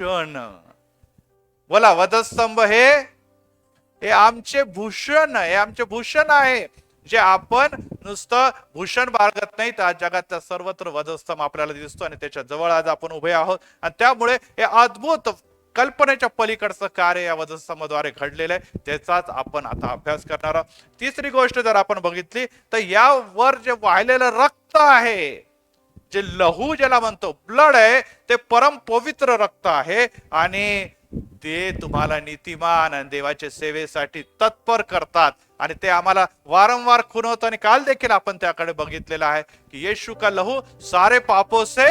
भूषण. बोला, वधस्तंभ हे आमचे भूषण, हे आमचे भूषण आहे, जे आपण नुसतं भूषण बाळगत नाही, तर जगातल्या सर्वत्र वधस्तंभ आपल्याला दिसतो आणि त्याच्या जवळ आज आपण उभे आहोत. आणि त्यामुळे हे अद्भुत कल्पनेच्या पलीकडचं कार्य या वधस्तंभाद्वारे घडलेलं आहे, त्याचाच आपण आता अभ्यास करणार आहोत. तिसरी गोष्ट जर आपण बघितली तर यावर जे वाहिलेलं रक्त आहे, जे लहू ज्याला म्हणतो, ब्लड आहे, ते परम पवित्र रक्त आहे आणि ते तुम्हाला नीतिमान आणि देवाच्या सेवेसाठी तत्पर करतात. आणि ते आम्हाला वारंवार खुणवतं. आणि काल देखील आपण त्याकडे बघितलेलं आहे की येशू का लहू सारे पापों से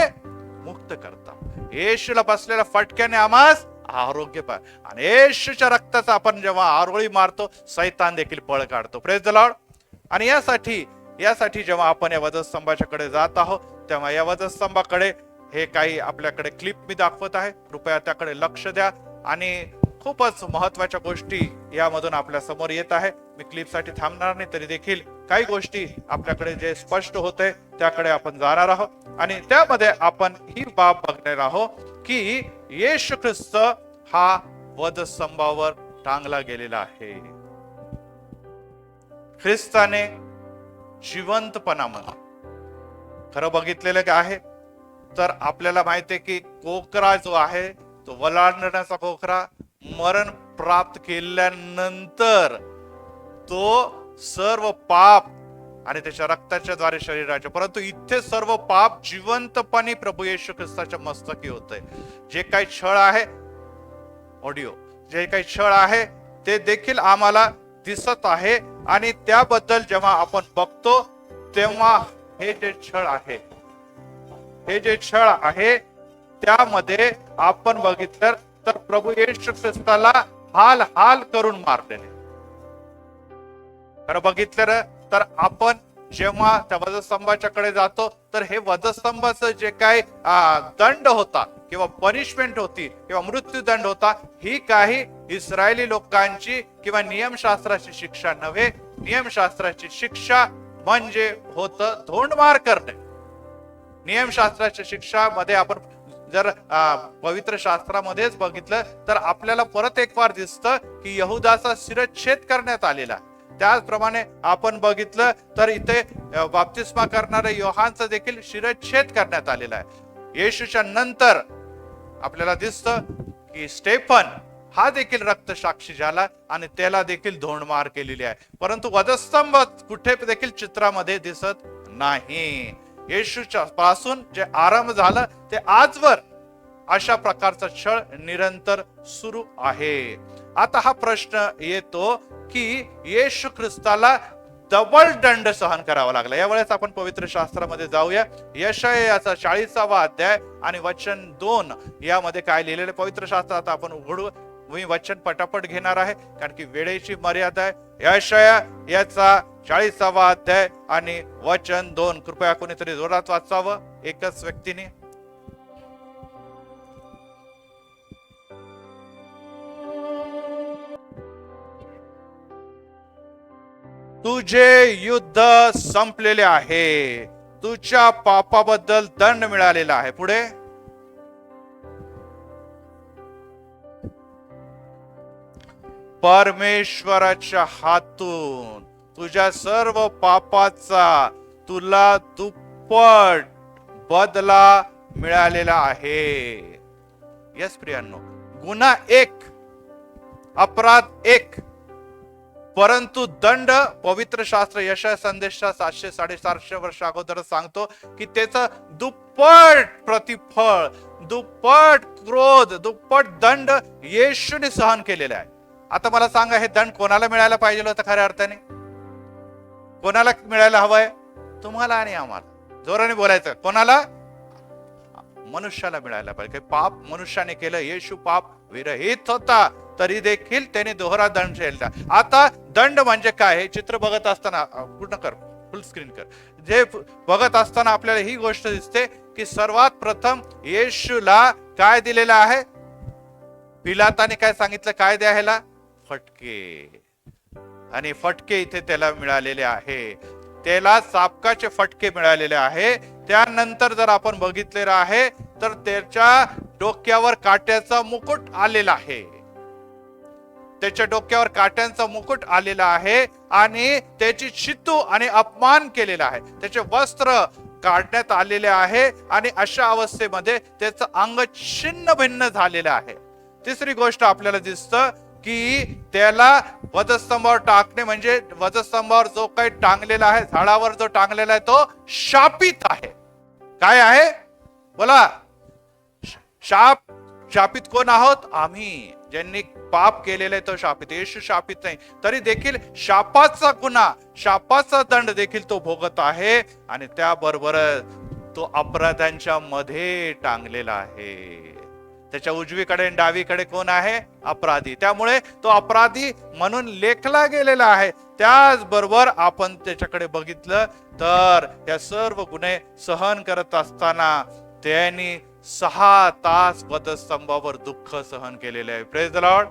मुक्त करता. येशूला बसलेल्या फटक्याने आम्हास आरोग्य पाय, आणि येशूच्या रक्ताचा आपण जेव्हा आरोळी मारतो, सैतान देखील पळ काढतो. Praise the Lord. आणि यासाठी जेव्हा आपण या वधस्तंभाच्याकडे जात आहोत, तेव्हा या वधस्तंभाकडे हे काही आपल्याकडे क्लिप मी दाखवत आहे, कृपया त्याकडे लक्ष द्या. आणि खूपच महत्वाच्या गोष्टी यामधून आपल्या समोर येत आहे. मी क्लिपसाठी थांबणार नाही, तरी देखील काही गोष्टी आपल्याकडे जे स्पष्ट होते त्याकडे आपण जाणार आहोत. आणि त्यामध्ये आपण ही बाब बघणार आहोत की येशू ख्रिस्त हा वधस्तंभावर टांगला गेलेला आहे. ख्रिस्ताने जिवंतपणा म्हणा खरं बघितलेलं आहे, तर आपल्याला माहिती आहे की कोकरा जो आहे तो वलांडण्याचा कोकरा मरण प्राप्त केल्यानंतर तो सर्व पाप आणि त्याच्या रक्ताच्या द्वारे शरीराचे, परंतु इथे सर्व पाप जिवंतपणे प्रभू येशू ख्रिस्ताच्या मस्तकी होतंय. जे काही छळ आहे, ऑडिओ, जे काही छळ आहे ते देखील आम्हाला दिसत आहे. आणि त्याबद्दल जेव्हा आपण बघतो तेव्हा हे जे छळ आहे त्यामध्ये आपण बघितलं तर प्रभू येशू ख्रिस्ताला हाल हाल करून मारलेले. खरं बघितलं तर आपण जेव्हा त्या वधस्तंभाच्याकडे जातो, तर हे वधस्तंभाचं जे काही दंड होता किंवा पनिशमेंट होती किंवा मृत्यूदंड होता, ही काही इस्रायली लोकांची किंवा नियमशास्त्राची शिक्षा नव्हे. नियमशास्त्राची शिक्षा म्हणजे होतं धोंडमार करणे. नियमशास्त्राच्या शिक्षा मध्ये आपण जर पवित्र शास्त्रामध्येच बघितलं तर आपल्याला परत एक वार दिसतं की यहुदाचा शिरच्छेद करण्यात आलेला. त्याचप्रमाणे आपण बघितलं तर इथे बाप्तिस्मा करणाऱ्या योहानचा देखील शिरच्छेद करण्यात आलेला आहे. येशूच्या नंतर आपल्याला दिसतं की स्टेफन हा देखील रक्त साक्षी झाला आणि त्याला देखील धोंडमार केलेली आहे. परंतु वधस्तंभ कुठे देखील चित्रामध्ये दिसत नाही. येशूच्या पासून जे आरंभ झालं ते आजवर अशा प्रकारचा छळ निरंतर सुरू आहे. आता हा प्रश्न येतो की येशू ख्रिस्ताला डबल दंड सहन करावा लागला. यावेळेस आपण पवित्र शास्त्रामध्ये जाऊया. यशायाचा 40वा अध्याय आणि वचन 2 यामध्ये काय लिहिलेलं पवित्र शास्त्रात आपण उघडू. मी वचन पटापट घेणार आहे कारण की वेळेची मर्यादा आहे. यशाया याचा 40वा अध्याय आणि वचन 2 कृपया कोणीतरी जोरात वाचावं एकच व्यक्तीने. तुझे युद्ध संपलेले आहे, तुझ्या पापाबद्दल दंड मिळालेला आहे. पुढे परमेश्वराच्या हातून तुझ्या सर्व पापाचा तुला दुप्पट बदला मिळालेला आहे. यस प्रियांनो, गुन्हा एक, अपराध एक, परंतु दंड पवित्र शास्त्र यशाया संदेशा 700-750 वर्ष अगोदर सांगतो की त्याचं दुप्पट प्रतिफळ, दुप्पट क्रोध, दुप्पट दंड येशूने सहन केलेला आहे. आता मला सांगा, हे दंड कोणाला मिळायला पाहिजे होतं? खऱ्या अर्थाने कोणाला मिळायला हवंय? तुम्हाला आणि आम्हाला. जोराने बोलायचं, कोणाला? मनुष्याला मिळायला पाहिजे. पाप मनुष्याने केलं. येशू पाप विरहित होता तरी देखील त्याने दोहरा दंड झेलला. आता दंड म्हणजे काय हे चित्र बघत असताना, पूर्ण कर, फुल स्क्रीन कर, जे बघत असताना आपल्याला ही गोष्ट दिसते की सर्वात प्रथम येशूला काय दिलेलं आहे? पिलाताने काय सांगितलं? काय द्यायला? फटके. आणि फटके इथे त्याला मिळालेले आहे. त्याला चाबकाचे फटके मिळालेले आहे. त्यानंतर जर आपण बघितलेलं आहे तर त्याच्या डोक्यावर काट्याचा मुकुट आलेला आहे. त्याच्या डोक्यावर काट्यांचा मुकुट आलेला आहे आणि त्याची शितू आणि अपमान केलेला आहे. त्याचे वस्त्र काढण्यात आलेले आहे आणि अशा अवस्थेमध्ये त्याचं अंग छिन्न भिन्न झालेलं आहे. तिसरी गोष्ट आपल्याला दिसतं की त्याला वधस्तंभावर टाकणे म्हणजे वधस्तंभावर जो काही टांगलेला आहे, झाडावर जो टांगलेला आहे तो शापित आहे. काय आहे बोला? शापित कोण आहोत? आम्ही ज्यांनी पाप केलेले तो शापित. येशू शापित नाही, तरी देखील शापाचा गुन्हा, शापाचा दंड देखील तो भोगत आहे आणि त्याबरोबर तो अपराधांच्या मध्ये टांगलेला आहे. त्याच्या उजवीकडे आणि डावीकडे कोण आहे? अपराधी. त्यामुळे तो अपराधी म्हणून लेखला गेलेला आहे. त्याचबरोबर आपण त्याच्याकडे बघितलं तर या सर्व गुन्हे सहन करत असताना त्यांनी 6 तास वधस्तंभावर दुःख सहन केलेले आहे. Praise the Lord.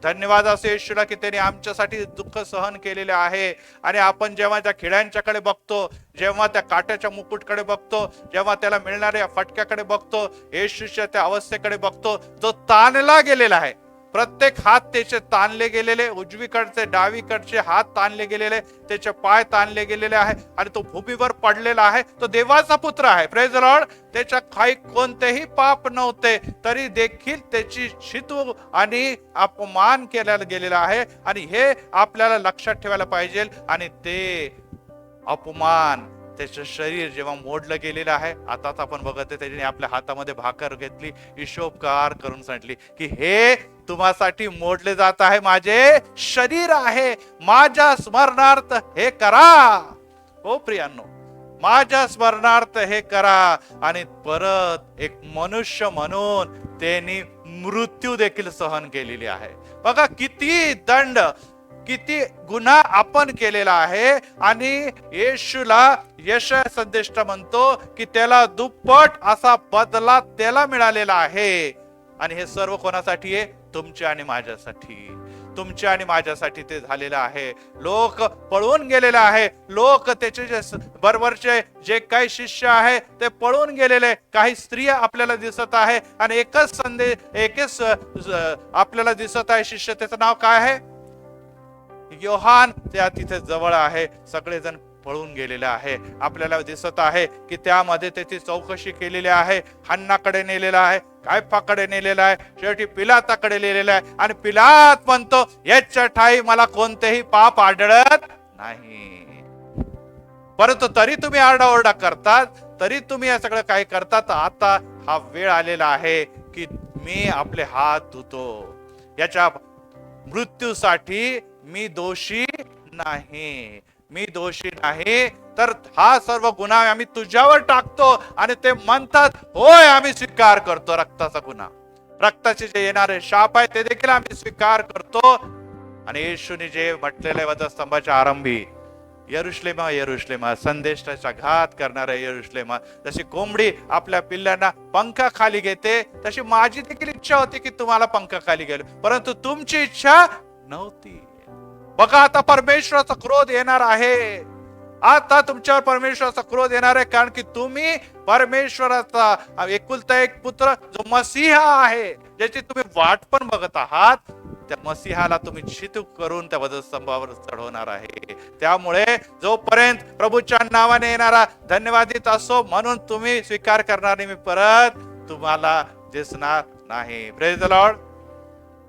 धन्यवाद असे येशूला की त्यांनी आमच्यासाठी दुःख सहन केलेले आहे. आणि आपण जेव्हा त्या खिळ्यांच्याकडे बघतो, जेव्हा त्या काट्याच्या मुकुटकडे बघतो, जेव्हा त्याला मिळणाऱ्या फटक्याकडे बघतो, येशूच्या त्या अवस्थेकडे बघतो, जो ताणला गेलेला आहे. प्रत्येक हात त्याचे ताणले गेलेले, उजवीकडचे डावीकडचे हात ताणले गेलेले, त्याचे पाय ताणले गेलेले आहे आणि तो भूमीवर पडलेला आहे. तो देवाचा पुत्र आहे. Praise the Lord. त्याच्या काही कोणतेही पाप नव्हते, तरी देखील त्याची शितू आणि अपमान केला गेलेला आहे. आणि हे आपल्याला लक्षात ठेवायला पाहिजे. आणि ते अपमान, त्याचं शरीर जेव्हा मोडलं गेलेलं आहे, आताच आपण बघत आहे त्याने आपल्या हातामध्ये भाकर घेतली, हिशोबकार करून सांगितली की हे तुम्हासाठी मोडले जात आहे, माझे शरीर आहे, माझ्या स्मरणार्थ हे करा. हो प्रियांनो, माझ्या स्मरणार्थ हे करा. आणि परत एक मनुष्य म्हणून त्यांनी मृत्यू देखील सहन केलेली आहे. बघा किती दंड, किती गुन्हा आपण केलेला आहे. आणि येशूला यशाया संदेष्टा म्हणतो की त्याला दुप्पट असा बदला त्याला मिळालेला आहे. आणि हे सर्व कोणासाठी आहे? तुमच्या आणि माझ्यासाठी. तुमच्या आणि माझ्यासाठी ते झालेलं आहे. लोक पळून गेलेले आहे. लोक त्याचे जे बरोबरचे जे काही शिष्य आहे ते पळून गेलेले. काही स्त्रिया आपल्याला दिसत आहे आणि एकच आपल्याला दिसत आहे शिष्य. त्याचं नाव काय आहे? योहान. त्या तिथे जवळ आहे. सगळेजण पळून गेलेले आहे. आपल्याला दिसत आहे की त्यामध्ये त्याची चौकशी केलेली आहे. हन्नाकडे नेलेला आहे, कायफाकडे नेलेला आहे, शेवटी पिलाताकडे नेलेला आहे. आणि पिलात म्हणतो याच्या ठाई मला कोणतेही पाप आढळत नाही. परंतु तरी तुम्ही आरडाओरडा करतात, तरी तुम्ही हे सगळं काही करतात. आता हा वेळ आलेला आहे की मी आपले हात धुतो. याच्या मृत्यूसाठी मी दोषी नाही. मी दोषी नाही. तर हा सर्व गुन्हा आम्ही तुझ्यावर टाकतो. आणि ते म्हणतात होय आम्ही स्वीकार करतो रक्ताचा गुन्हा, रक्ताचे जे येणारे शाप आहे ते देखील आम्ही स्वीकार करतो. आणि येशूने जे म्हटलेले वधस्तंभाच्या आरंभी, यरुशलेमा यरुशलेमा, संदेशाचा घात करणाऱ्या यरुशलेमा, जशी कोंबडी आपल्या पिल्लांना पंखाखाली घेते, तशी माझी देखील इच्छा होती की तुम्हाला पंखाखाली गेलो, परंतु तुमची इच्छा नव्हती. बघा आता परमेश्वराचा क्रोध येणार आहे. आता तुमच्यावर परमेश्वराचा क्रोध येणार आहे, कारण की तुम्ही परमेश्वराचा एकुलता एक पुत्र जो मसीहा आहे, ज्याची तुम्ही वाट पण बघत आहात, त्या मसीहाला तुम्ही शितू करून त्या वधस्तंभावर चढवणार आहे. त्यामुळे जोपर्यंत प्रभूच्या नावाने येणारा धन्यवादित असो म्हणून तुम्ही स्वीकार करणार नाही, मी परत तुम्हाला दिसणार नाही. Praise the Lord.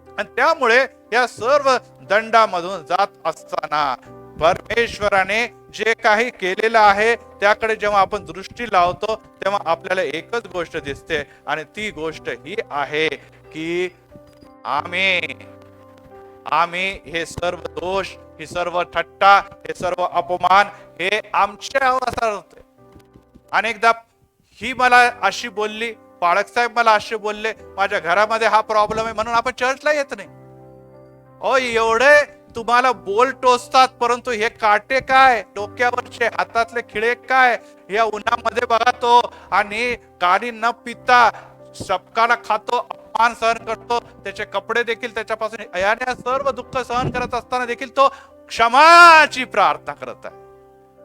आणि त्यामुळे या सर्व दंडामधून जात असताना परमेश्वराने जे काही केलेलं आहे त्याकडे जेव्हा आपण दृष्टी लावतो तेव्हा आपल्याला एकच गोष्ट दिसते. आणि ती गोष्ट ही आहे की आम्ही हे सर्व दोष, ही सर्व थट्टा, हे सर्व अपमान हे आमच्या होते. अनेकदा ही मला अशी बोलली, पाळक साहेब मला असे बोलले, माझ्या घरामध्ये हा प्रॉब्लेम आहे म्हणून आपण चर्चला येत नाही. ओ एवढे तुम्हाला बोल टोचतात, परंतु हे काटे काय, डोक्यावरचे हातातले खिळे काय, या उन्हामध्ये बघा तो आणि पाणी न पिता सबकाला खातो, अपमान सहन करतो, त्याचे कपडे देखील त्याच्यापासून याने सर्व दुःख सहन करत असताना देखील तो क्षमाची प्रार्थना करत आहे.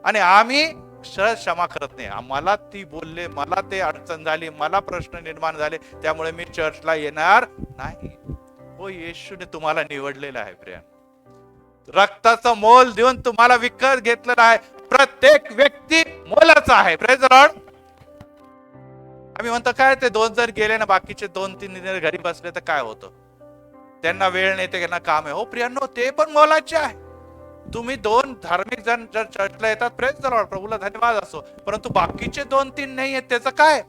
आणि आम्ही अक्षर क्षमा करत नाही. मला ती बोलले, मला ते अडचण झाली, मला प्रश्न निर्माण झाले, त्यामुळे मी चर्चला येणार नाही. हो, येशूने तुम्हाला निवडलेलं आहे प्रिया. रक्ताचं मोल देऊन तुम्हाला विकत घेतलेलं आहे. प्रत्येक व्यक्ती मोलाचा आहे. Praise the Lord. आम्ही म्हणतो काय ते 2 जर गेले ना, बाकीचे 2-3 घरी बसले तर काय होतं? त्यांना वेळ नाही, त्यांना काम आहे. हो प्रियांनो, ते पण मोलाचे आहे. तुम्ही 2 धार्मिक जण जर चर्चला येतात, प्रेज द लॉर्ड, प्रभूला धन्यवाद असो, परंतु बाकीचे 2-3 नाही आहेत, त्याचं काय?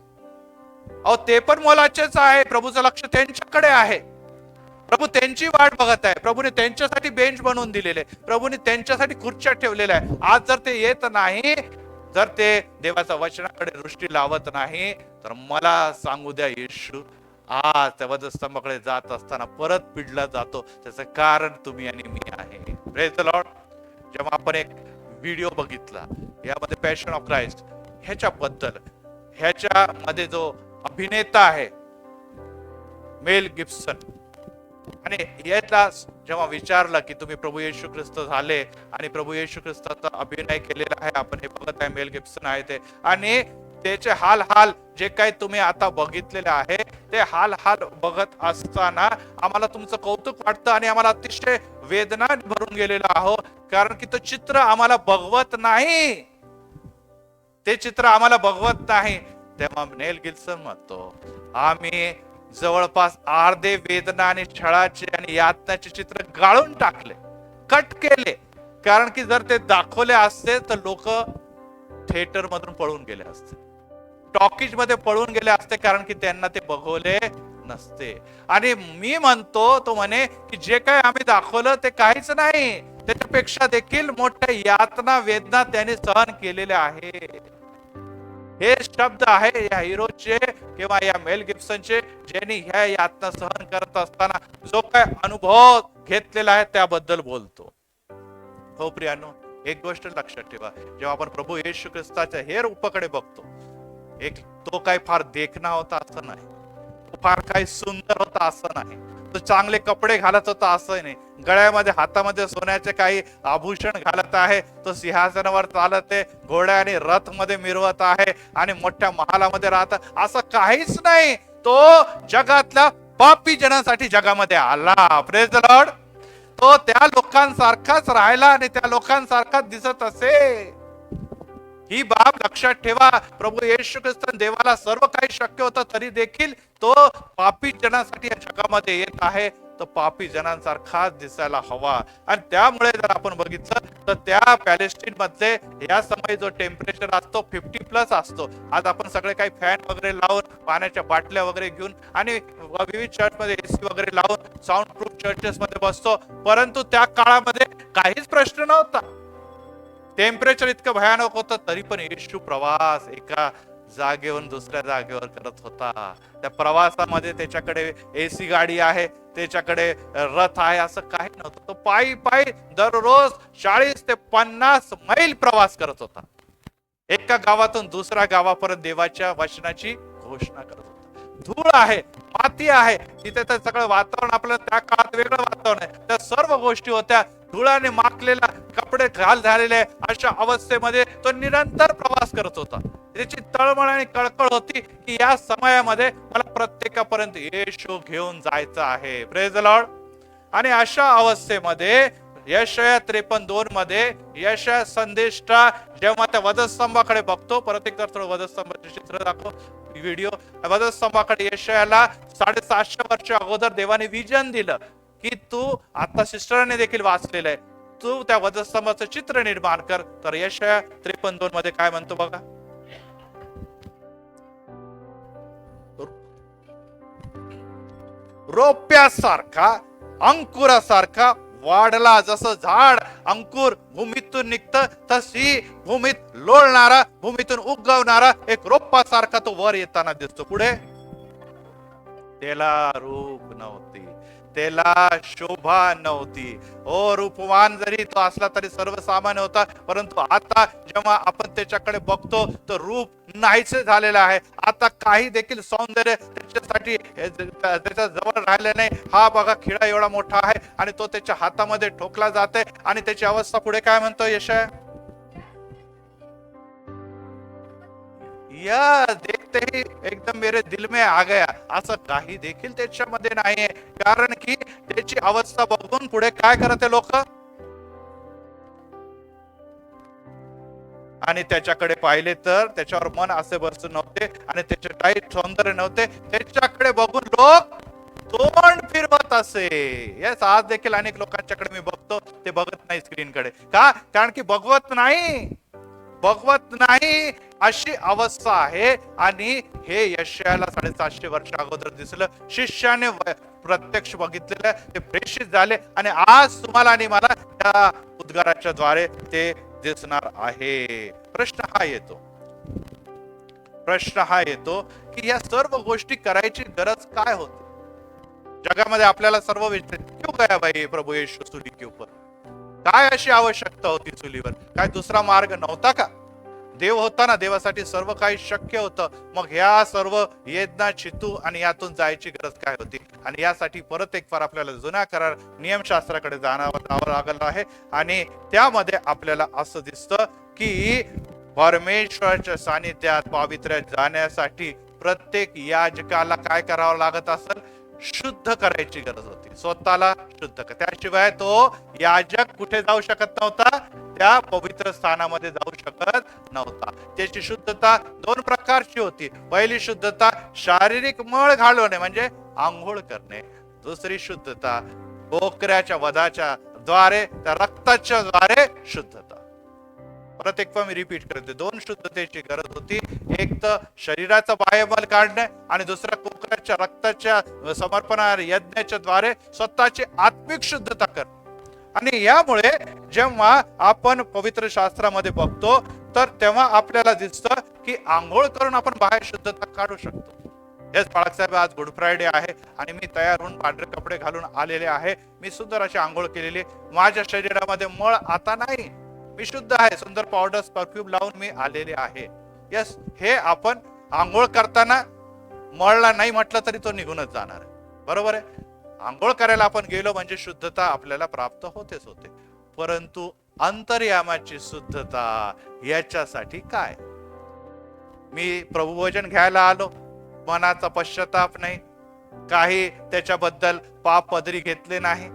अहो, ते पण मोलाचेच आहे. प्रभूचं लक्ष त्यांच्याकडे आहे. प्रभू त्यांची वाट बघत आहे. प्रभूने त्यांच्यासाठी बेंच बनवून दिलेले, प्रभूने त्यांच्यासाठी खुर्च्या ठेवलेल्या आहे. आज जर ते येत नाही, जर ते देवाच्या वचनाकडे दृष्टी लावत नाही, तर मला सांगू द्या, येशू आज त्या वधस्तंभाकडे जात असताना परत पिडला जातो. त्याचं कारण तुम्ही आणि मी आहे. Praise the Lord. जेव्हा आपण एक व्हिडिओ बघितला यामध्ये पॅशन ऑफ क्राइस्ट ह्याच्याबद्दल, ह्याच्यामध्ये जो अभिनेता आहे मेल गिब्सन, आणि यातला जेव्हा विचारलं की तुम्ही प्रभू येशू ख्रिस्त झाले आणि प्रभू येशू ख्रिस्ताचा अभिनय केलेला आहे, आपण हे बघत आहे, मेल गिब्सन आहे ते, आणि त्याचे हाल जे काही तुम्ही आता बघितलेले आहे, ते हाल बघत असताना आम्हाला तुमचं कौतुक वाटतं आणि आम्हाला अतिशय वेदना भरून गेलेला आहो, कारण की तो चित्र आम्हाला बघवत नाही. ते चित्र आम्हाला बघवत नाही. तेव्हा मेल गिब्सन म्हणतो, आम्ही जवळपास अर्धे वेदना आणि छळाचे आणि यातनाचे चित्र गाळून टाकले, कट केले, कारण की जर ते दाखवले असते तर लोक थिएटर मधून पळून गेले असते, टॉकीज मध्ये पळून गेले असते, कारण की त्यांना ते बघवले नसते. आणि मी म्हणतो, तो म्हणे की जे काही आम्ही दाखवलं ते काहीच नाही, त्याच्यापेक्षा देखील मोठ्या यातना वेदना त्याने सहन केलेल्या आहे. हे शब्द आहे या हिरोचे किंवा या मेल गिब्सनचे, ज्यांनी ह्या यातना सहन करत असताना जो काय अनुभव घेतलेला आहे त्याबद्दल बोलतो. हो प्रियानो, एक गोष्ट लक्षात ठेवा, जेव्हा आपण प्रभू येशू ख्रिस्ताच्या हे रूपाकडे बघतो, एक तो काही फार देखणा होता असं नाही, तो फार काही सुंदर होता असं नाही, तो चांगले कपडे घालत होता असं नाही, गळ्यामध्ये हातामध्ये सोन्याचे काही आभूषण घालत आहे, तो सिंहासनावर चालत आहे, घोड्या आणि रथ मध्ये मिरवत आहे आणि मोठ्या महालामध्ये राहत, असं काहीच नाही. तो जगातल्या पापी जनांसाठी जगामध्ये आला. Praise the Lord. तो त्या लोकांसारखाच राहिला आणि त्या लोकांसारखाच दिसत असे. ही बाब लक्षात ठेवा. प्रभू येशू ख्रिस्त देवाला सर्व काही शक्य होतं, तरी देखील तो पापी जनांसाठी या जगामध्ये येत आहे. तो पापी जनांसारखाच दिसायला हवा. आणि त्यामुळे जर आपण बघितलं तर त्या पॅलेस्टाईन मधले या समय जो टेम्परेचर असतो 50+ असतो. आज आपण सगळे काही फॅन वगैरे लावून, पाण्याच्या बाटल्या वगैरे घेऊन आणि विविध चर्च मध्ये एसी वगैरे लावून साऊंड प्रूफ चर्चेस मध्ये बसतो, परंतु त्या काळामध्ये काहीच प्रश्न नव्हता. टेम्परेचर इतकं भयानक होतं, तरी पण येशू प्रवास एका जागेवरून दुसऱ्या जागेवर करत होता. त्या प्रवासामध्ये त्याच्याकडे एसी गाडी आहे, त्याच्याकडे रथ आहे, असं काही नव्हतं. तो पायी दररोज 40 ते 50 मैल प्रवास करत होता. एका गावातून दुसऱ्या गावापर्यंत देवाच्या वचनाची घोषणा करत होता. धूळ आहे, माती आहे, तिथे तर सगळं वातावरण आपल्याला त्या काळात वेगळं वातावरण आहे, त्या सर्व गोष्टी होत्या. धुळाने माखलेला, कपडे घाल झालेले, अशा अवस्थेमध्ये तो निरंतर प्रवास करत होता. त्याची तळमळ आणि कळकळ होती की या समयामध्ये मला प्रत्येकापर्यंत येशू घेऊन जायचं आहे. Praise the Lord. आणि अशा अवस्थेमध्ये यशाया 53:2 मध्ये यशाया संदेष्टा जेव्हा त्या वधस्तंभाकडे बघतो, प्रत्येक थोडं वधस्तंभाचे चित्र दाखव, व्हिडिओ. वधस्तंभाकडे यशायाला 750 वर्ष अगोदर देवाने विजन दिलं की तू, आता सिस्टरने देखील वाचलेलं आहे, तू त्या वधस्तंभाचं चित्र निर्माण कर. तर यशाया 53:2 मध्ये काय म्हणतो बघा. रोप्यासारखा, अंकुरासारखा वाढला, जसं झाड अंकुर भूमीतून निघतं, तशी भूमीत लोळणारा, भूमीतून उगवणारा एक रोपासारखा तो वर येताना दिसतो. पुढे त्याला रूप नव्हती, त्याला शोभा नव्हती. ओ, रूपवान जरी तो असला तरी सर्वसामान्य होता, परंतु आता जेव्हा आपण त्याच्याकडे बघतो तर रूप नाहीसे झालेलं आहे. आता काही देखील सौंदर्य त्याच्यासाठी त्याच्या जवळ राहिलं नाही. हा बघा, खिळा एवढा मोठा आहे आणि तो त्याच्या हातामध्ये ठोकला जाते. आणि त्याची अवस्था पुढे काय म्हणतो यशाया, या देखते ही एकदम मेरे दिल में आ गया, असं काही देखील त्याच्यामध्ये नाहीये. कारण की त्याची अवस्था बघून पुढे काय करते लोक, आणि त्याच्याकडे पाहिले तर त्याच्यावर मन असे बसून नव्हते आणि त्याचे टाईट सौंदर्य नव्हते. त्याच्याकडे बघून लोक तोंड फिरवत असे. येस, आज देखील अनेक लोकांच्याकडे मी बघतो, ते बघत नाही स्क्रीनकडे. का? कारण की बघवत नाही अशी अवस्था आहे. आणि हे यशायाला 750 वर्ष अगोदर दिसलं, शिष्याने प्रत्यक्ष बघितलेलं, ते प्रेषित झाले आणि आज तुम्हाला आणि मला त्या उद्गाराच्या द्वारे ते दिसणार आहे. प्रश्न हा येतो की या सर्व गोष्टी करायची गरज काय होती जगामध्ये? आपल्याला सर्व क्यों गया भाई प्रभू येशू चुली के ऊपर? काय अशी आवश्यकता होती चुलीवर? काय दुसरा मार्ग नव्हता का? देव होता ना, देवासाठी सर्व काही शक्य होतं. मग ह्या सर्व येदना चितू आणि यातून जायची गरज काय होती? आणि यासाठी परत एक फार आपल्याला जुना करार नियमशास्त्राकडे जावं लागलं आहे. आणि त्यामध्ये आपल्याला असं दिसतं की परमेश्वराच्या सानिध्यात पावित्र्यात जाण्यासाठी प्रत्येक याजकाला काय करावं लागत असेल? शुद्ध करायची गरज होती, स्वतःला शुद्ध. त्याशिवाय तो याजक कुठे जाऊ शकत नव्हता? त्या पवित्र स्थानामध्ये जाऊ शकत नव्हता. त्याची शुद्धता 2 प्रकारची होती. पहिली शुद्धता शारीरिक मळ घालवणे म्हणजे आंघोळ करणे. दुसरी शुद्धता बोकऱ्याच्या वधाच्या द्वारे, त्या रक्ताच्या द्वारे शुद्धता. परत एक मी रिपीट करते, 2 शुद्धतेची गरज होती. एक तर शरीराचा बाह्यमल काढणे आणि दुसऱ्या कोकराच्या रक्ताच्या समर्पण यज्ञाच्या द्वारे स्वतःची आत्मिक शुद्धता करणे. आणि यामुळे जेव्हा आपण पवित्र शास्त्रामध्ये बघतो तर तेव्हा आपल्याला दिसतं की आंघोळ करून आपण बाहेर शुद्धता काढू शकतो. हेच बाळक साहेब, आज गुड फ्रायडे आहे आणि मी तयार होऊन पांढरे कपडे घालून आलेले आहे. मी सुंदर अशी आंघोळ केलेली, माझ्या शरीरामध्ये मळ आता नाही, मी शुद्ध आहे. सुंदर पावडर परफ्यूम लावून मी आलेले आहे. यस, हे आपण आंघोळ करताना मळला नाही म्हटलं तरी तो निघूनच जाणार आहे. बरोबर आहे. आंघोळ करायला आपण गेलो म्हणजे शुद्धता आपल्याला प्राप्त होतेच होते. परंतु अंतर्यामाची शुद्धता याच्यासाठी काय? मी प्रभुभोजन घ्यायला आलो, मनाचा पश्चाताप नाही, काही त्याच्याबद्दल पाप पदरी घेतले नाही.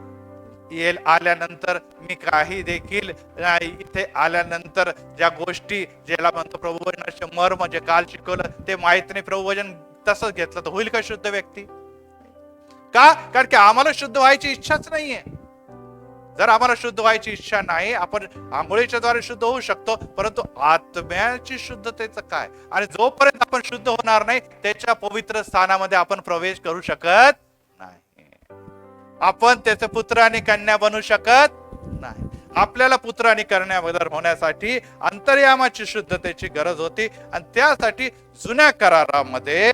आल्यानंतर मी काही देखील इथे आल्यानंतर ज्या गोष्टी ज्याला म्हणतो प्रभुवचनाचे मर्म, जे काल शिकवलं ते माहित नाही, प्रभुवचन तसंच घेतलं तर होईल का शुद्ध व्यक्ती? का? कारण की आम्हाला शुद्ध व्हायची इच्छाच नाहीये. जर आम्हाला शुद्ध व्हायची इच्छा नाही, आपण आंघोळीच्या द्वारे शुद्ध होऊ शकतो, परंतु आत्म्याची शुद्धतेचं काय? आणि जोपर्यंत आपण शुद्ध होणार नाही त्याच्या पवित्र स्थानामध्ये आपण प्रवेश करू शकत नाही. आपण त्याचे पुत्र आणि कन्या बनू शकत नाही. आपल्याला पुत्र आणि कन्या होण्यासाठी अंतर्यामाची शुद्धतेची गरज होती. आणि त्यासाठी जुन्या करारामध्ये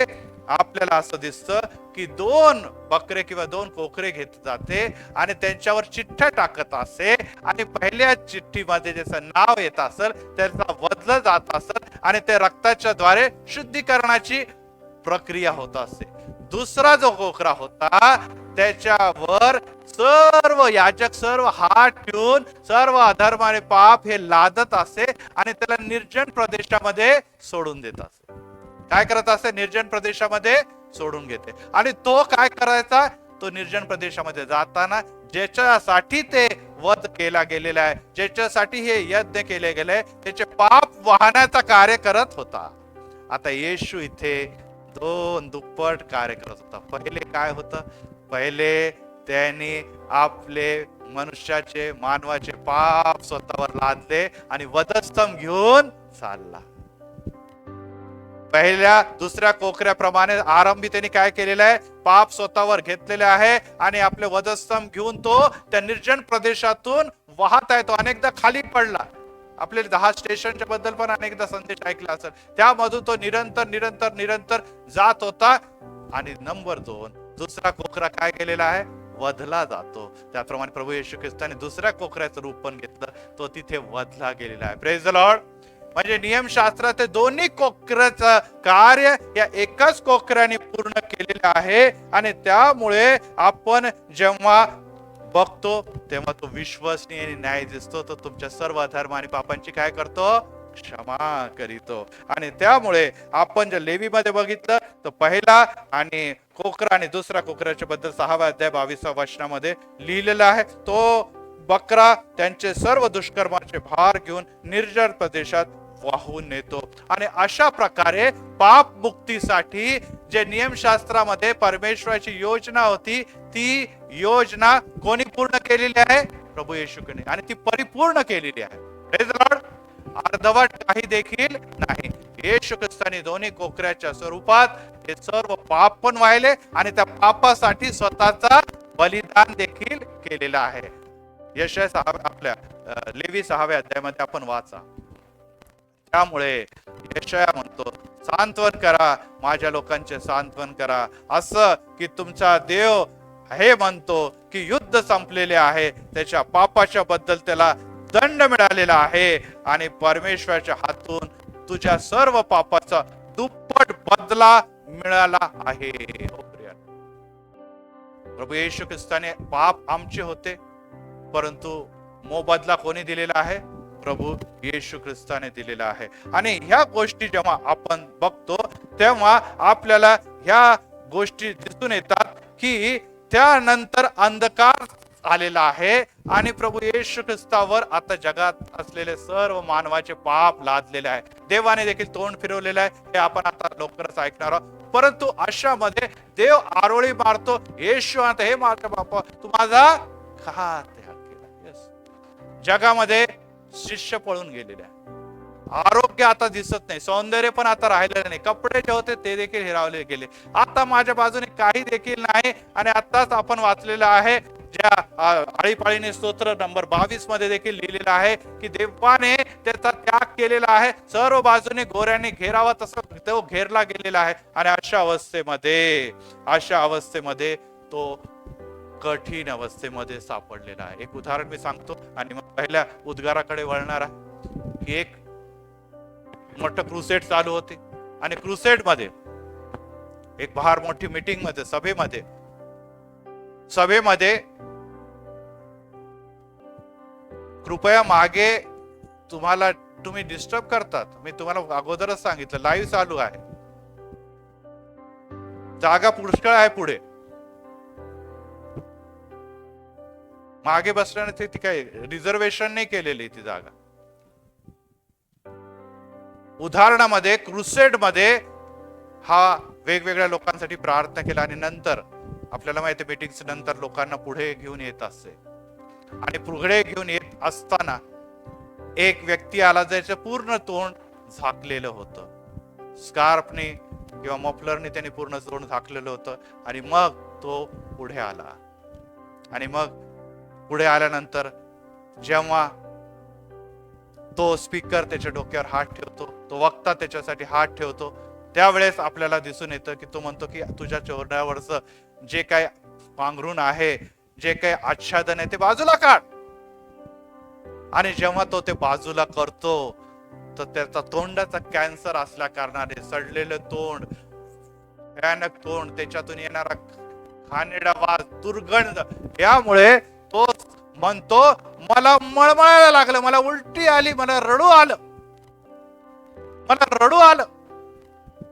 आपल्याला असं दिसतं की 2 बकरे किंवा 2 कोकरे घेतले जाते आणि त्यांच्यावर चिठ्ठ्या टाकत असे. आणि पहिल्या चिठ्ठीमध्ये ज्याचं नाव येत असेल त्याचा बदल जात असेल आणि ते रक्ताच्या द्वारे शुद्धीकरणाची प्रक्रिया होत असे. दुसरा जो कोकरा होता त्याच्यावर सर्व याजक सर्व हात ठेवून सर्व अधर्म आणि पाप हे लादत असे आणि त्याला निर्जन प्रदेशामध्ये सोडून देत असे. काय करत असे? निर्जन प्रदेशामध्ये सोडून घेते. आणि तो काय करायचा? तो निर्जन प्रदेशामध्ये जाताना ज्याच्यासाठी ते वध केला गेलेला आहे, ज्याच्यासाठी हे यज्ञ केले गेले, त्याचे पाप वाहण्याचा कार्य करत होता. आता येशू इथे 2 दुप्पट कार्य करत होता. पहिले काय होतं? पहिले त्यांनी आपले मनुष्याचे मानवाचे पाप स्वतःवर लादले आणि वधस्तंभ घेऊन चालला. पहिल्या दुसऱ्या कोकऱ्याप्रमाणे आरंभी त्यांनी काय केलेलं आहे? पाप स्वतःवर घेतलेले आहे आणि आपले वधस्तंभ घेऊन तो त्या निर्जन प्रदेशातून वाहत आहे. तो अनेकदा खाली पडला. आपले 10 स्टेशनच्या बद्दल पण अनेकदा संदेश ऐकला असेल. त्यामधून तो निरंतर जात होता. आणि नंबर 2, दुसरा कोकरा काय केलेला आहे? वधला जातो. त्याप्रमाणे प्रभू येशू ख्रिस्ताने दुसऱ्या कोकऱ्याचं रूप पण घेतलं, तो तिथे वधला गेलेला आहे. Praise the Lord. म्हणजे नियमशास्त्रात दोन्ही कोकऱ्याचं कार्य या एकाच कोकऱ्याने पूर्ण केलेलं आहे. आणि त्यामुळे आपण जेव्हा बघतो तेव्हा तो विश्वसनीय आणि न्याय दिसतो. तो तुमच्या सर्व धर्म आणि पापांची काय करतो? क्षमा करीतो. आणि त्यामुळे आपण जर लेवीमध्ये बघितलं तर पहिला आणि कोकरा आणि दुसरा कोकराच्या बद्दल 6व्या अध्याय 22व्या वचनामध्ये लिहिलेला आहे. तो बकरा त्यांचे सर्व दुष्कर्माचे भार घेऊन निर्जन प्रदेशात वाहून नेतो. आणि अशा प्रकारे पाप मुक्तीसाठी जे नियमशास्त्रामध्ये परमेश्वराची योजना होती, ती योजना कोणी पूर्ण केलेली आहे? प्रभू येशूने. आणि ती परिपूर्ण केलेली आहे. Praise the Lord. अर्धवट काही देखील नाही. येशू ख्रिस्ताने दोन्ही कोकऱ्याच्या स्वरूपात हे सर्व पाप पण वाहिले आणि त्या पापासाठी स्वतःचा बलिदान देखील केलेला आहे. यशाया आपल्या लेवी 6व्या अध्यायामध्ये आपण वाचा. त्यामुळे यशाया म्हणतो, सांत्वन करा माझ्या लोकांचे सांत्वन करा, असं की तुमचा देव हे म्हणतो की युद्ध संपलेले आहे, त्याच्या पापाच्या बद्दल त्याला दंड मिळालेला आहे आणि परमेश्वराच्या हातून तुझ्या सर्व पापाचा दुप्पट बदला मिळाला आहे. प्रभू येशू ख्रिस्ताने पाप आमचे होते, परंतु मोबदला कोणी दिलेला आहे? प्रभू येशू ख्रिस्ताने दिलेला आहे. आणि ह्या गोष्टी जेव्हा आपण बघतो तेव्हा आपल्याला ह्या गोष्टी दिसून येतात की त्यानंतर अंधकार आलेला आहे आणि प्रभू येशू ख्रिस्तावर आता जगात असलेले सर्व मानवाचे पाप लादलेले आहे. देवाने देखील तोंड फिरवलेलं आहे, हे आपण आता लवकरच ऐकणार आहोत. परंतु अशामध्ये देव आरोळी मारतो. येशू आता, हे माझा बापा, तू माझा का त्याग केला? जगामध्ये शिष्य पळून गेलेले आहे. आरोग्य आता दिसत नाही, सौंदर्य पण आता राहिलेलं नाही, कपडे जे होते ते देखील हिरावले गेले. आता माझ्या बाजूने काही देखील नाही. आणि आताच आपण वाचलेलं आहे, ज्या आळीपाळीने स्तोत्र नंबर 22 मध्ये देखील लिहिलेलं आहे की देवाने त्याचा त्याग केलेला आहे. सर्व बाजूने गोऱ्याने घेरावा तसं तो घेरला गेलेला आहे. आणि अशा अवस्थेमध्ये तो कठीण अवस्थेमध्ये सापडलेला आहे. एक उदाहरण मी सांगतो आणि मग पहिल्या उद्गाराकडे वळणार आहे. एक मोठं क्रुसेड चालू होते आणि क्रुसेड मध्ये एक फार मोठी मीटिंग मध्ये सभेमध्ये कृपया मागे तुम्ही डिस्टर्ब करतात. मी तुम्हाला अगोदरच सांगितलं, लाईव्ह चालू आहे, जागा पुष्कळ आहे पुढे. मागे बसण्याने ती काही रिझर्वेशन नाही केलेली ती जागा. उदाहरणामध्ये क्रुसेड मध्ये हा वेगवेगळ्या लोकांसाठी प्रार्थना केला आणि नंतर आपल्याला माहिती मीटिंग्स नंतर लोकांना पुढे घेऊन येत असते. आणि पुढे घेऊन येत असताना एक व्यक्ती आला ज्याचं पूर्ण तोंड झाकलेलं होतं, स्कार्फने किंवा मफलरने त्याने पूर्ण तोंड झाकलेलं होतं. आणि मग तो पुढे आला. आणि मग पुढे आल्यानंतर जेव्हा तो स्पीकर त्याच्या डोक्यावर हात ठेवतो, तो वक्ता त्याच्यासाठी हात ठेवतो, त्यावेळेस आपल्याला दिसून येतं की तो म्हणतो की तुझ्या चेहऱ्यावरचं जे काही पांघरून आहे, जे काही आच्छादन आहे, ते बाजूला काढ. आणि जेव्हा तो ते बाजूला करतो तर त्याचा तोंडाचा कॅन्सर असल्या कारणाने सडलेलं तोंड, भयानक तोंड, त्याच्यातून येणारा घाणेरडा वास, दुर्गंध, यामुळे तो म्हणतो मला मळमळायला लागलं, मला उलटी आली, मला रडू आलं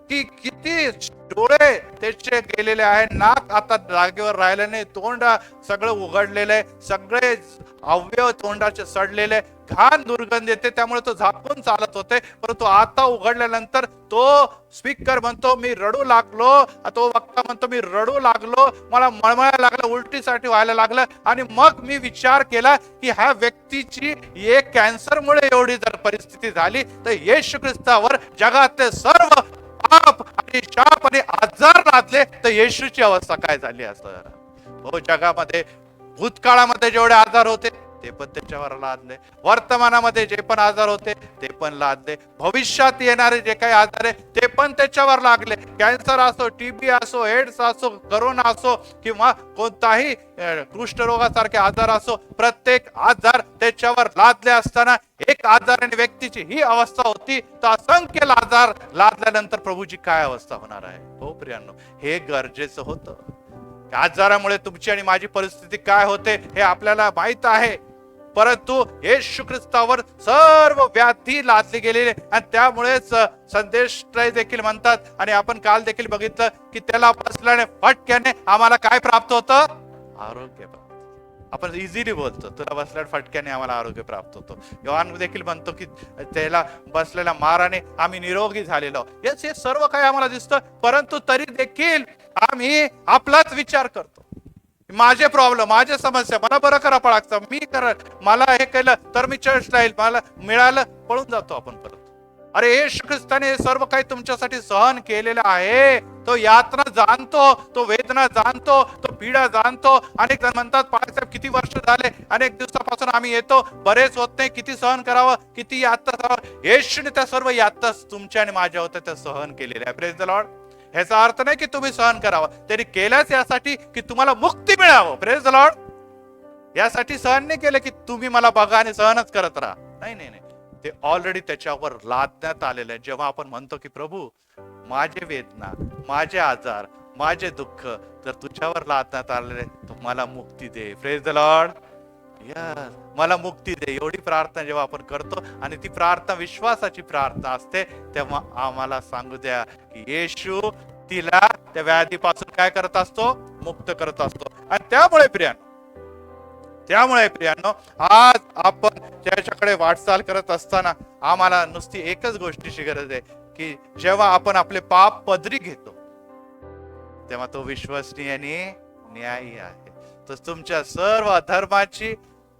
की किती डोळे त्याचे गेलेले आहे, नाक आता जागेवर राहिलं नाही, तोंड सगळं उघडलेलं आहे, सगळे अवयव तोंडाचे सडलेले, घाण दुर्गंध येते, त्यामुळे तो झाकून चालत होते. परंतु आता उघडल्यानंतर तो स्पीकर म्हणतो मी रडू लागलो, तो वक्ता म्हणतो मी रडू लागलो, मला मळमळायला लागलं, उलटीसाठी व्हायला लागलं. आणि मग मी विचार केला की ह्या व्यक्तीची एक कॅन्सरमुळे एवढी जर परिस्थिती झाली तर येशू ख्रिस्तावर जगातले सर्व पाप आणि शाप आणि आजार लादले तर येशूची अवस्था काय झाली असं. हो, जगामध्ये भूतकाळामध्ये जेवढे आजार होते ते पण त्याच्यावर लादले, वर्तमानामध्ये जे पण आजार होते ते पण लादले, भविष्यात येणारे जे काही आजार आहे ते पण त्याच्यावर लागले. कॅन्सर असो, टीबी असो, एड्स असो, करोना असो किंवा कोणताही कुष्ठरोगासारखे आजार असो, प्रत्येक आजार त्याच्यावर लादले असताना एक आजाराने व्यक्तीची ही अवस्था होती, तर असंख्य आजार लादल्यानंतर प्रभूची काय अवस्था होणार आहे. हो प्रियांनो, हे गरजेचं होतं. आजारामुळे तुमची आणि माझी परिस्थिती काय होते हे आपल्याला माहित आहे. परंतु येशू ख्रिस्तावर सर्व व्याधी लादली गेलेली आणि त्यामुळेच संदेश देखील म्हणतात आणि आपण काल देखील बघितलं की त्याला बसल्याने फटक्याने आम्हाला काय प्राप्त होतं? आरोग्य. आपण इझिली बोलतो तुला बसल्या फटक्याने आम्हाला आरोग्य प्राप्त होतो. योहान देखील म्हणतो की त्याला बसलेल्या माराने आम्ही निरोगी झालेलो. यस, हे सर्व काही आम्हाला दिसतं, परंतु तरी देखील आम्ही आपलाच विचार करतो. माझे प्रॉब्लेम, माझे समस्या, मला बरं करा पळागचा, मी कर, मला हे केलं तर मी चर्चला येईल, मला मिळालं, पळून जातो आपण परत. अरे येशू ख्रिस्ताने हे सर्व काही तुमच्यासाठी सहन केलेलं आहे. तो यातना जाणतो, तो वेदना जाणतो, तो पीडा जाणतो. अनेक जण म्हणतात साहेब किती वर्ष झाले, अनेक दिवसापासून आम्ही येतो, बरेच होत नाही, किती सहन करावं, किती यातना. येशूने त्या सर्व यातना तुमच्या आणि माझ्या होत्या त्या सहन केलेल्या आहे. Praise the Lord. ह्याचा अर्थ नाही की तुम्ही सहन करावं, त्यांनी केल्याच यासाठी की तुम्हाला मुक्ती मिळावं. Praise the Lord. यासाठी सहन नाही केलं की तुम्ही मला बघा आणि सहनच करत राहा. नाही नाही नाही, ते ऑलरेडी त्याच्यावर लादण्यात आलेलं आहे. जेव्हा आपण म्हणतो की प्रभू माझे वेदना, माझे आजार, माझे दुःख जर तुझ्यावर लादण्यात आलेले, तर मला मुक्ती दे. Praise the Lord. यस, मला मुक्ती दे. एवढी प्रार्थना जेव्हा आपण करतो आणि ती प्रार्थना विश्वासाची प्रार्थना असते, तेव्हा आम्हाला सांगू द्या की येशू तिला त्या व्याधीपासून काय करत असतो? मुक्त करत असतो. आणि त्यामुळे प्रियांनो आज आपण त्याच्याकडे वाटचाल करत असताना आम्हाला नुसती एकच गोष्टीची गरज आहे की जेव्हा आपण आपले पाप पदरी घेतो तेव्हा तो विश्वसनीय आणि न्यायी आहे. तर तुमच्या सर्व अधर्माची,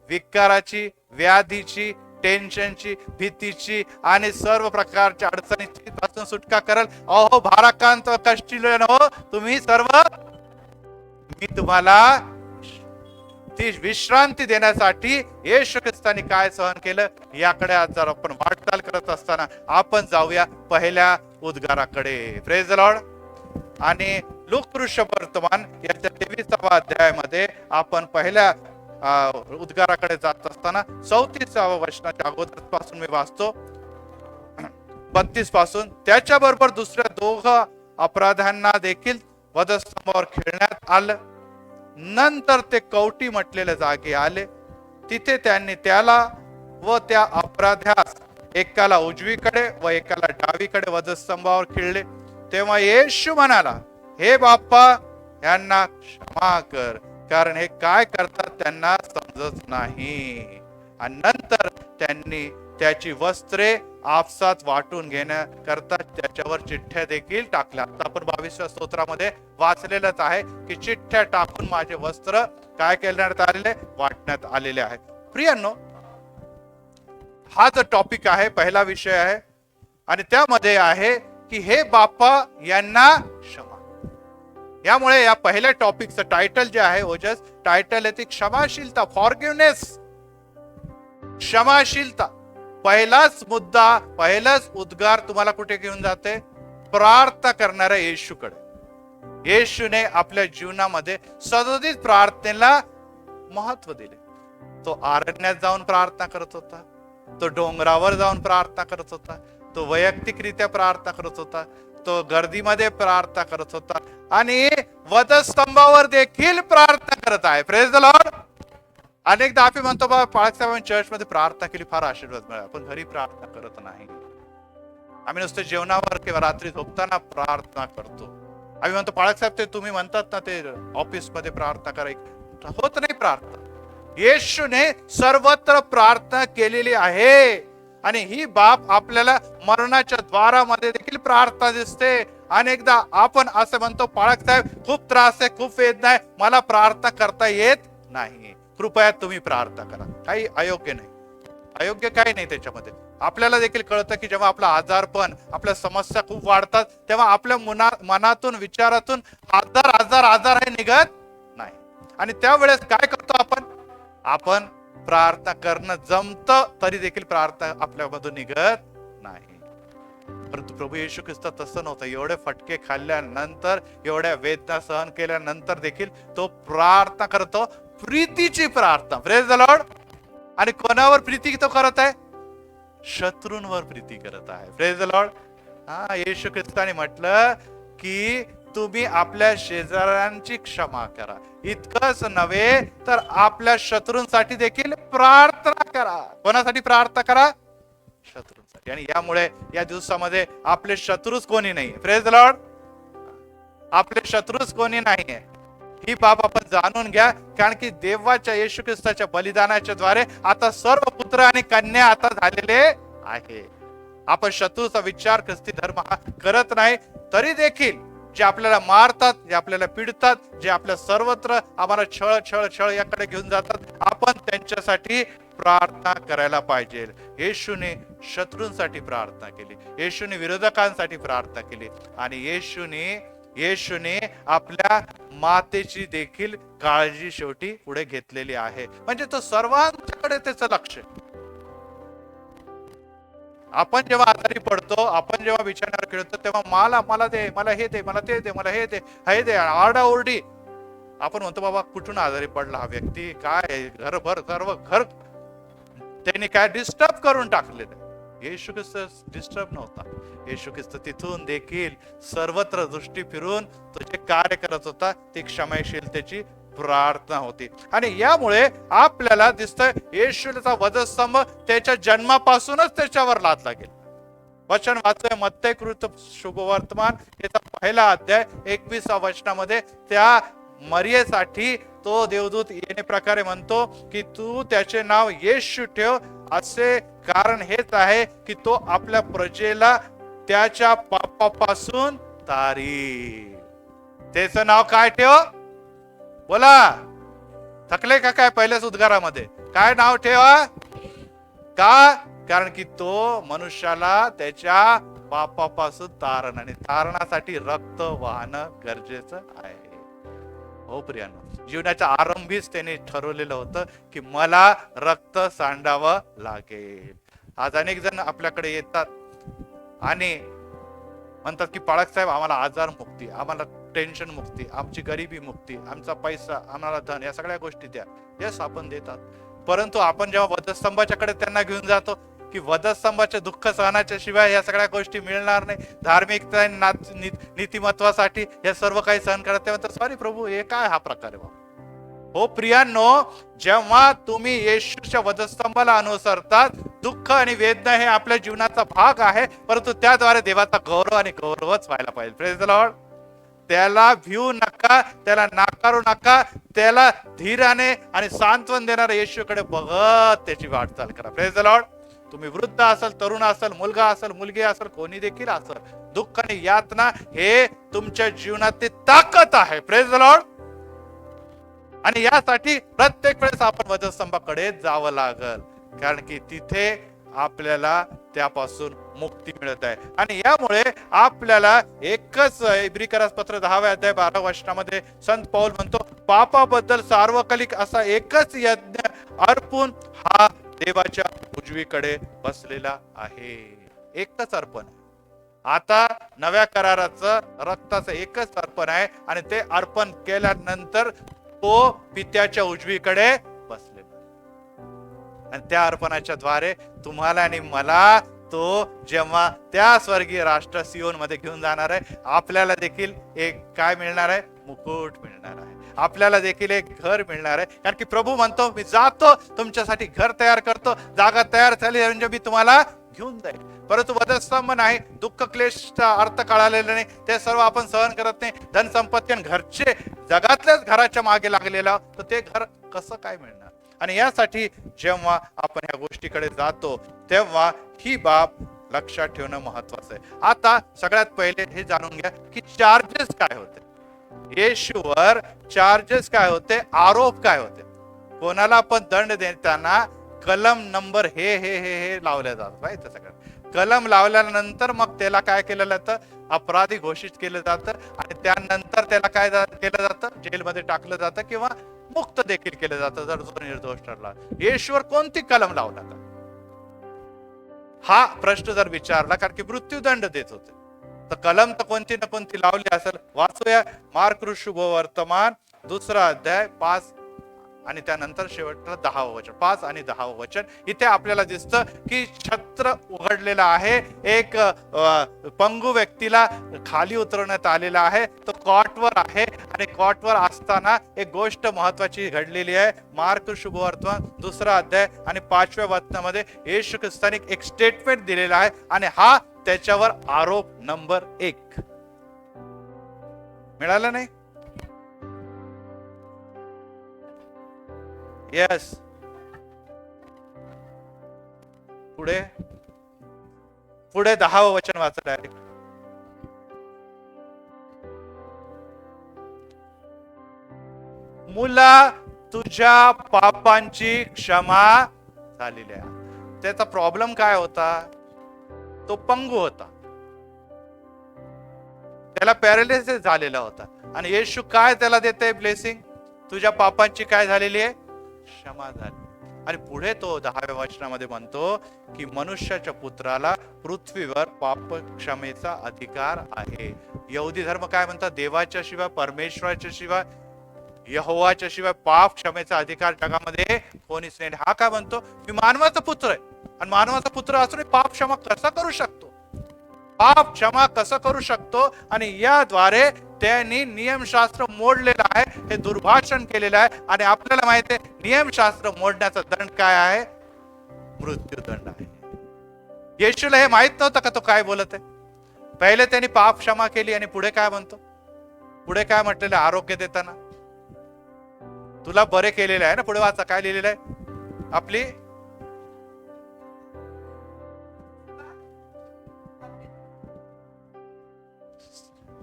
विकाराची, व्याधीची, टेन्शनची, भीतीची आणि सर्व प्रकारच्या अडचणीची पासून सुटका कराल. अहो भाराक्रांत कष्टीजन हो तुम्ही सर्व, मी तुम्हाला ती विश्रांती देण्यासाठी येशू ख्रिस्ताने काय सहन केलं याकडे आज जर आपण वाटचाल करत असताना आपण जाऊया पहिल्या उद्गाराकडे. Praise the Lord. आणि लूका वर्तमान याच्या 23व्या अध्यायामध्ये आपण पहिल्या उद्गाराकडे जात असताना 34व्या वचनाच्या अगोदर पासून मी वाचतो 32 पासून. त्याच्याबरोबर दुसऱ्या 2 अपराध्यांना देखील वधस्तंभावर खिळण्यात आलं. नंतर ते कवटी म्हटलेल्या जागी आले. तिथे त्यांनी त्याला व त्या अपराध्यास एकाला उजवीकडे व एकाला डावीकडे वधस्तंभावर खिळले. तेव्हा येशू म्हणाला, हे बाप्पा यांना क्षमा कर, कारण हे काय करतात त्यांना समजत नाही. आणि नंतर त्यांनी त्याची वस्त्रे आपसात वाटून घेण्याकरता त्याच्यावर चिठ्ठ्या देखील टाकल्या. आता आपण 22व्या स्तोत्रामध्ये वाचलेलंच आहे की चिठ्ठ्या टाकून माझे वस्त्र काय करण्यात आलेले? वाटण्यात आलेले आहे. प्रियांनो, हा जो टॉपिक आहे, पहिला विषय आहे आणि त्यामध्ये आहे की हे बाप्पा यांना क्षमा. यामुळे या पहिल्या टॉपिकचं टायटल जे आहे, ओजस टायटल आहे ती क्षमाशीलता, फॉरगिव्हनेस, क्षमाशीलता. पहिलाच मुद्दा, पहिलाच उद्गार तुम्हाला कुठे घेऊन जाते? प्रार्थना करणाऱ्या येशूकडे. येशूने आपल्या जीवनामध्ये सदोदित प्रार्थनेला महत्व दिले. तो अरण्यात जाऊन प्रार्थना करत होता, तो डोंगरावर जाऊन प्रार्थना करत होता, तो वैयक्तिकरित्या प्रार्थना करत होता, तो गर्दीमध्ये प्रार्थना करत होता आणि वधस्तंभावर देखील प्रार्थना करत आहे. Praise the Lord. अनेकदा आपण म्हणतो बाबा पाळकसाहेबांनी चर्चमध्ये प्रार्थना केली, फार आशीर्वाद मिळाला, पण घरी प्रार्थना करत नाही. आम्ही नुसतं जेवणावर किंवा रात्री झोपताना प्रार्थना करतो. आम्ही म्हणतो पाळकसाहेब ते तुम्ही म्हणतात ना ते ऑफिस मध्ये प्रार्थना करायची, होत नाही प्रार्थना. येशूने सर्वत्र प्रार्थना केलेली आहे आणि ही बाब आपल्याला मरणाच्या द्वारामध्ये देखील प्रार्थना दिसते. अनेकदा आपण असं म्हणतो पाळकसाहेब खूप त्रास आहे, खूप वेदना आहे, मला प्रार्थना करता येत नाही, कृपया तुम्ही प्रार्थना करा. काही अयोग्य नाही, अयोग्य काही नाही त्याच्यामध्ये. आपल्याला देखील कळतं की जेव्हा आपला आजारपण, आपल्या समस्या खूप वाढतात तेव्हा आपल्या मनातून, विचारातून आजार हे निघत नाही. आणि त्यावेळेस काय करतो आपण प्रार्थना करणं जमतं तरी देखील प्रार्थना आपल्यामधून निघत नाही. परंतु प्रभू येशू ख्रिस्त तसं नव्हतं. एवढे फटके खाल्ल्यानंतर, एवढ्या वेदना सहन केल्यानंतर देखील तो प्रार्थना करतो, प्रीतीची प्रार्थना. Praise the Lord. आणि कोणावर प्रीती तो करत आहे? शत्रूंवर प्रीती करत आहे. Praise the Lord. येशू ख्रिस्ताने म्हटलं की तुम्ही आपल्या शेजाऱ्यांची क्षमा करा. इतकंच नव्हे तर आपल्या शत्रूंसाठी देखील प्रार्थना करा. कोणासाठी प्रार्थना करा? शत्रूंसाठी. आणि यामुळे या दिवसामध्ये आपले शत्रूच कोणी नाही. Praise the Lord. आपले शत्रूच कोणी नाहीये ही बाब आपण जाणून घ्या. कारण की देवाच्या येशू ख्रिस्ताच्या बलिदानाच्या द्वारे आता सर्व पुत्र आणि कन्या आता झालेले आहे. आपण शत्रूचा विचार ख्रिस्ती धर्म हा करत नाही. तरी देखील जे आपल्याला मारतात, जे आपल्याला पिडतात, जे आपल्या सर्वत्र आम्हाला छळ छळ छळ याकडे घेऊन जातात, आपण त्यांच्यासाठी प्रार्थना करायला पाहिजे. येशूने शत्रूंसाठी प्रार्थना केली, येशूने विरोधकांसाठी प्रार्थना केली आणि येशूने आपल्या मातेची देखील काळजी शेवटी पुढे घेतलेली आहे. म्हणजे तो सर्वांच्याकडे त्याचं लक्ष. आपण जेव्हा आजारी पडतो, आपण जेव्हा बिछाण्यावर खेळतो, तेव्हा मला दे, मला हे दे, मला ते दे, मला हे दे आरडाओरडी. आपण म्हणतो बाबा कुठून आजारी पडला हा व्यक्ती, काय घरभर सर्व घर त्यांनी काय डिस्टर्ब करून टाकलेलं. येशू ख्रिस्त डिस्टर्ब नव्हता. येशू ख्रिस्त तिथून देखील सर्वत्र दृष्टी फिरून तो जे कार्य करत होता ती क्षमाशीलतेची प्रार्थना होती. आणि यामुळे आपल्याला दिसतं येशूचा वधस्तंभ त्याच्या जन्मापासूनच त्याच्यावर लादला गेला. वचन वाचूया मत्ते कृत शुभवर्तमान याचा पहिला अध्याय 21व्या वचनामध्ये त्या मरियेसाठी तो देवदूत येणे प्रकारे म्हणतो की तू त्याचे नाव येशू ठेव, असे कारण हेच आहे की तो आपल्या प्रजेला त्याच्या पापापासून तारी. त्याचं नाव काय ठेव? बोला, थकले का काय पहिल्याच उद्गारामध्ये? काय नाव ठेवा? का? कारण की तो मनुष्याला त्याच्या पापापासून तारण, आणि तारणासाठी रक्त वाहणं गरजेचं आहे. हो प्रियानो, जीवनाच्या आरंभीच त्याने ठरवलेलं होतं की मला रक्त सांडावं लागेल. आज अनेक जण आपल्याकडे येतात आणि म्हणतात की पाळक साहेब आम्हाला आजार मुक्ती, आम्हाला टेन्शन मुक्ती, आमची गरिबी मुक्ती, आमचा पैसा, आम्हाला धन, या सगळ्या गोष्टी द्या. यस, आपण देतात. परंतु आपण जेव्हा वधस्तंभाच्याकडे त्यांना घेऊन जातो की वधस्तंभाचे दुःख सहनाच्या शिवाय या सगळ्या गोष्टी मिळणार नाही, धार्मिकता नीतिमत्वासाठी हे सर्व काही सहन करत, तेव्हा सॉरी प्रभू, हे काय हा प्रकार आहे? हो प्रियांनो, जेव्हा तुम्ही येशूच्या वधस्तंभाला अनुसरतात, दुःख आणि वेदना हे आपल्या जीवनाचा भाग आहे, परंतु त्याद्वारे देवाचा गौरव आणि गौरवच व्हायला पाहिजे. Praise the Lord. त्याला भिवू नका, त्याला नाकारू नका, त्याला धीराने आणि सांत्वन देणाऱ्या येशूकडे बघत त्याची वाटचाल करा. Praise the Lord. तुम्ही वृद्ध असाल, तरुण असाल, मुलगा असाल, मुलगी असाल, कोणी देखील असाल, दुःख आणि यातना हे तुमच्या जीवनातील ताकद आहे. Praise the Lord. आणि यासाठी प्रत्येक वेळेस आपण वधस्तंभाकडे जावं लागल, कारण की तिथे आपल्याला त्यापासून मुक्ती मिळत आहे. आणि यामुळे आपल्याला एकच इब्रिकरास पत्र 10व्या अध्याय 12व्या वचनामध्ये संत पौल म्हणतो, पापाबद्दल सार्वकालिक असा एकच यज्ञ अर्पून हा देवाच्या उजवीकडे बसलेला आहे. एकच अर्पण. आता नव्या कराराचं रक्ताचं एकच अर्पण आहे आणि ते अर्पण केल्यानंतर तो पित्याच्या उजवीकडे बसलेला. आणि त्या अर्पणाच्या द्वारे तुम्हाला आणि मला तो जेव्हा त्या स्वर्गीय राष्ट्र सियोन मध्ये घेऊन जाणार आहे, आपल्याला देखील एक काय मिळणार आहे? मुकुट मिळणार आहे. आपल्याला देखील एक घर मिळणार आहे. कारण की प्रभू म्हणतो, मी जातो तुमच्यासाठी घर तयार करतो, जागा तयार झाली म्हणजे मी तुम्हाला घेऊन जाईल. परंतु वधस्तंभ नाही, दुःख क्लेशचा अर्थ कळालेला नाही, ते सर्व आपण सहन करत नाही, धन संपत्ती आणि घरचे जगातल्याच घराच्या मागे लागलेला, तर ते घर कसं काय मिळणार? आणि यासाठी जेव्हा आपण या गोष्टीकडे जातो तेव्हा ही बाब लक्षात ठेवणं महत्वाचं आहे. आता सगळ्यात पहिले हे जाणून घ्या की चार्जेस काय होते, येशूवर चार्जेस काय होते, आरोप काय होते. कोणाला पण दंड देताना कलम नंबर हे लावल्या जातात. माहिती सगळं कलम लावल्यानंतर मग त्याला काय केलं जातं, अपराधी घोषित केलं जातं आणि त्यानंतर त्याला काय केलं जातं, जेलमध्ये टाकलं जातं किंवा मुक्त देखील केलं जातं जर तो निर्दोष ठरला. येशूवर कोणती कलम लावला जात हा प्रश्न जर विचारला, कारण की मृत्यूदंड देत होते, तर कलम तर कोणती ना कोणती लावली असेल. वाचूया मार्क शुभवर्तमान 2रा अध्याय 5 आणि त्यानंतर शेवटचं 10वं वचन, 5 आणि 10वं वचन. इथे आपल्याला दिसतं की छत्र उघडलेलं आहे, एक पंगू व्यक्तीला खाली उतरवण्यात आलेला आहे. तो कॉटवर आहे आणि कॉटवर असताना एक गोष्ट महत्वाची घडलेली आहे. मार्क शुभवर्तमान 2रा अध्याय आणि 5व्या वचनामध्ये येशू ख्रिस्ताने एक स्टेटमेंट दिलेला आहे आणि हा त्याच्यावर आरोप नंबर 1. मिळाला नाही? यस. पुढे पुढे 10वं वचन वाचा डायरेक्ट. मुला तुझ्या पापांची क्षमा झालेली आहे. त्याचा प्रॉब्लेम काय होता? तो पंगू होता, त्याला पॅरालिसिस झालेला होता आणि येशू काय त्याला देते ब्लेसिंग? तुझ्या पापांची काय झालेली आहे? क्षमा झाली. आणि पुढे तो 10व्या वचनामध्ये म्हणतो की मनुष्याच्या पुत्राला पृथ्वीवर पाप क्षमेचा अधिकार आहे. यहुदी धर्म काय म्हणतात? देवाच्या शिवाय, परमेश्वराच्या शिवाय, यहोवाच्या शिवाय पाप क्षमेचा अधिकार जगामध्ये कोणीच नाही. हा काय म्हणतो? मी मानवाचा पुत्र आहे आणि मानवाचा पुत्र असून पाप क्षमा कसा करू शकतो? पाप क्षमा कसं करू शकतो? आणि याद्वारे त्यांनी नियमशास्त्र मोडलेलं आहे, हे दुर्भाषण केलेलं आहे. आणि आपल्याला माहिती आहे नियमशास्त्र मोडण्याचा दंड काय आहे? मृत्यूदंड आहे. येशूला हे माहित नव्हतं का तो काय बोलत आहे? पहिले त्यांनी पाप क्षमा केली आणि पुढे काय म्हणतो? पुढे काय म्हटलेलं? आरोग्य देताना तुला बरे केलेले आहे ना. पुढे वाचा काय लिहिलेलं आहे? आपली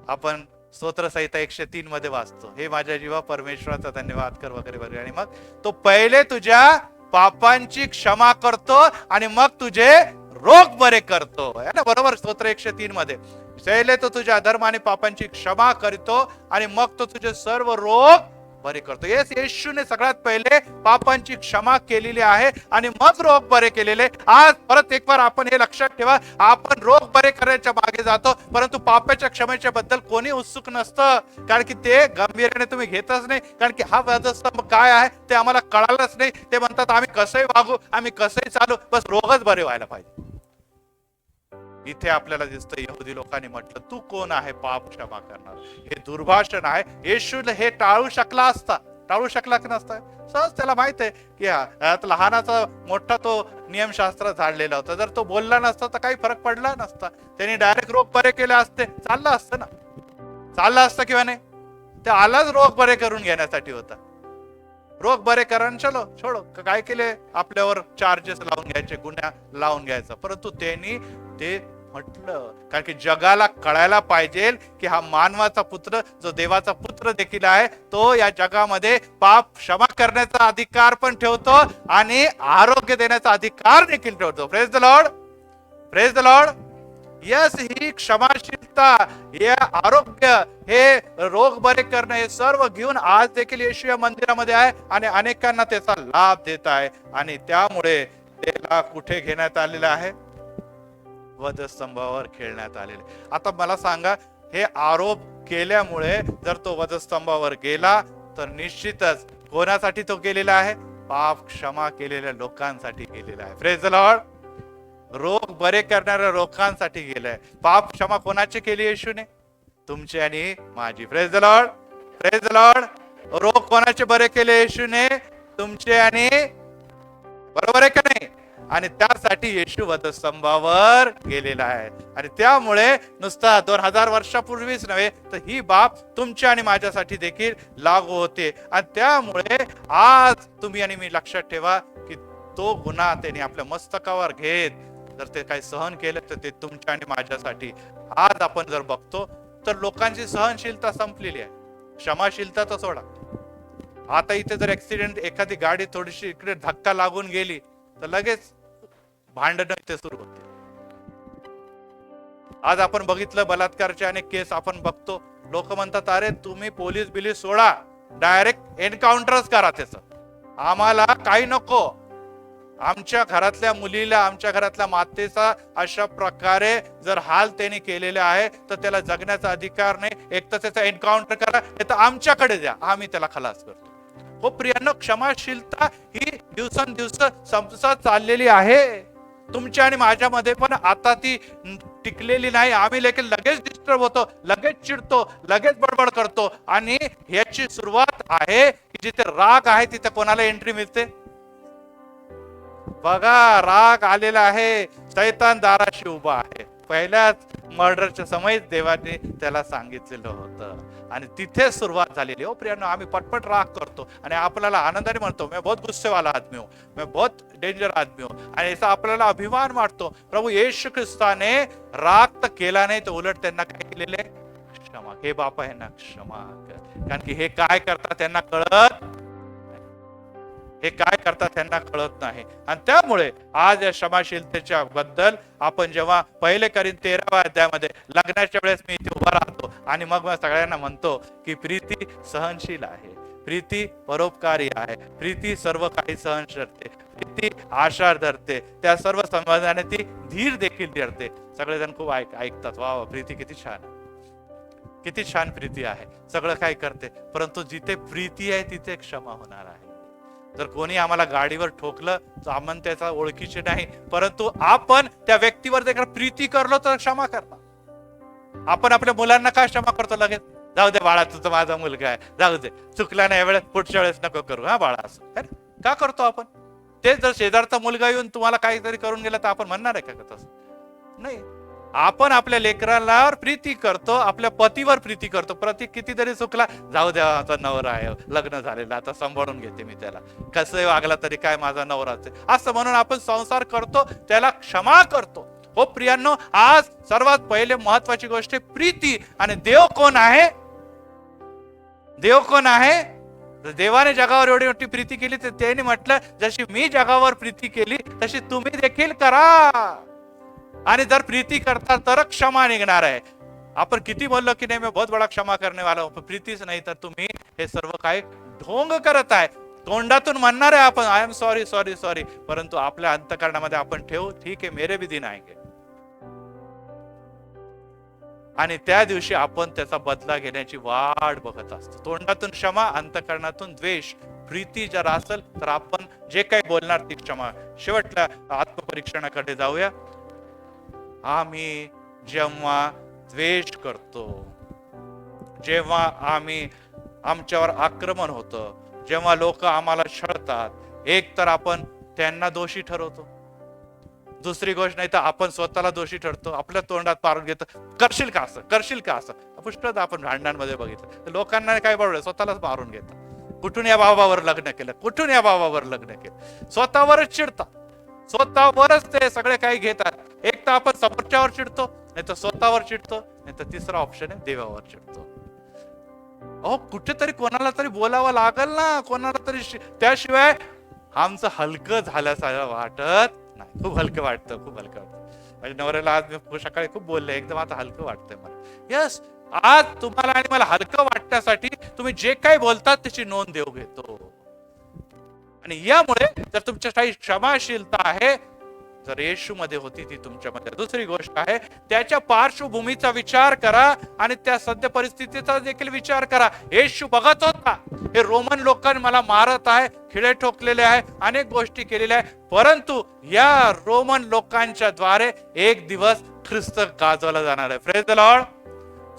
आपण स्तोत्रसंहिता 103 मध्ये वाचतो, हे माझ्या जीवा परमेश्वराचा धन्यवाद कर वगैरे वगैरे. आणि मग तो पहिले तुझ्या पापांची क्षमा करतो आणि मग तुझे रोग बरे करतो, है ना? बरोबर. स्तोत्र 103 मध्ये पहिले तो तुझ्या अधर्म आणि पापांची क्षमा करतो आणि मग तो तुझे सर्व रोग बरे करतो. येशूने सगळ्यात पहिले पापांची क्षमा केलेली आहे आणि मग रोग बरे केलेले. आज परत एक बार आपण हे लक्षात ठेवा, आपण रोग बरे करायच्या मागे जातो परंतु पापाच्या क्षमेच्या बद्दल कोणी उत्सुक नसतं, कारण की ते गंभीर्याने तुम्ही घेतच नाही. कारण की हा वधस्तंभ काय आहे ते आम्हाला कळालंच नाही. ते म्हणतात आम्ही कसंही वागू, आम्ही कसंही चालू, बस रोगच बरे व्हायला पाहिजे. इथे आपल्याला दिसतं यहुदी लोकांनी म्हटलं तू कोण आहे पाप क्षमा करणार? हे दुर्भाषण आहे. येशूला हे टाळू शकला की नसता? सहज त्याला माहित आहे की लहानाचा मोठा तो नियमशास्त्र झाडलेला होता. जर तो बोलला नसता तर काही फरक पडला नसता. त्यांनी डायरेक्ट रोग बरे केले असते, चाललं असतं ना, चाललं असतं किंवा नाही? ते आलाच रोग बरे करून घेण्यासाठी होता. रोग बरे करा चलो छोडो. काय केले? आपल्यावर चार्जेस लावून घ्यायचे, गुन्हा लावून घ्यायचा. परंतु त्यांनी ते म्हटलं कारण की जगाला कळायला पाहिजे की हा मानवाचा पुत्र, जो देवाचा पुत्र देखील आहे, तो या जगामध्ये पाप क्षमा करण्याचा अधिकार पण ठेवतो आणि आरोग्य देण्याचा अधिकार देखील ठेवतो. Praise the Lord, praise the Lord. Yes, ही क्षमाशीलता, हे आरोग्य, हे रोग बरे करणं, हे सर्व घेऊन आज देखील येशू या मंदिरामध्ये आहे आणि अनेकांना त्याचा लाभ देत आहे. आणि त्यामुळे त्याला कुठे घेण्यात आलेलं आहे? वधस्तंभावर खेळण्यात आलेले. आता मला सांगा, हे आरोप केल्यामुळे जर तो वधस्तंभावर गेला तर निश्चितच कोणासाठी तो गेलेला आहे? पाप क्षमा केलेल्या लोकांसाठी गेलेला आहे. Praise the Lord. रोग बरे करणाऱ्या लोकांसाठी गेलाय. पाप क्षमा कोणाची केली? येशूने, तुमची आणि माझी. Praise the Lord, praise the Lord. रोग कोणाचे बरे केले? येशूने, तुमचे आणि, बरोबर आहे का नाही? आणि त्यासाठी येशू वधस्तंभावर गेलेला आहे. आणि त्यामुळे नुसता 2000 वर्षापूर्वीच नव्हे तर ही बाब तुमच्या आणि माझ्यासाठी देखील लागू होते. आणि त्यामुळे आज तुम्ही आणि मी लक्षात ठेवा की तो गुन्हा त्यांनी आपल्या मस्तकावर घेत जर ते काही सहन केलं तर ते तुमच्या आणि माझ्यासाठी. आज आपण जर बघतो तर लोकांची सहनशीलता संपलेली आहे, क्षमाशीलता तर सोडा. आता इथे जर ऍक्सिडेंट, एखादी गाडी थोडीशी इकडे धक्का लागून गेली तर लगेच भांडण इथे सुरू होते. आज आपण बघितलं बलात्कारचे अनेक केस आपण बघतो. लोक म्हणतात अरे तुम्ही पोलीस बिलीस सोडा, डायरेक्ट एन्काउंटरच करा, त्याचं आम्हाला काही नको. आमच्या घरातल्या मुलीला, आमच्या घरातल्या मातेचा अशा प्रकारे जर हाल त्यांनी केलेले आहे तर त्याला जगण्याचा अधिकार नाही. एक तर त्याचा एन्काउंटर करा, नाही तर आमच्याकडे द्या, आम्ही त्याला खलास करतो. हो प्रियांनो, क्षमाशीलता ही दिवसेंदिवस संपत चाललेली आहे. तुमच्या आणि माझ्यामध्ये पण आता ती टिकलेली नाही. आम्ही लगेच डिस्टर्ब होतो, लगेच चिडतो, लगेच बडबड करतो. आणि ह्याची सुरुवात आहे की जिथे राग आहे तिथे कोणाला एंट्री मिळते? बघा, राग आलेला आहे, शैतान दाराशी उभा आहे. पहिल्याच मर्डरच्या समयीच देवाने त्याला सांगितलेलं होतं आणि तिथे सुरुवात झालेली. हो प्रियांनो, आम्ही पटपट राग करतो आणि आपल्याला आनंदाने म्हणतो मैं बहुत गुस्से वाला आदमी हूं, मैं बहुत डेंजर आदमी हूं, आणि याचा आपल्याला अभिमान वाटतो. प्रभू येशू ख्रिस्ताने राग तर केला नाही, तर उलट त्यांना काय केलेले? क्षमा. हे बापा यांना क्षमा कर, कारण की हे काय करतात त्यांना कळत, हे काय करतात त्यांना कळत नाही. आणि त्यामुळे आज या क्षमाशीलतेच्या बद्दल आपण जेव्हा पहिले करीन 13व्या अध्यायामध्ये लग्नाच्या वेळेस मी इथे उभा राहतो आणि मग सगळ्यांना म्हणतो की प्रीती सहनशील आहे, प्रीती परोपकारी आहे, प्रीती सर्व काही सहन करते, प्रीती आशा धरते, त्या सर्व संबंधाने ती धीर देखील धरते. सगळेजण खूप ऐकतात, वा प्रीती किती छान, किती छान प्रीती आहे, सगळं काय करते. परंतु जिथे प्रीती आहे तिथे क्षमा होणार आहे. जर कोणी आम्हाला गाडीवर ठोकलं तर आपण त्याचा ओळखीचे नाही, परंतु आपण त्या व्यक्तीवर जर प्रीती करलो तर क्षमा करणार. आपण आपल्या मुलांना काय क्षमा करतो? लगेच जाऊ दे बाळा, तुझा माझा मुलगा आहे, जाऊ दे, चुकला नाही वेळेस, पुढच्या वेळेस नको करू हा बाळा, असं का करतो आपण? तेच जर शेजारचा मुलगा येऊन तुम्हाला काहीतरी करून गेला तर आपण म्हणणार आहे का तसं? नाही. आपण आपल्या लेकरांवर प्रीती करतो, आपल्या पतीवर प्रीती करतो. पती कितीतरी चुकला, जाऊ द्या, माझा नवरा आहे, लग्न झालेला, आता सांभाळून घेते मी त्याला, कसंही वागला तरी काय माझा नवराच आहे, असं म्हणून आपण संसार करतो, त्याला क्षमा करतो. हो प्रियांनो, आज सर्वात पहिले महत्वाची गोष्ट आहे प्रीती. आणि देव कोण आहे? देव कोण आहे? देवाने जगावर एवढी मोठी प्रीती केली तर त्याने म्हटलं, जशी मी जगावर प्रीती केली तशी तुम्ही देखील करा. आणि जर प्रीती करता तर क्षमा निघणार आहे. आपण किती बोललो की नाही, मी बहुत बडा क्षमा करणे वाला हूं, प्रीतीच नाही तर तुम्ही हे सर्व काही ढोंग करत आहे. तोंडातून म्हणणार आहे आपण I am sorry sorry sorry, परंतु आपल्या अंतःकरणामध्ये आपण ठेवू, ठीक आहे मेरे भी दिन आएंगे, आणि त्या दिवशी आपण त्याचा बदला घेण्याची वाट बघत असतो. तोंडातून क्षमा, अंतःकरणातून द्वेष. प्रीती जर असेल तर आपण जे काही बोलणार ती क्षमा. शेवटल्या आत्मपरीक्षणाकडे जाऊया. आम्ही जेव्हा द्वेष करतो, जेव्हा आम्ही आमच्यावर आक्रमण होतं, जेव्हा लोक आम्हाला छळतात, एक तर आपण त्यांना दोषी ठरवतो, दुसरी गोष्ट नाही तर आपण स्वतःला दोषी ठरतो, आपल्या तोंडात मारून घेतो, करशील का असं, करशील का असं. पुष्कळ आपण भांडणांमध्ये बघितलं, लोकांना काय बरोबर स्वतःलाच मारून घेतात. कुठून या बाबावर लग्न केलं, कुठून या बाबावर लग्न केलं, स्वतःवरच चिडतात, स्वतःवरच ते सगळे काही घेतात. एक तर आपण समोरच्यावर चिडतो, नाही तर स्वतःवर चिडतो, नाही तर तिसरा ऑप्शन आहे देवावर चिडतो. अहो कुठेतरी कोणाला तरी बोलावं लागल ना, कोणाला तरी, त्याशिवाय आमचं हलकं झाल्यासारखं वाटत नाही. खूप हलकं वाटतं, खूप हलकं वाटतं. माझ्या नवऱ्याला आज मी सकाळी खूप बोलले, एकदम आता हलकं वाटतंय मला. यस, आज तुम्हाला आणि मला हलकं वाटण्यासाठी तुम्ही जे काही बोलतात त्याची नोंद देऊ घेतो. आणि यामुळे जर तुमच्या काही क्षमाशीलता आहे, जर येशू मध्ये होती ती तुमच्यामध्ये. दुसरी गोष्ट आहे, त्याच्या पार्श्वभूमीचा विचार करा आणि त्या सद्य परिस्थितीचा देखील विचार करा. येशू बघत होता, हे रोमन लोकांनी मला मारत आहे, खिळे ठोकलेले आहे, अनेक गोष्टी केलेल्या आहे, परंतु या रोमन लोकांच्या द्वारे एक दिवस ख्रिस्त गाजवला जाणार आहे. Praise the Lord.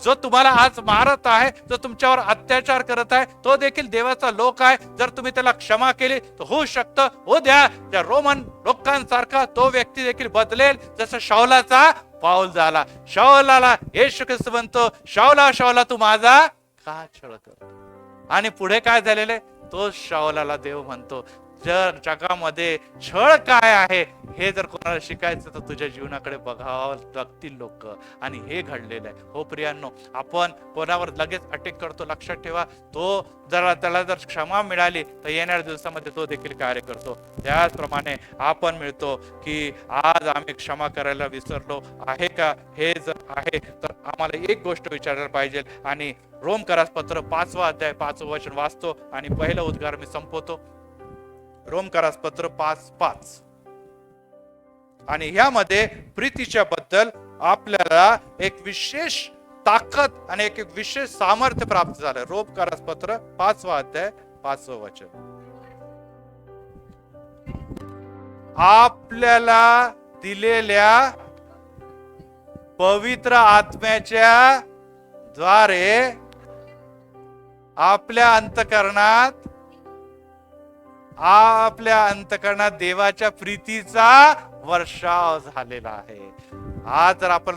जो तुम्हाला आज मारत आहे, जो तुमच्यावर अत्याचार करत आहे, तो देखील देवाचा लोक आहे. जर तुम्ही त्याला क्षमा केली तर होऊ शकतं उद्या त्या रोमन लोकांसारखा तो व्यक्ती देखील बदलेल, जसं शाऊलाचा पाऊल झाला. शाऊलाला येशू ख्रिस्त म्हणतो, शाऊला शाऊला तू माझा का छळ कर. आणि पुढे काय झालेले, तो शाऊलाला देव म्हणतो, जर जगामध्ये छळ काय आहे हे जर कोणाला शिकायचं तर तुझ्या जीवनाकडे बघावं लागतील लोक. आणि हे घडलेलं आहे. हो प्रियांनो, आपण कोणावर लगेच अटॅक करतो, लक्षात ठेवा, तो जर त्याला जर क्षमा मिळाली तर येणाऱ्या दिवसामध्ये तो देखील कार्य करतो. त्याचप्रमाणे आपण मिळतो की आज आम्ही क्षमा करायला विसरलो आहे का. हे जर आहे तर आम्हाला एक गोष्ट विचारायला पाहिजे. आणि रोमकरास पत्र 5वा अध्याय 5वं वचन वाचतो आणि पहिलं उद्गार मी संपवतो. रोमकरास पत्र 5:5. आणि ह्यामध्ये प्रीतीच्या बद्दल आपल्याला एक विशेष ताकद आणि एक विशेष सामर्थ्य प्राप्त झालं. रोमकरास पत्र 5वा अध्याय 5वं वचन, आपल्याला दिलेल्या पवित्र आत्म्याच्या द्वारे आपल्या अंतकरणात देवाच्या प्रीतीचा वर्षाव झालेला आहे. आज जर आपण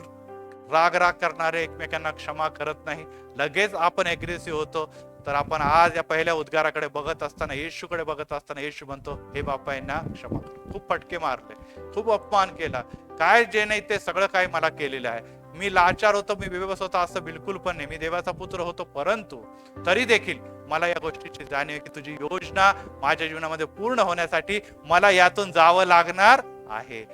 राग करणारे, एकमेकांना क्षमा करत नाही, लगेच आपण अग्रेसिव्ह होतो, तर आपण आज या पहिल्या उद्गाराकडे बघत असताना, येशूकडे बघत असताना येशू म्हणतो, हे बापा यांना क्षमा कर. खूप फटके मारले, खूप अपमान केला, काय जे नाही ते सगळं काही मला केलेलं आहे. मी लाचार होतो, मी बेबस होतो असं बिलकुल पण नाही, मी देवाचा पुत्र होतो, परंतु तरी देखील मला या गोष्टीची जाणीव की तुझी योजना माझ्या जीवनामध्ये पूर्ण होण्यासाठी मला यातून जावं लागणार आहे.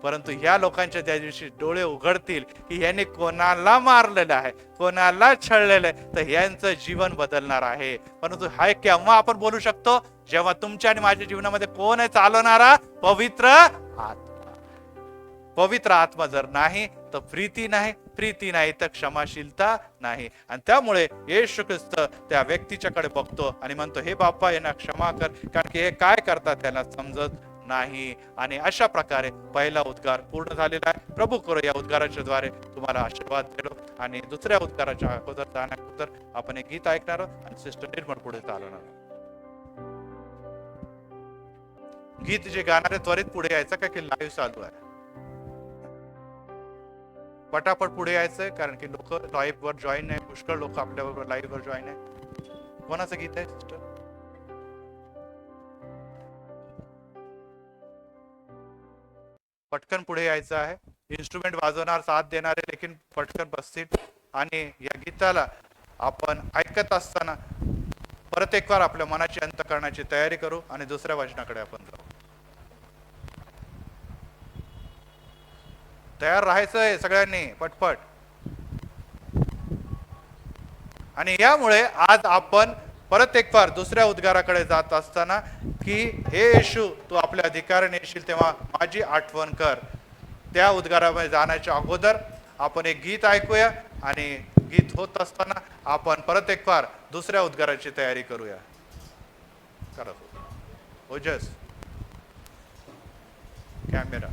परंतु ह्या लोकांच्या ज्या दिवशी डोळे उघडतील की यांनी कोणाला मारलेलं आहे, कोणाला छळलेलं आहे, तर यांचं जीवन बदलणार आहे. परंतु हा केव्हा आपण बोलू शकतो, जेव्हा तुमच्या आणि माझ्या जीवनामध्ये कोण आहे चालवणारा? पवित्र आत्मा. पवित्र आत्मा जर नाही तर प्रीती नाही, प्रीती नाही तर क्षमाशीलता नाही. आणि त्यामुळे येशू ख्रिस्त त्या व्यक्तीच्याकडे बघतो आणि म्हणतो, हे बाप्पा यांना क्षमा कर, कारण की हे काय करतात त्यांना समजत नाही. आणि अशा प्रकारे पहिला उद्गार पूर्ण झालेला आहे. प्रभू करो या उद्गाराच्या द्वारे तुम्हाला आशीर्वाद दिलो. आणि दुसऱ्या उद्गाराच्या अगोदर जाण्याअगोदर आपण एक गीत ऐकणार आणि सिस्टर निर्मळ पुढे चालवणार. गीत जे गाणारे त्वरित पुढे यायचं का की लाईव्ह चालू आहे? पटापट पुढे यायचंय, कारण की लोक लाईव्ह वर जॉईन आहे, पुष्कळ लोक आपल्याबरोबर लाईव्ह वर जॉईन आहे. कोणाचं गीत आहे सिस्टर? पटकन पुढे यायचं आहे. इन्स्ट्रुमेंट वाजवणार, साथ देणारे लेकिन पटकन बसतील. आणि या गीताला आपण ऐकत असताना परत एक बार आपल्या मनाची अंतःकरणाची तयारी करू आणि दुसऱ्या वचनाकडे आपण जाऊ. तयार राहायचंय सगळ्यांनी पटपट. आणि यामुळे आज आपण परत एक बार दुसऱ्या उद्गाराकडे जात असताना की हे येशू तू आपल्या अधिकाराने येशील तेव्हा माझी आठवण कर. त्या उद्गारामध्ये जाण्याच्या अगोदर आपण एक गीत ऐकूया आणि गीत होत असताना आपण परत एक बार दुसऱ्या उद्गाराची तयारी करूया. करत ओजस कॅमेरा.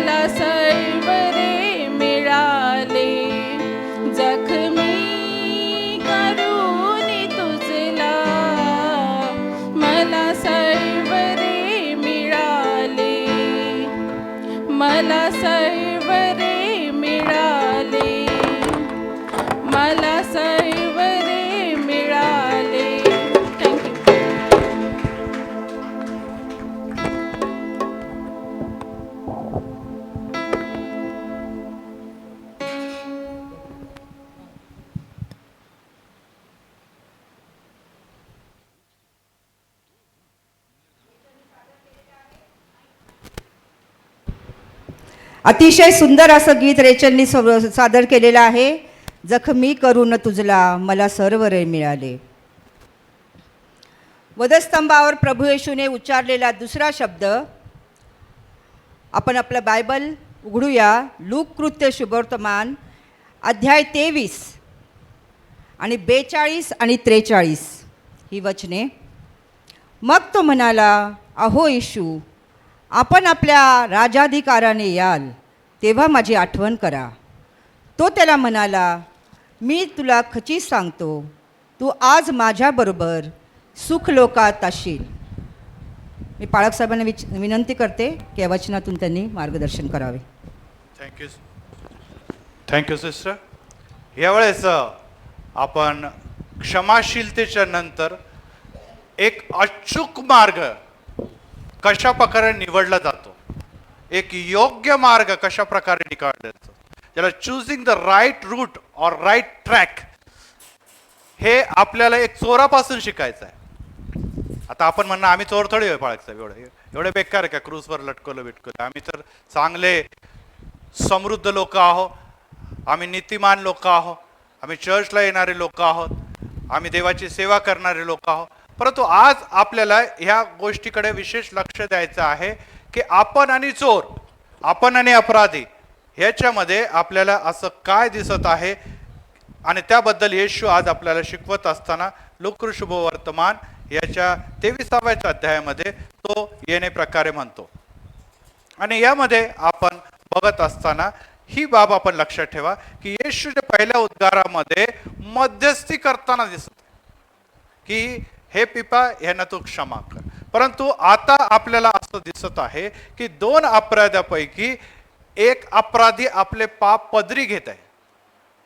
मला सर्वरे मिळाले, जखमी करून तुझला मला सर्वरे मिळाले, मला सर्वरे मिळाले, मला सर्वरे मिळाले. थँक्यू. अतिशय सुंदर असं गीत रेचलनी सादर केलेलं आहे. जखमी करून तुझला मला सर्वरे मिळाले. वधस्तंभावर प्रभू येशूने उच्चारलेला दुसरा शब्द आपण आपलं बायबल उघडूया. लूक कृत्य शुभवर्तमान अध्याय 23 आणि 42 आणि 43 ही वचने. मग तो म्हणाला, अहो येशू, आपण आपल्या राजाधिकाराने याल तेव्हा माझी आठवण करा. तो त्याला म्हणाला, मी तुला खचित सांगतो, तू आज माझ्याबरोबर सुखलोकात असशील. मी पाळक साहेबांना विनंती करते की या वचनातून त्यांनी मार्गदर्शन करावे. Thank you sister. यावेळेस आपण क्षमाशीलतेच्या नंतर एक अचूक मार्ग कशा प्रकारे निवडला जातो, एक योग्य मार्ग कशा प्रकारे निवडला जातो, ज्याला चूजिंग द राईट रूट और राईट ट्रॅक, हे आपल्याला एक चोरापासून शिकायचं आहे. आता आपण म्हणणं आम्ही चोर थोडी आहे पाळक साहेब, एवढे बेकार आहे का क्रूजवर लटकवलं बिटकवलं. आम्ही तर चांगले समृद्ध लोक आहोत, आम्ही नीतिमान लोक आहोत, आम्ही चर्चला येणारे लोक आहोत, आम्ही देवाची सेवा करणारे लोक आहोत. परंतु आज आपल्याला ह्या गोष्टीकडे विशेष लक्ष द्यायचं आहे की आपण आणि चोर, आपण आणि अपराधी ह्याच्यामध्ये आपल्याला असं काय दिसत आहे, आणि त्याबद्दल येशू आज आपल्याला शिकवत असताना लूक शुभवर्तमान याच्या 23व्या अध्यायामध्ये तो येणे प्रकारे म्हणतो. आणि यामध्ये आपण बघत असताना ही बाब आपण लक्षात ठेवा की येशूच्या पहिल्या उद्गारामध्ये मध्यस्थी करताना दिसत की हे पिपा यांना तू क्षमा कर. परंतु आता आपल्याला असं दिसत आहे की दोन अपराध्यापैकी एक अपराधी आपले पाप पदरी घेत आहे,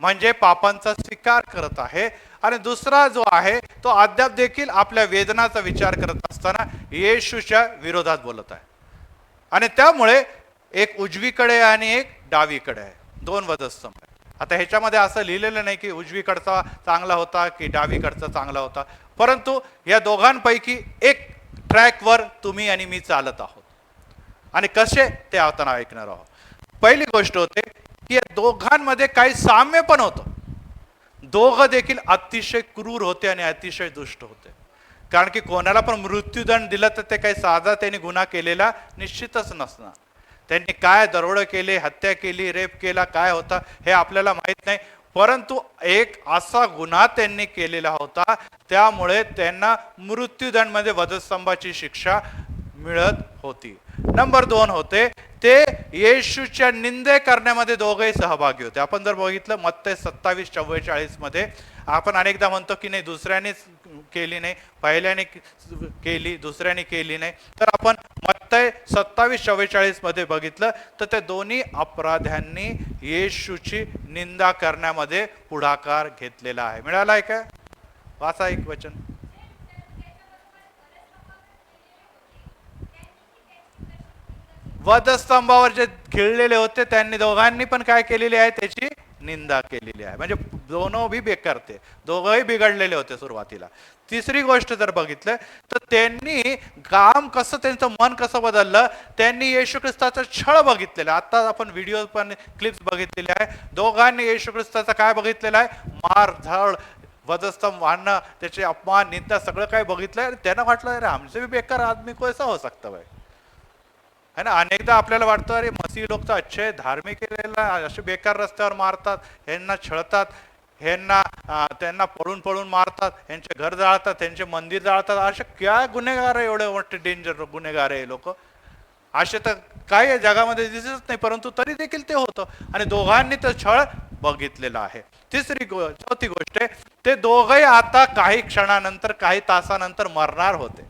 म्हणजे पापांचा स्वीकार करत आहे, आणि दुसरा जो आहे तो अद्याप देखील आपल्या वेदनाचा विचार करत असताना येशूच्या विरोधात बोलत आहे. आणि त्यामुळे एक उजवीकडे आणि एक डावीकडे आहे, दोन वधस्तंभ आहे. आता ह्याच्यामध्ये असं लिहिलेलं नाही की उजवीकडचा चांगला होता की डावीकडचा चांगला होता, परंतु या दोघांपैकी एक ट्रॅकवर तुम्ही आणि मी चालत आहोत, आणि कसे ते आता ऐकणार आहोत. पहिली गोष्ट होते की या दोघांमध्ये काही साम्य पण होतं. दोघं देखील अतिशय क्रूर होते आणि अतिशय दुष्ट होते. कारण की कोणाला पण मृत्यूदंड दिला तर ते काही साधा त्यांनी गुन्हा केलेला निश्चितच नसणार. त्यांनी काय दरोडे केले, हत्या केली, रेप केला, काय होता हे आपल्याला माहित नाही, परंतु एक असा गुन्हा त्यांनी केलेला होता, त्यामुळे त्यांना मृत्यूदंड मध्ये वधस्तंभाची शिक्षा मिळत होती. नंबर 2 होते ते येशूच्या निंदे करण्यामध्ये दोघेही सहभागी होते. आपण जर बघितलं मत्ते 27:44 मध्ये आपण अनेकदा म्हणतो की नाही दुसऱ्यानेच केली नाही, पहिल्याने केली, दुसऱ्याने केली नाही. तर आपण मत्ते 27:44 मध्ये बघितलं तर त्या दोन्ही अपराध्यांनी येशूची निंदा करण्यामध्ये पुढाकार घेतलेला आहे. मिळाला आहे का? वाचा एक वचन. वधस्तंभावर जे खिळलेले होते त्यांनी दोघांनी पण काय केलेली आहे, त्याची निंदा केलेली आहे. म्हणजे दोनों भी बेकार थे, दोघंही बिघडलेले होते सुरुवातीला. तिसरी गोष्ट जर बघितलं तर त्यांनी काम कसं, त्यांचं मन कसं बदललं, त्यांनी येशू ख्रिस्ताचा छळ बघितलेला. आता आपण व्हिडिओ पण क्लिप्स बघितलेले आहे. दोघांनी येशू ख्रिस्ताचा काय बघितलेला आहे, मारधड, वधस्तंभ वाढणं, त्याचे अपमान, निंदा सगळं काय बघितलंय. त्यांना वाटलं अरे हमसे भी बेकार आदमी कैसा हो सकता भाई, है ना. अनेकदा आपल्याला वाटतं अरे मसीही लोक तर अच्छे धार्मिक असे बेकार रस्त्यावर मारतात, यांना छळतात, यांना त्यांना पळून पळून मारतात, यांचे घर जाळतात, त्यांचे मंदिर जाळतात. असे काय गुन्हेगार आहे, एवढे मोठे डेंजर गुन्हेगार आहे लोक. असे तर काय या जगामध्ये दिसत नाही, परंतु तरी देखील ते होतं आणि दोघांनी तो छळ बघितलेला आहे. चौथी गोष्ट आहे, ते दोघंही आता काही क्षणानंतर काही तासानंतर मरणार होते,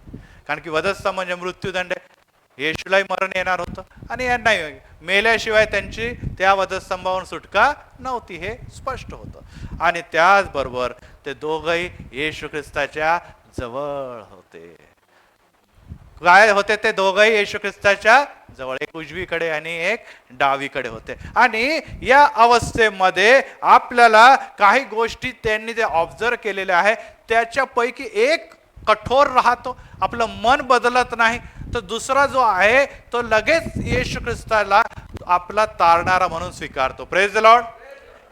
कारण की वधस्तंभ म्हणजे मृत्यूदंड आहे. येशूलाही मरण येणार होतं आणि यांनाही मेल्याशिवाय त्यांची त्या वधस्तंभावरून सुटका नव्हती, हे स्पष्ट होतं. आणि त्याचबरोबर ते दोघंही येशू ख्रिस्ताच्या जवळ होते. काय होते ते दोघंही येशू ख्रिस्ताच्या जवळ, एक उजवीकडे आणि एक डावीकडे होते. आणि या अवस्थेमध्ये आपल्याला काही गोष्टी त्यांनी जे ऑब्झर्व केलेल्या आहे त्याच्यापैकी एक कठोर राहतो, आपलं मन बदलत नाही, तर दुसरा जो आहे तो लगेच येशू ख्रिस्ताला आपला तारणारा म्हणून स्वीकारतो. Praise the Lord.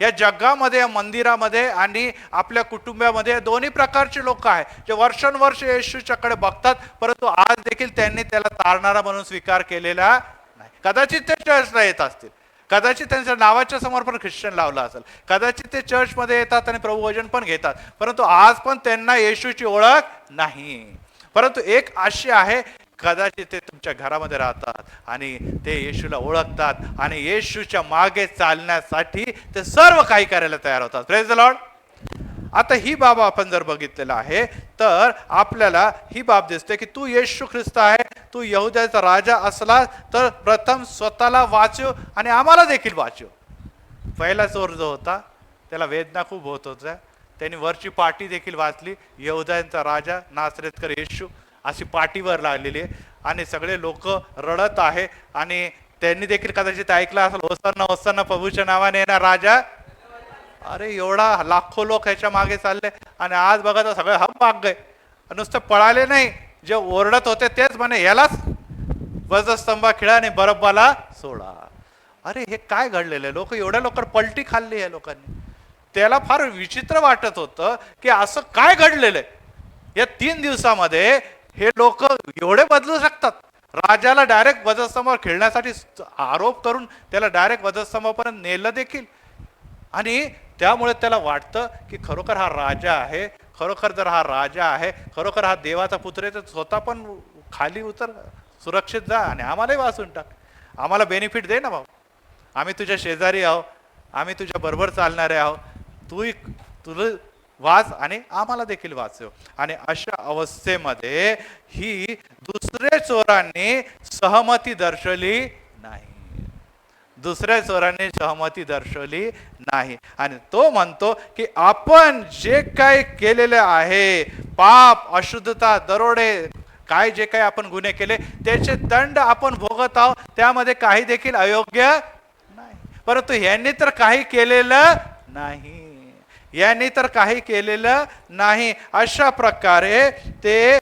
या जगामध्ये, या मंदिरामध्ये आणि आपल्या कुटुंबामध्ये दोन्ही प्रकारचे लोक आहेत, जे वर्षानुवर्ष येशूच्याकडे बघतात, परंतु आज देखील त्यांनी त्याला तारणारा म्हणून स्वीकार केलेला नाही. कदाचित ते चर्चला येत असतील, कदाचित त्यांच्या नावाच्या समोर पण ख्रिश्चन लावला असेल, कदाचित ते चर्चमध्ये येतात आणि प्रभुवचन पण घेतात, परंतु आज पण त्यांना येशूची ओळख नाही. परंतु एक अशी आहे, कदाचित ते तुमच्या घरामध्ये राहतात आणि ते येशूला ओळखतात आणि येशूच्या मागे चालण्यासाठी ते सर्व काही करायला तयार होतात. Praise the Lord. आता ही बाब आपण जर बघितलेला आहे तर आपल्याला ही बाब दिसते की तू येशू ख्रिस्त आहे, तू यहुद्याचा राजा असला तर प्रथम स्वतःला वाचव आणि आम्हाला देखील वाचव. पहिला चोर जो होता त्याला वेदना खूप होत होत्या, त्यांनी वरची पाटी देखील वाचली, यहुद्यांचा राजा नासरेतकर येशू अशी पाठीवर लागलेली आहे आणि सगळे लोक रडत आहे आणि त्यांनी देखील कदाचित ऐकलं असेल, होसाना होसाना प्रभूच्या नावाने येणार राजा. अरे एवढा लाखो लोक ह्याच्या मागे चालले आणि आज बघा तर सगळे हम भाग गए. नुसतं पळाले नाही, जे ओरडत होते तेच म्हणे यालाच वधस्तंभा खिळा आणि बरब्बाला सोडा. अरे हे काय घडलेलं आहे, लोक एवढ्या लवकर पलटी खाल्ली आहे लोकांनी. त्याला फार विचित्र वाटत होतं की असं काय घडलेलं आहे, या 3 दिवसामध्ये हे लोक एवढे बदलू शकतात. राजाला डायरेक्ट वधस्तंभावर खेळण्यासाठी आरोप करून त्याला डायरेक्ट वधस्तंभापर्यंत नेलं देखील. आणि त्यामुळे त्याला वाटतं की खरोखर हा राजा आहे, खरोखर जर हा राजा आहे, खरोखर हा देवाचा पुत्र आहे, तर स्वतः पण खाली उतर, सुरक्षित जा आणि आम्हालाही वाचून टाक, आम्हाला बेनिफिट दे ना भाऊ, आम्ही तुझ्या शेजारी आहो, आम्ही तुझ्या बरोबर चालणारे आहो, तुला वाच आणि आम्हाला देखील वाचव. आणि अशा अवस्थेमध्ये ही दुसऱ्या चोरांनी सहमती दर्शवली नाही, दुसऱ्या चोरांनी सहमती दर्शवली नाही. आणि तो म्हणतो की आपण जे काही केलेले आहे, पाप, अशुद्धता, दरोडे, काय जे काही आपण गुन्हे केले त्याचे दंड आपण भोगत आहोत, त्यामध्ये काही देखील अयोग्य नाही. परंतु यांनी तर काही केलेलं नाही, यांनी तर काही केलेलं नाही. अशा प्रकारे ते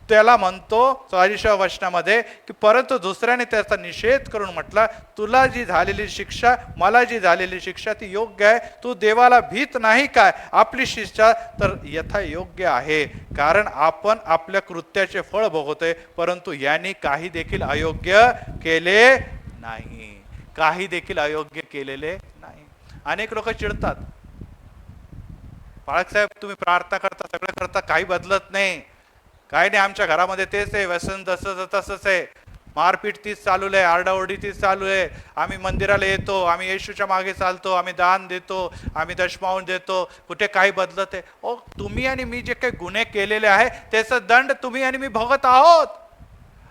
त्याला म्हणतो 40व्या वचनामध्ये की परंतु दुसऱ्याने त्याचा निषेध करून म्हटला, तुला जी झालेली शिक्षा, मला जी झालेली शिक्षा ती योग्य आहे, तू देवाला भीत नाही काय? आपली शिक्षा तर यथा योग्य आहे, कारण आपण आपल्या कृत्याचे फळ भोगतोय, परंतु यांनी काही देखील अयोग्य केले नाही, काही देखील अयोग्य केलेले नाही. अनेक लोक चिडतात, पाळक साहेब तुम्ही प्रार्थना करता, सगळं करता, काही बदलत नाही, काही नाही, आमच्या घरामध्ये तेच आहे, व्यसन तसंच आहे, मारपीट तीच चालू आहे, आरडाओरडी तीच चालू आहे, आम्ही मंदिराला येतो, आम्ही येशूच्या मागे चालतो, आम्ही दान देतो, आम्ही दशमावून देतो, कुठे काही बदलत आहे? ओ, तुम्ही आणि मी जे काही गुन्हे केलेले आहे त्याचा दंड तुम्ही आणि मी भोगत आहोत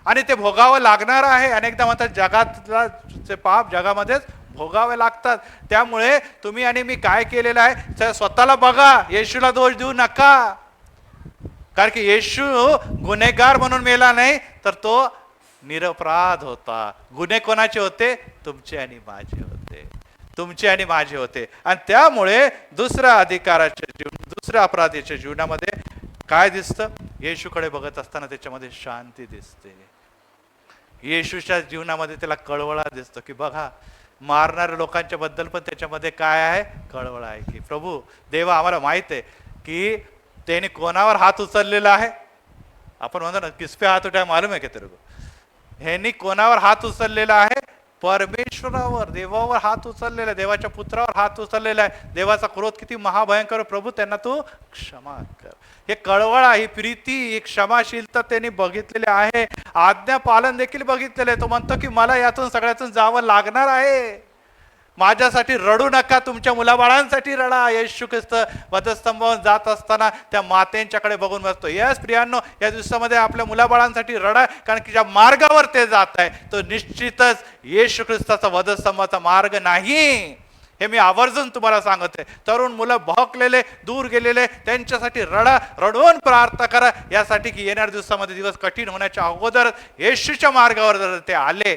आणि ते भोगावं लागणार आहे. अनेकदा म्हणतात जगातले पाप जगामध्येच भोगावे लागतात. त्यामुळे तुम्ही आणि मी काय केलेलं आहे स्वतःला बघा, येशूला दोष देऊ नका, कारण की येशू गुन्हेगार म्हणून मेला नाही, तर तो निरपराध होता. गुन्हे कोणाचे होते? तुमचे आणि माझे होते, तुमचे आणि माझे होते. आणि त्यामुळे दुसऱ्या अधिकाराच्या जीवन, दुसऱ्या अपराधीच्या जीवनामध्ये काय दिसतं? येशूकडे बघत असताना त्याच्यामध्ये शांती दिसते. येशूच्या जीवनामध्ये त्याला कळवळा दिसतो की बघा, मारणाऱ्या लोकांच्या बद्दल पण त्याच्यामध्ये काय आहे? कळवळा आहे की प्रभू देवा, आम्हाला माहित आहे की त्याने कोणावर हात उचललेला आहे. आपण म्हणतो ना, किस पे हात उठाया मालूम आहे का तेरे को? ह्यांनी कोणावर हात उचललेला आहे? परमेश्वरावर, देवावर हात उचललेला आहे, देवाच्या पुत्रावर हात उचललेला आहे. देवाचा क्रोध किती महाभयंकर, प्रभू त्यांना तू क्षमा कर. हे कळवळा, ही प्रीती, ही क्षमाशीलता त्यांनी बघितलेली आहे, आज्ञा पालन देखील बघितलेलं आहे. तो म्हणतो की मला यातून सगळ्यातून जावं लागणार आहे. माझ्यासाठी रडू नका, तुमच्या मुलाबाळांसाठी रडा. येशू ख्रिस्त वधस्तंभावर जात असताना त्या मातेंच्याकडे बघून बसतो. यस प्रियांनो, या दिवसामध्ये आपल्या मुलाबाळांसाठी रडा, कारण की ज्या मार्गावर ते जात आहे तो निश्चितच येशू ख्रिस्ताचा वधस्तंभाचा मार्ग नाही. हे मी आवर्जून तुम्हाला सांगत आहे. तरुण मुलं भोकलेले, दूर गेलेले, त्यांच्यासाठी रडा, रडवून प्रार्थना करा यासाठी की येणाऱ्या दिवसामध्ये दिवस कठीण होण्याच्या अगोदर येशूच्या मार्गावर जर ते आले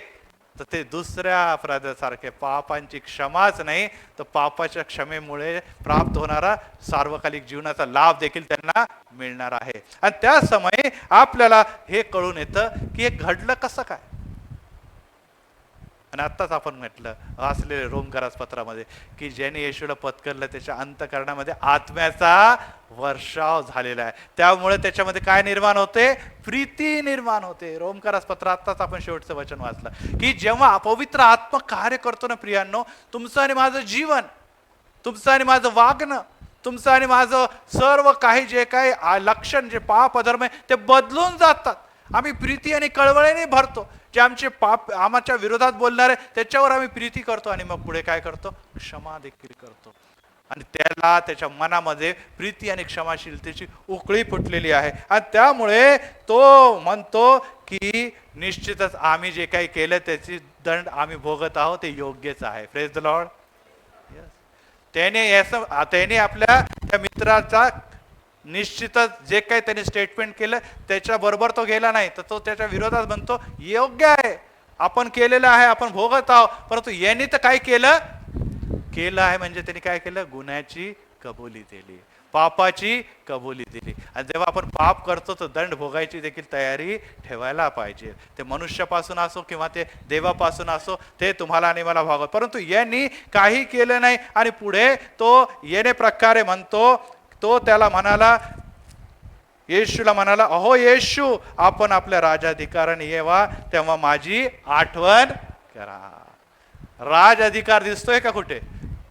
तर ते दुसऱ्या अपराधासारखे पापांची क्षमाच नाही तर पापाच्या क्षमेमुळे प्राप्त होणारा सार्वकालिक जीवनाचा लाभ देखील त्यांना मिळणार आहे. आणि त्या समयी आपल्याला हे कळून येतं की हे घडलं कसं काय. आणि आत्ताच आपण म्हटलं वाचलेले रोमकारास पत्रामध्ये की ज्याने येशूला पत्करलं त्याच्या अंतःकरणामध्ये आत्म्याचा वर्षाव झालेला आहे. त्यामुळे त्याच्यामध्ये काय निर्माण होते, प्रीती निर्माण होते. रोमकारास पत्र आत्ताच आपण शेवटचं वचन वाचलं की जेव्हा पवित्र आत्मा कार्य करतो ना प्रियांनो, तुमचं आणि माझं जीवन, तुमचं आणि माझं वागणं, तुमचं आणि माझं सर्व काही जे काही लक्षण, जे पाप अधर्म आहे ते बदलून जातात. आम्ही प्रीती आणि कळवळीने भरतो. जे आमचे पाप आमच्या विरोधात बोलणारे त्याच्यावर आम्ही प्रीती करतो आणि मग पुढे काय करतो, क्षमा देखील करतो. आणि त्याला त्याच्या मनामध्ये प्रीती आणि क्षमाशीलतेची उकळी फुटलेली आहे. आणि त्यामुळे तो म्हणतो की निश्चितच आम्ही जे काही केलं त्याची दंड आम्ही भोगत आहोत ते योग्यच आहे. Praise the Lord. त्याने आपल्या त्या मित्राचा निश्चितच जे काही त्यांनी स्टेटमेंट केलं त्याच्याबरोबर तो गेला नाही, तर तो त्याच्या विरोधात म्हणतो योग्य आहे, आपण केलेलं आहे, आपण भोगत आहोत. परंतु यांनी तर काय केलं आहे म्हणजे त्यांनी काय केलं, गुन्ह्याची कबुली दिली, पापाची कबुली दिली. आणि जेव्हा आपण पाप करतो तर दंड भोगायची देखील तयारी ठेवायला पाहिजे. ते मनुष्यापासून असो किंवा ते देवापासून असो, ते तुम्हाला आणि मला भागवत. परंतु यांनी काही केलं नाही आणि पुढे तो येणे प्रकारे म्हणतो, तो त्याला म्हणाला, येशूला म्हणाला, अहो येशू, आपण आपल्या राजाधिकाराने येवा तेव्हा माझी आठवण करा. राज अधिकार दिसतोय का कुठे?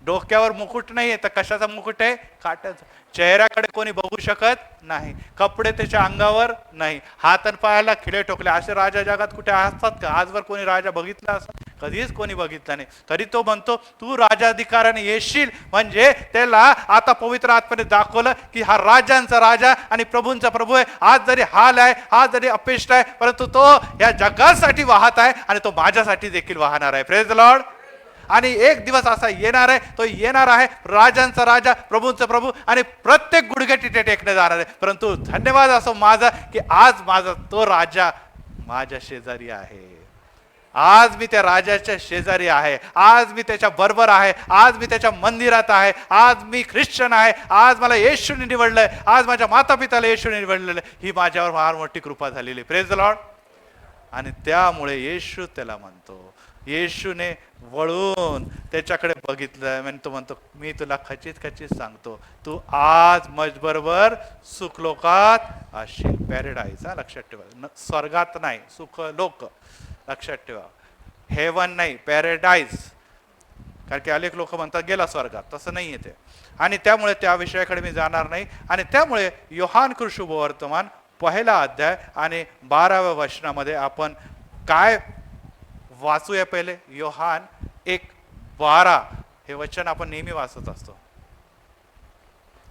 डोक्यावर मुकुट नाहीये तर कशाचा मुकुट आहे, काट्याचा. चेहऱ्याकडे कोणी बघू शकत नाही, कपडे त्याच्या अंगावर नाही, हात आणि पायाला खिळे ठोकले. असे राजा जगात कुठे असतात का? आजवर कोणी राजा बघितला असं कधीच कोणी बघितला नाही. तरी तो म्हणतो तू राजाधिकाराने येशील, म्हणजे त्याला आता पवित्र आत्म्याने दाखवलं की हा राजांचा राजा आणि प्रभूंचा प्रभू आहे. आज जरी हाल आहे, आज जरी अपेष्ट आहे, परंतु तो या जगासाठी वाहत आहे आणि तो माझ्यासाठी देखील वाहणार आहे. Praise the Lord. आणि एक दिवस असा येणार आहे, तो येणार आहे राजांचा राजा, प्रभूंचा प्रभू, आणि प्रत्येक गुडघे तिथे टेकणे जाणार आहे. परंतु धन्यवाद असो माझा की आज माझा तो राजा माझ्या शेजारी आहे. आज मी त्या राजाच्या शेजारी आहे, आज मी त्याच्या बरोबर आहे, आज मी त्याच्या मंदिरात आहे, आज मी ख्रिश्चन आहे, आज मला येशूने निवडलंय, आज माझ्या माता पिताला येशूने निवडलेलं. ही माझ्यावर फार मोठी कृपा झालेली. Praise the Lord. आणि त्यामुळे येशू त्याला म्हणतो, येशूने वळून त्याच्याकडे बघितलं आणि तो म्हणतो, मी तुला खचित खचित सांगतो, तू आज माझ्याबरोबर सुखलोकात असशील. पॅरेडाईज, हा लक्षात ठेवा, स्वर्गात नाही, सुखलोक लक्षात ठेवा. हेवन नाही, पॅरेडाईज. कारण की अनेक लोक म्हणतात गेला स्वर्गात, तसं नाही आहे ते. आणि त्यामुळे त्या विषयाकडे मी जाणार नाही. आणि त्यामुळे योहान शुभवर्तमान 1 अध्याय आणि 12व्या वचनामध्ये आपण काय वाचूया. पहिले योहान 1:12 हे वचन आपण नेहमी वाचत असतो.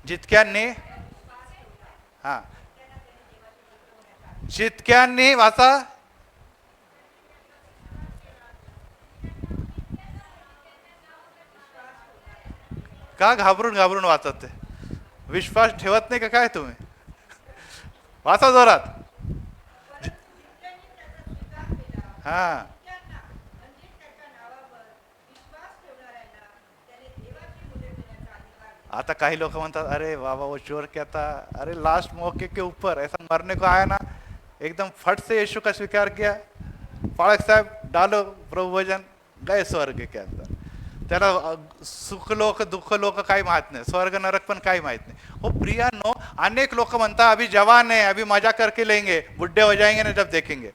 जितक्यांनी वाचा, का घाबरून वाचत ते? विश्वास ठेवत नाही का काय तुम्ही? वाचा जोरात. हा, आता काही लोक म्हणतात अरे बाबा वो चोर क्या था, अरे लास्ट मौके के ऊपर ऐसा मरने को आया ना, एकदम फट से यीशु का स्वीकार किया, पाळक साहेब डालो प्रभु भजन, गए स्वर्ग के अंदर. त्याला सुख लोक दुःख लोक काही माहित नाही, स्वर्ग नरक पण काही माहित नाही. हो प्रियानो, अनेक लोक म्हणतात अभी जवान है, अभी मजा करके लेंगे, बुड्ढे हो जाएंगे ना जब देखेंगे.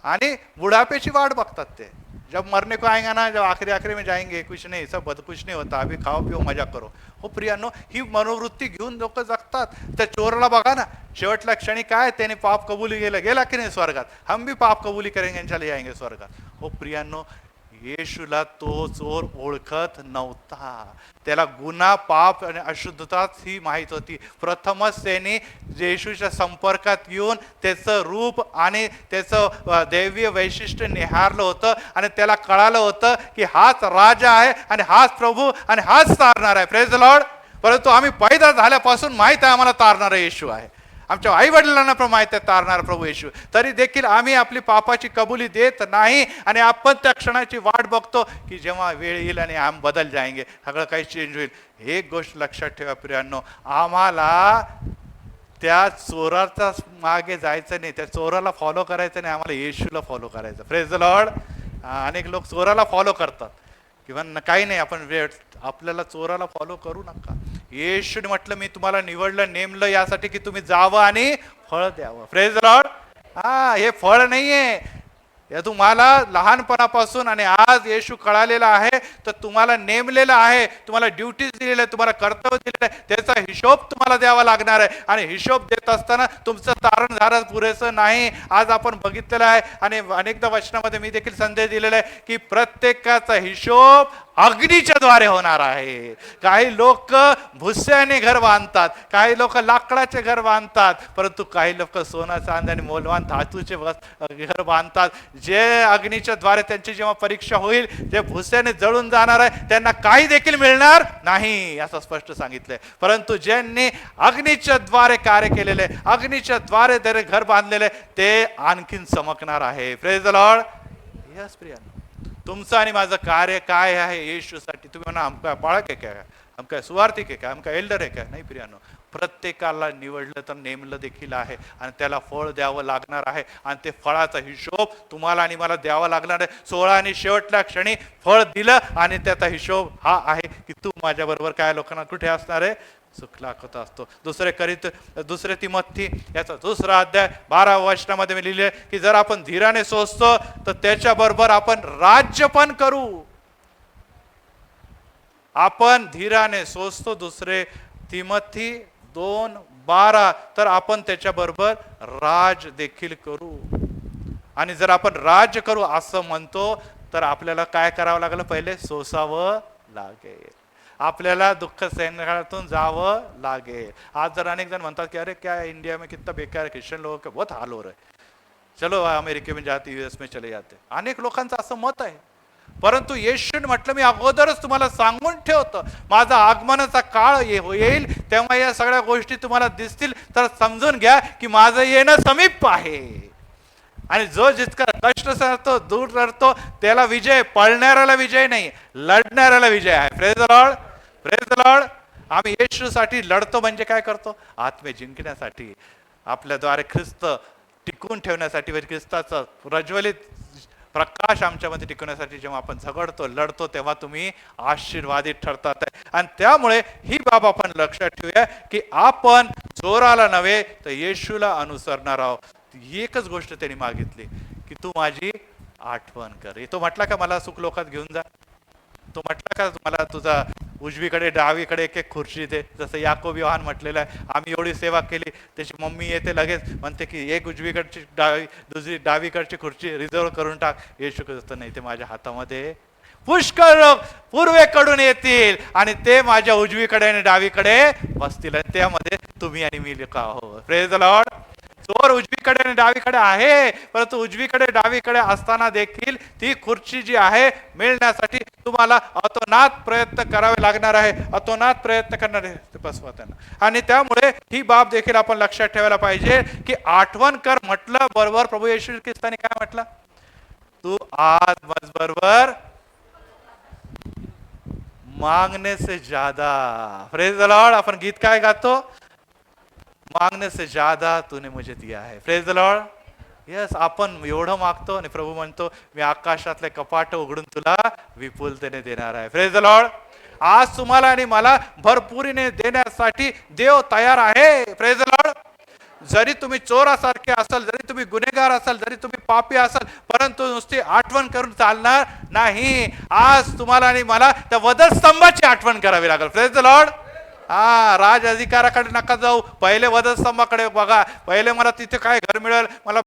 आणि बुढापेची वाट बघतात ते. जब मरने को आएगा ना, जब आखिरी आखिरी में जाएंगे, कुछ नहीं, सब कुछ नहीं होता, अभी खाओ पिओ मजा करो. हो प्रियांनो, ही मनोवृत्ती घेऊन लोक जगतात. त्या चोराला बघा ना, शेवटल्या क्षणी काय, त्याने पाप कबुली गेला की नाही स्वर्गात. हम भी पाप कबुली करेंगे चले जाएंगे स्वर्गात. हो प्रियांनो, येशूला तो चोर ओळखत नव्हता. त्याला गुन्हा, पाप आणि अशुद्धताच ही माहीत होती. प्रथमच त्यांनी येशूच्या संपर्कात येऊन त्याचं रूप आणि त्याचं दैवीय वैशिष्ट्य निहारलं होतं आणि त्याला कळालं होतं की हाच राजा आहे आणि हाच प्रभू आणि हाच तारणार आहे. Praise the Lord. परंतु आम्ही पैदा झाल्यापासून माहीत आहे आम्हाला तारणारा येशू आहे. आमच्या आई वडिलांना पण माहित आहे तारणार प्रभू येशू. तरी देखील आम्ही आपली पापाची कबुली देत नाही आणि आपण त्या क्षणाची वाट बघतो की जेव्हा वेळ येईल आणि आम बदल जाएंगे, सगळं काही चेंज होईल. एक गोष्ट लक्षात ठेवा प्रियांनो, आम्हाला त्या चोराचा मागे जायचं नाही, त्या चोराला फॉलो करायचं नाही, आम्हाला येशूला फॉलो करायचं. Praise the Lord. अनेक लोक चोराला फॉलो करतात किंवा काही नाही, आपण वेळ आपल्याला चोराला फॉलो करू नका. येशूने म्हटलं मी तुम्हाला निवडलं, नेमलं यासाठी की तुम्ही जावं आणि फळ द्यावं. Praise the Lord. हे फळ नाहीये, या तुम्हाला लहानपणापासून आणि आज येशू कळालेला आहे, तर तुम्हाला नेमलेलं आहे, तुम्हाला ड्युटीज दिलेलं आहे, तुम्हाला कर्तव्य दिलेलं आहे, त्याचा हिशोब तुम्हाला द्यावा लागणार आहे. आणि हिशोब देत असताना तुमचं तारण झालं पुरेसं नाही. आज आपण बघितलेलं आहे आणि अनेकदा वचनामध्ये मी देखील संदेश दिलेला आहे की प्रत्येकाचा हिशोब अग्नीच्या द्वारे होणार आहे. काही लोक भुस्याने घर बांधतात, काही लोक लाकडाचे घर बांधतात, परंतु काही लोक सोना चांदी आणि मौल्यवान धातूचे घर बांधतात. जे अग्नीच्या द्वारे त्यांची जेव्हा परीक्षा होईल, जे भुस्याने जळून जाणार आहे, त्यांना काही देखील मिळणार नाही असं स्पष्ट सांगितलंय. परंतु ज्यांनी अग्नीच्या द्वारे कार्य केलेले, अग्नीच्या द्वारे त्याने घर बांधलेले, ते आणखीन चमकणार आहे. Praise the Lord. यस प्रियांनो, तुमचं आणि माझं कार्य काय आहे येशूसाठी? तुम्ही म्हणा आमका पाळक आहे काय, आमका सुवार्थिक आहे काय, आमका एल्डर आहे काय? नाही प्रियांनो, प्रत्येकाला निवडलं तर नेमलं देखील आहे आणि त्याला फळ द्यावं लागणार आहे आणि ते फळाचा हिशोब तुम्हाला आणि मला द्यावा लागणार आहे. 16 आणि शेवटल्या क्षणी फळ दिलं आणि त्याचा हिशोब हा आहे की तू माझ्याबरोबर काय लोकांना कुठे असणार आहे, सुखला होत असतो. दुसरे तिमोथी याचा 2रा अध्याय 12 वचनामध्ये मी लिहिले की जर आपण धीराने सोचतो तर त्याच्याबरोबर आपण राज्य पण करू. आपण धीराने सोचतो, 2 तिमोथी 2:12, तर आपण त्याच्याबरोबर राज देखील करू. आणि जर आपण राज्य करू असं म्हणतो तर आपल्याला काय करावं लागलं? पहिले सोसावं लागेल, आपल्याला दुःख सहनातून जावं लागेल. आज जर अनेक जण म्हणतात की अरे क्या इंडिया में कितना बेकार ख्रिश्चन लोगों का बहुत हाल हो रहा है, चलो अमेरिके में जाते, यूएस में चले जाते. अनेक लोकांचं असं मत आहे. परंतु येशूने म्हटलं मी अगोदरच तुम्हाला सांगून ठेवतो, माझा आगमनाचा काळ येईल तेव्हा या सगळ्या गोष्टी तुम्हाला दिसतील, तर समजून घ्या की माझं येणं समीप आहे. आणि जो जितका कष्ट सहतो, दूर करतो, त्याला विजय, पळणाऱ्याला विजय नाही, लढणाऱ्याला विजय आहे. Praise the Lord. Praise the Lord. आम्ही येशूसाठी लढतो म्हणजे काय करतो? आत्मे जिंकण्यासाठी, आपल्याद्वारे ख्रिस्त टिकून ठेवण्यासाठी, ख्रिस्ताचा प्रज्वलित प्रकाश आमच्यामध्ये टिकवण्यासाठी जेव्हा आपण झगडतो, लढतो, तेव्हा तुम्ही आशीर्वादित ठरतात. आणि त्यामुळे ही बाब आपण लक्षात ठेवूया की आपण चोराला नव्हे तर येशूला अनुसरणार आहोत. एकच गोष्ट त्यांनी मागितली की तू माझी आठवण कर. तो म्हटला का मला सुख लोकात घेऊन जा? तो म्हटला का मला तुझा उजवीकडे डावीकडे एक खुर्ची दे? जसं याकोब योहान म्हटलेलं आहे, आम्ही एवढी सेवा केली, त्याची मम्मी येते लगेच म्हणते की एक उजवीकडची दुसरी डावीकडची खुर्ची रिझर्व करून टाक. येशू कसं नाही, ते माझ्या हातामध्ये पुष्कळ लोक पूर्वेकडून येतील आणि ते माझ्या उजवीकडे आणि डावीकडे बसतील आणि त्यामध्ये तुम्ही आणि मी लोक आहोत. Praise the Lord. चोर उजवीकडे आणि डावीकडे आहे, परंतु उजवीकडे डावीकडे असताना देखील ती खुर्ची जी आहे मिळण्यासाठी तुम्हाला अतोनात प्रयत्न करावे लागणार आहे, अतोनात प्रयत्न करणार आहे बसवा त्यांना. आणि त्यामुळे ही बाब देखील आपण लक्षात ठेवायला पाहिजे की आठवण कर म्हटलं बरोबर प्रभू येशू ख्रिस्ताने काय म्हटलं? तू आज माझ्याबरोबर मांगने से ज्यादा. Praise the Lord. आपण गीत काय गातो? मांगने से ज्यादा तूने मुझे दिया है. Praise the Lord. यस, आपण एवढं मागतो आणि प्रभू म्हणतो मी आकाशातले कपाट उघडून तुला विपुलतेने देणार आहे. Praise the Lord. आज तुम्हाला आणि मला भरपुरीने देण्यासाठी देव तयार आहे. Praise the Lord. जरी तुम्ही चोरासारखे असाल, जरी तुम्ही गुन्हेगार असाल, जरी तुम्ही पापी असाल, परंतु नुसती आठवण करून चालणार नाही. आज तुम्हाला आणि मला त्या वधस्तंभाची आठवण करावी लागेल. Praise the Lord. राज अधिकाराकडे नका जाऊ, पहिले वधस्तंभाकडे बघा. पहिले मला तिथे काय घर मिळेल, मला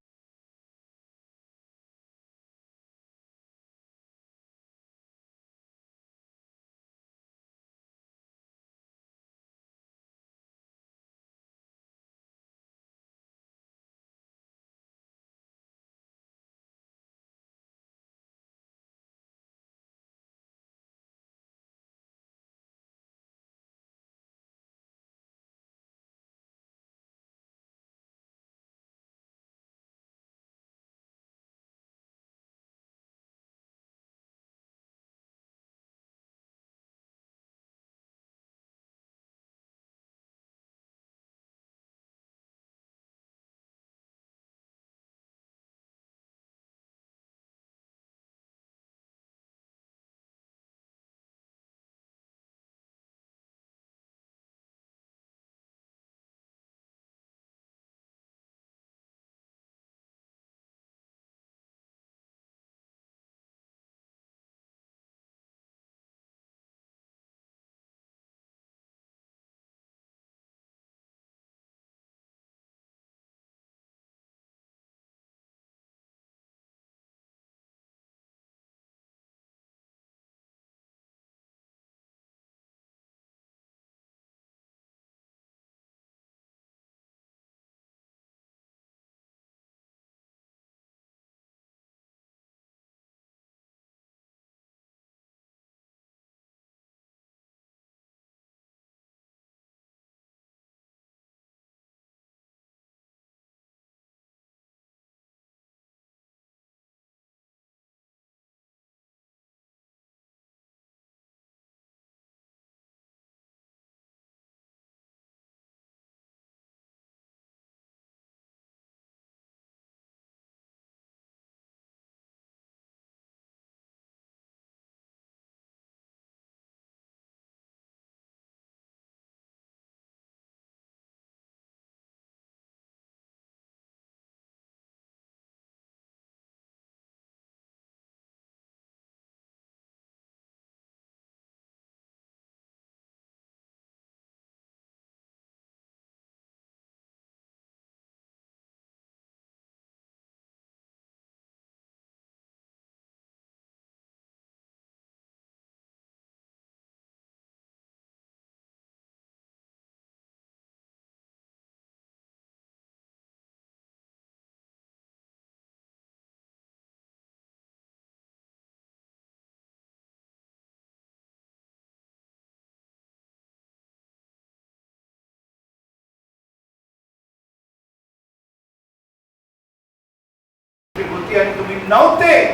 होती आणि तुम्ही नव्हते,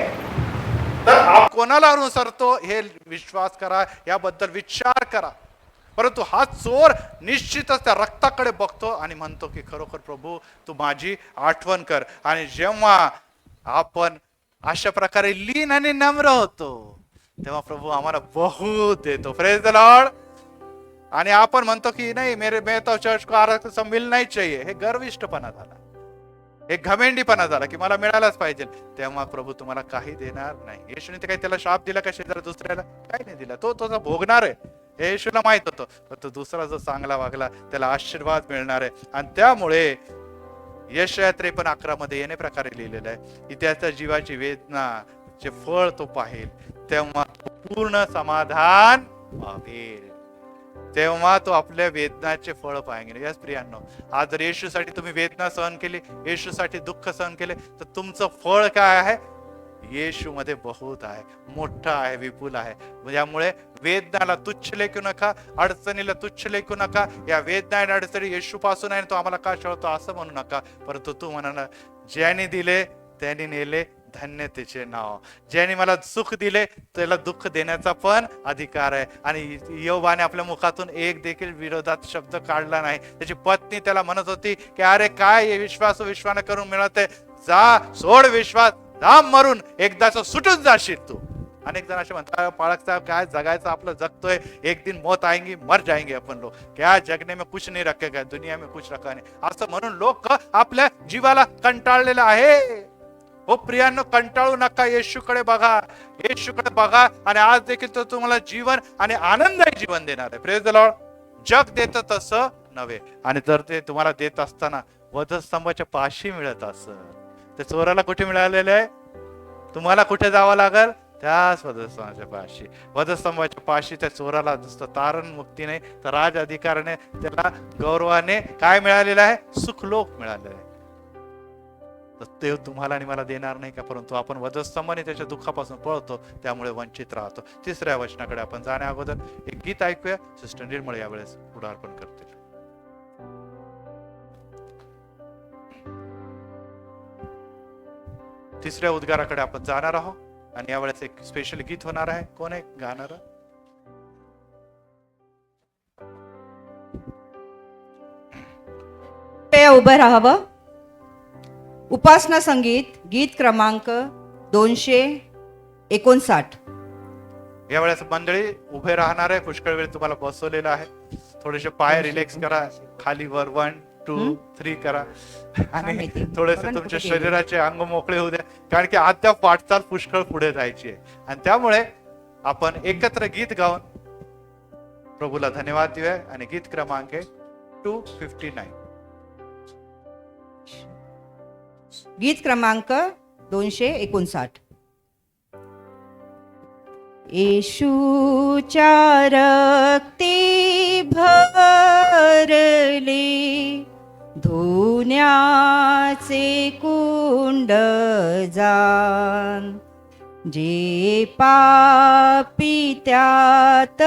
तर कोणाला अनुसरतो हे विश्वास करा, याबद्दल विचार करा. परंतु हा चोर निश्चितच त्या रक्ताकडे बघतो आणि म्हणतो की खरोखर प्रभू तू माझी आठवण कर. आणि जेव्हा आपण अशा प्रकारे लीन आणि नम्र होतो तेव्हा प्रभू आम्हाला बहुत देतो. Praise the Lord. आणि आपण म्हणतो की नाही मेरे मैं तो चर्च को आरक्षण मिलना ही चाहिए, हे गर्विष्ठपणा झाला, एक घमेंडीपणा झाला की मला मिळायलाच पाहिजे. तेव्हा प्रभू तुम्हाला काही देणार नाही. येशूने ते काही त्याला शाप दिला का शेजारी दुसऱ्याला? काही नाही दिला. तो तसा भोगणार आहे हे येशूला माहित होतं. पण तो दुसरा जो चांगला वागला त्याला आशीर्वाद मिळणार आहे. आणि त्यामुळे यशाया 53:11 मध्ये येणे प्रकारे लिहिलेलं आहे की त्याच्या जीवाची वेदना चे फळ तो पाहिल तेव्हा पूर्ण समाधान पावेल. तेव्हा तो आपल्या वेदनाचे फळ पाहिजे. याच प्रियांनो, आज जर येशूसाठी तुम्ही वेदना सहन केली, येशूसाठी दुःख सहन केले, तर तुमचं फळ काय आहे? येशू मध्ये बहुत आहे, मोठा आहे, विपुल आहे. त्यामुळे वेदनाला तुच्छ लेखू नका, अडचणीला तुच्छ लेखू नका. या वेदना आणि अडचणी येशू पासून आहे, तो आम्हाला का छळतो असं म्हणू नका. परंतु तू म्हणा ज्याने दिले त्याने नेले, धन्य त्याचे नाव. ज्याने मला सुख दिले त्याला दुःख देण्याचा पण अधिकार आहे. आणि योबाने आपल्या मुखातून एक देखील विरोधात शब्द काढला नाही. त्याची पत्नी त्याला म्हणत होती की अरे काय विश्वान करून मिळते, जा सोड विश्वास, जा मरून, एकदाच सुटून जाशील तू. अनेक जण असे म्हणतात पाळक साहब काय जगायचं आपलं जगतोय, एक दिन मौत आएंगी मर जाएंगे अपन लोग, क्या जगने में कुछ नहीं रखेगा दुनिया में कुछ रखा नाही, असं म्हणून लोक आपल्या जीवाला कंटाळलेले आहे. हो प्रियांनो, कंटाळू नका, येशूकडे बघा, येशूकडे बघा आणि आज देखील तो तुम्हाला जीवन आणि आनंददायी जीवन देणार आहे. Praise the Lord. जग देत तसं नव्हे. आणि जर ते तुम्हाला देत असताना वधस्तंभाच्या पाशी मिळत असत, त्या चोराला कुठे मिळालेलं आहे? तुम्हाला कुठे जावं लागल? त्याच वधस्तंभाच्या पाशी. वधस्तंभाच्या पाशी त्या चोराला नुसतं तारण मुक्ती नाही तर राज अधिकाराने त्याला गौरवाने काय मिळालेलं आहे? सुखलोक मिळालेलं आहे. तर ते तुम्हाला आणि मला देणार नाही का? परंतु आपण वधस्तंभाने त्याच्या दुःखापासून पळतो, त्यामुळे वंचित राहतो. तिसऱ्या वचनाकडे आपण जाण्या अगोदर एक गीत ऐकूया. सिस्टर निर्मळ यावेळेस पुढारपण करतील. तिसऱ्या उद्गाराकडे आपण जाणार आहोत आणि यावेळेस एक स्पेशल गीत होणार आहे. कोण आहे गाणार? उभं राहावं. उपासना संगीत गीत क्रमांक 259. यावेळेस मंडळी उभे राहणार आहे. पुष्कळ वेळ तुम्हाला बसवलेलं आहे. थोडेसे पाय रिलॅक्स करा, खाली वर 1 2 3 करा आणि थोडेसे तुमच्या शरीराचे अंग मोकळे होऊ द्या, कारण की अद्याप वाटचाल पुष्कळ पुढे जायची आहे. आणि त्यामुळे आपण एकत्र गीत गाऊन प्रभूला धन्यवाद देऊया. आणि गीत क्रमांक 259. गीत क्रमांक 259. येशूच्या रक्ती भरले धुण्याचे कुंड जान, जे पापी त्यात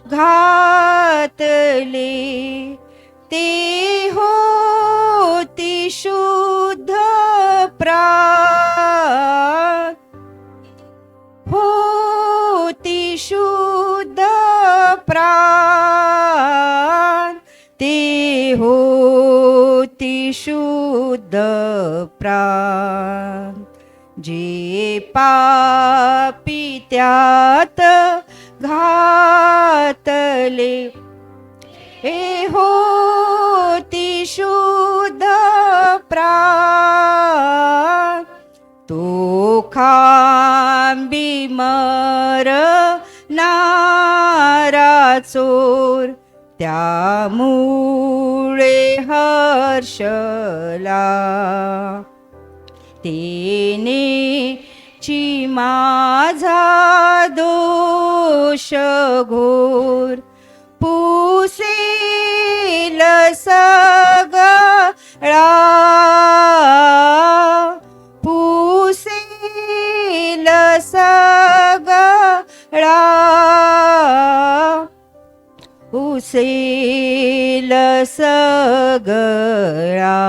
घातले ते होती शुद्ध प्राण, होती शुद्ध प्राण, ते होती शुद्ध प्राण, जे पापी त्यात घातले हे होती शुद्ध प्राण, तो खांबी मरणारा चोर त्यामुळे हर्षला, तेने ची माझा दोष घोर पुसेल सगळा, पुसेल सगळा, पुसेल सगळा,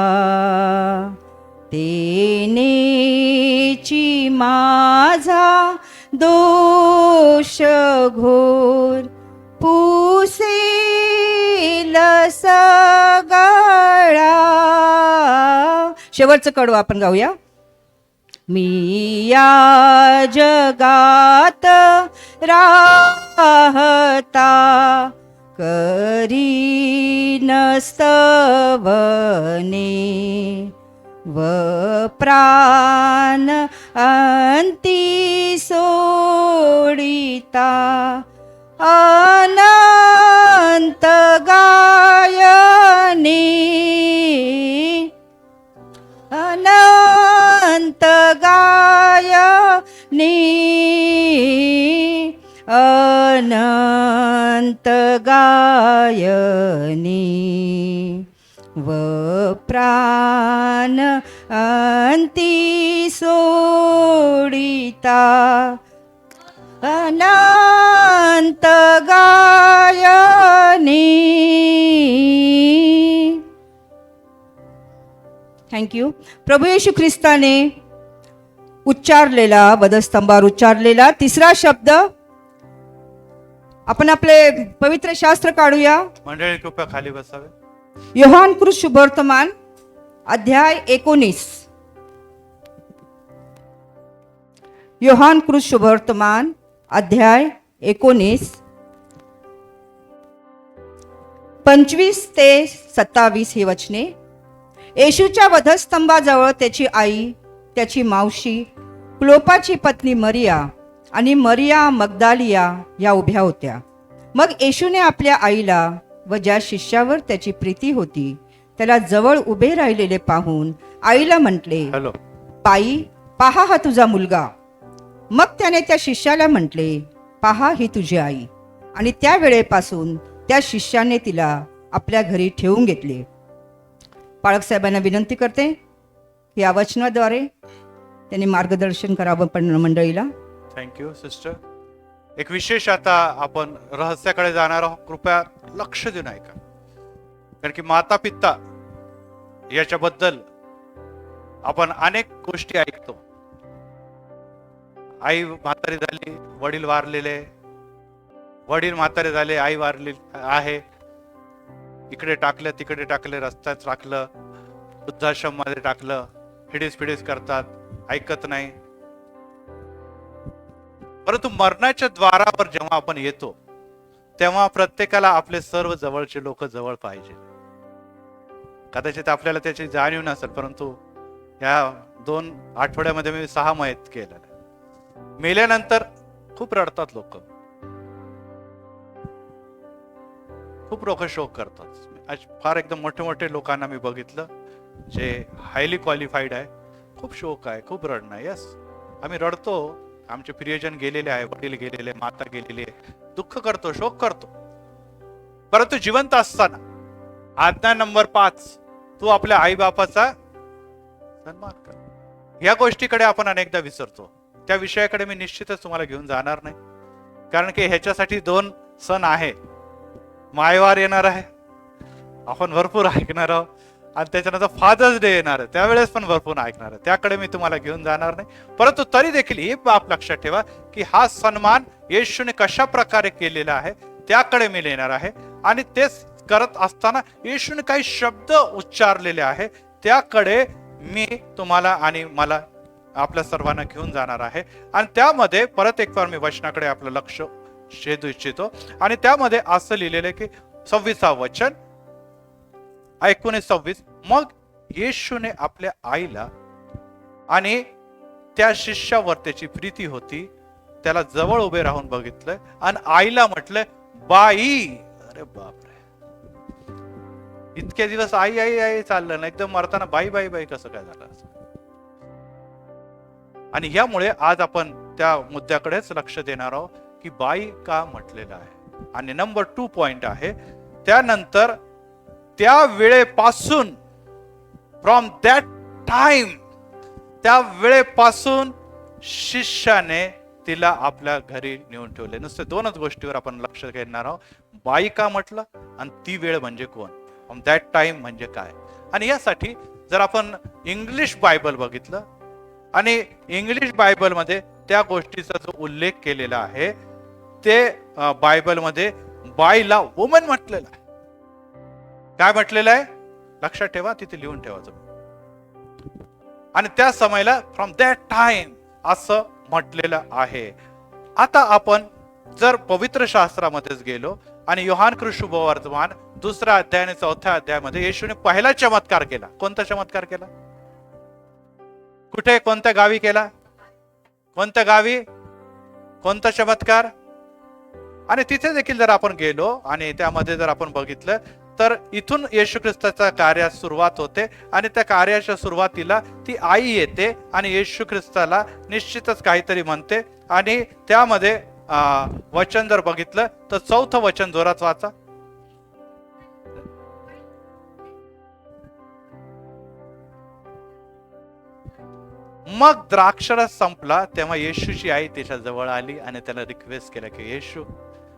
तेनेची माझा दोष घोर पुसेल सगळा. शेवटचं कडवं आपण गाऊया. मी या जगात राहता करीन स्तवने, व प्राण अंती सोडिता अनंत गायने, अनंत गायने, अनंत गायने, व प्राण अंती सोडिता अनंत गायने. थँक्यू. प्रभू येशू ख्रिस्ताने उच्चारलेला, वधस्तंभावर उच्चारलेला तिसरा शब्द आपण आपले पवित्र शास्त्र काढूया. मंडळी कृपया खाली बसावे. योहानकृत शुभवर्तमान अध्याय 19. योहान कृत शुभवर्तमान अध्याय 19 25 ते 27 ही वचने. येशूच्या वधस्तंभाजवळ त्याची आई, त्याची मावशी, क्लोपाची पत्नी मरिया आणि मरिया मगदालिया या उभ्या होत्या. मग येशूने आपल्या आईला व ज्या शिष्यावर त्याची प्रीती होती त्याला जवळ उभे राहिलेले पाहून आईला म्हटले, हॅलो. बाई, पहा हा तुझा मुलगा. मग त्याने त्या शिष्याला म्हटले, पहा ही तुझी आई. आणि त्या वेळेपासून त्या शिष्याने तिला आपल्या घरी ठेवून घेतले. पाळक साहेबांना विनंती करते की या वचनाद्वारे त्यांनी मार्गदर्शन करावं पण मंडळीला. Thank you sister. एक विशेष आता आपण रहस्याकडे जाणार आहोत. कृपया लक्ष देऊन ऐका, कारण की माता पिता याच्याबद्दल आपण अनेक गोष्टी ऐकतो. आई म्हातारी झाली, वडील वारलेले, वडील म्हातारे झाले, आई वारली आहे, इकडे टाकलं तिकडे टाकले, रस्त्यात टाकलं, वृद्धाश्रम मध्ये टाकलं, हिडीस करतात, ऐकत नाही. परंतु मरणाच्या द्वारावर जेव्हा आपण येतो तेव्हा प्रत्येकाला आपले सर्व जवळचे लोक जवळ पाहिजे. कदाचित आपल्याला त्याची जाणीव नसेल, परंतु या 2 आठवड्यामध्ये मी 6 मयत केलं. मेल्यानंतर खूप रडतात लोक, खूप लोक शोक करतात. आज फार एकदम मोठे मोठे लोकांना मी बघितलं जे हायली क्वालिफाईड आहे, खूप शोक आहे, खूप रडणं आहे. यस, आम्ही रडतो, आमचे प्रियजन गेलेले आहे, वडील गेलेले, माता गेलेली आहे, दुःख करतो, शोक करतो. परंतु जिवंत असताना आज्ञा नंबर 5, तू आपल्या आई बापाचा सन्मान कर. या गोष्टीकडे आपण अनेकदा विसरतो. त्या विषयाकडे मी निश्चितच तुम्हाला घेऊन जाणार नाही, कारण की ह्याच्यासाठी 2 सण आहे. मायवार येणार आहे, आपण भरपूर ऐकणार आहोत, आणि त्याच्यानंतर फादर्स डे येणार आहे, त्यावेळेस पण भरपूर ऐकणार आहे. त्याकडे मी तुम्हाला घेऊन जाणार नाही. परंतु तरी देखील ही बाब लक्षात ठेवा की हा सन्मान येशूने कशा प्रकारे केलेला आहे त्याकडे मी येणार आहे. आणि तेच करत असताना येशूने काही शब्द उच्चारलेले आहे त्याकडे मी तुम्हाला आणि मला आपल्या सर्वांना घेऊन जाणार आहे. आणि त्यामध्ये परत एक बार मी वचनाकडे आपलं लक्ष छेदू इच्छितो. आणि त्यामध्ये असं लिहिलेलं आहे की 26 वचन, 19:26. मग येशूने आपल्या आईला आणि त्या शिष्यावर त्याची प्रीती होती त्याला जवळ उभे राहून बघितलंय आणि आईला म्हटलंय, बाई. अरे बापरे, इतके दिवस आई आई आई चाललं ना, एकदम मरताना बाई बाई बाई कसं काय झालं? आणि यामुळे आज आपण त्या मुद्द्याकडेच लक्ष देणार आहोत की बाई का म्हटलेलं आहे. आणि नंबर 2 पॉइंट आहे, त्यानंतर त्या वेळेपासून, फ्रॉम दॅट टाइम, त्या वेळेपासून शिष्याने तिला आपल्या घरी नेऊन ठेवले. नुसते 2च गोष्टीवर आपण लक्ष घेणार आहोत, बाई का म्हटलं आणि ती वेळ म्हणजे कोण, फ्रॉम दॅट टाइम म्हणजे काय. आणि यासाठी जर आपण इंग्लिश बायबल बघितलं आणि इंग्लिश बायबलमध्ये त्या गोष्टीचा जो उल्लेख केलेला आहे ते बायबलमध्ये बाईला वुमन म्हटलेलं आहे. काय म्हटलेलं आहे लक्षात ठेवा, तिथे लिहून ठेवा तुम्ही. आणि त्या समयाला फ्रॉम दॅट टाइम असं म्हटलेलं आहे. आता आपण जर पवित्र शास्त्रामध्येच गेलो आणि योहान कृत शुभवर्तमान 2 अध्याय आणि 4 अध्यायामध्ये येशूने पहिला चमत्कार केला. कोणता चमत्कार केला? कुठे, कोणत्या गावी केला? कोणत्या गावी, कोणता चमत्कार? आणि तिथे देखील जर आपण गेलो आणि त्यामध्ये जर आपण बघितलं तर इथून येशू ख्रिस्ताच्या कार्यास सुरुवात होते. आणि त्या कार्याच्या सुरुवातीला ती आई येते आणि येशू ख्रिस्ताला निश्चितच काहीतरी म्हणते. आणि त्यामध्ये वचन जर बघितलं तर 4थं वचन जोरात वाचा. मग द्राक्षरस संपला तेव्हा येशूची आई त्याच्या जवळ आली आणि त्याला रिक्वेस्ट केला की येशू,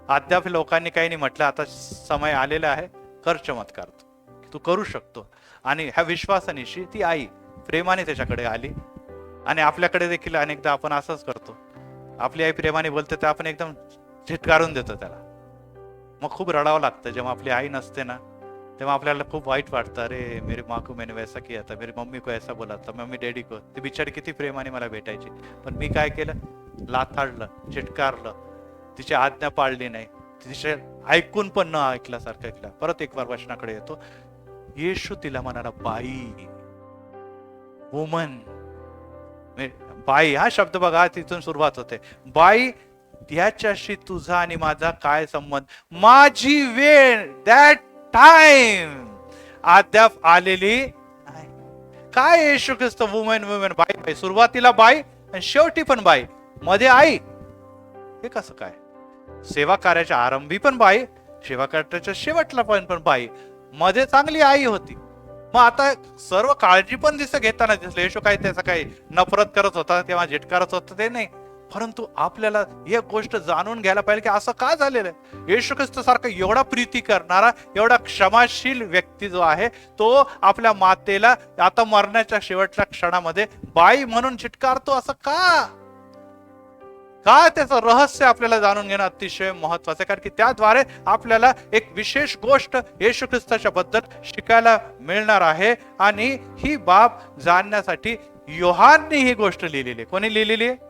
अद्याप लोकांनी काही नाही म्हटलं, आता समय आलेला आहे, कर चमत्कार, तू करू शकतो. आणि ह्या विश्वासानिशी ती आई प्रेमाने त्याच्याकडे आली. आणि आपल्याकडे देखील अनेकदा आपण असंच करतो, आपली आई प्रेमाने बोलते तर आपण एकदम झिटकारून देतो त्याला. मग खूप रडावं लागतं जेव्हा आपली आई नसते ना, तेव्हा आपल्याला खूप वाईट वाटतं, अरे मेरी माँ को मैंने वैसा किया था, मेरी मम्मी को ऐसा बोला था, मम्मी डॅडी को. ती बिचारी किती प्रेमाने मला भेटायची, पण मी काय केलं, लाथाडलं, चिटकारलं, तिची आज्ञा पाळली नाही, तिचे ऐकून पण न ऐकल्यासारखं ऐकलं. परत एक वार वचनाकडे येतो. येशू तिला म्हणाला, बाई, वुमन. बाई हा शब्द बघा, तिथून सुरुवात होते. बाई, याच्याशी तुझा आणि माझा काय संबंध? माझी वेळ, दॅट टाइम अद्याप आलेली नाही. काय येशू ख्रिस्त वुमेन वुमेन, बाई बाई, सुरुवातीला बाई आणि शेवटी पण बाई, मध्ये आई. हे कसं काय? सेवा कार्याच्या आरंभी पण बाई, सेवा कार्याच्या शेवटला पण बाई, मध्ये चांगली आई होती. मग आता सर्व काळजी पण घेताना दिसलं. येशू काही त्याचा काही नफरत करत होता किंवा झिटकारत होता ते नाही, परंतु आपल्याला एक गोष्ट जाणून घ्यायला पाहिजे की असं का झालेलं आहे. येशू ख्रिस्त सारखा एवढा प्रीती करणारा, एवढा क्षमाशील व्यक्ती जो आहे, तो आपल्या मातेला आता मरण्याच्या शेवटच्या क्षणामध्ये बाई म्हणून चिटकारतो, असं का? काय त्याचं रहस्य आपल्याला जाणून घेणं अतिशय महत्वाचं आहे, कारण की त्याद्वारे आपल्याला एक विशेष गोष्ट येशू ख्रिस्ताच्या बद्दल शिकायला मिळणार आहे. आणि ही बाब जाणण्यासाठी योहानने ही गोष्ट लिहिलेली आहे. कोणी लिहिलेली आहे?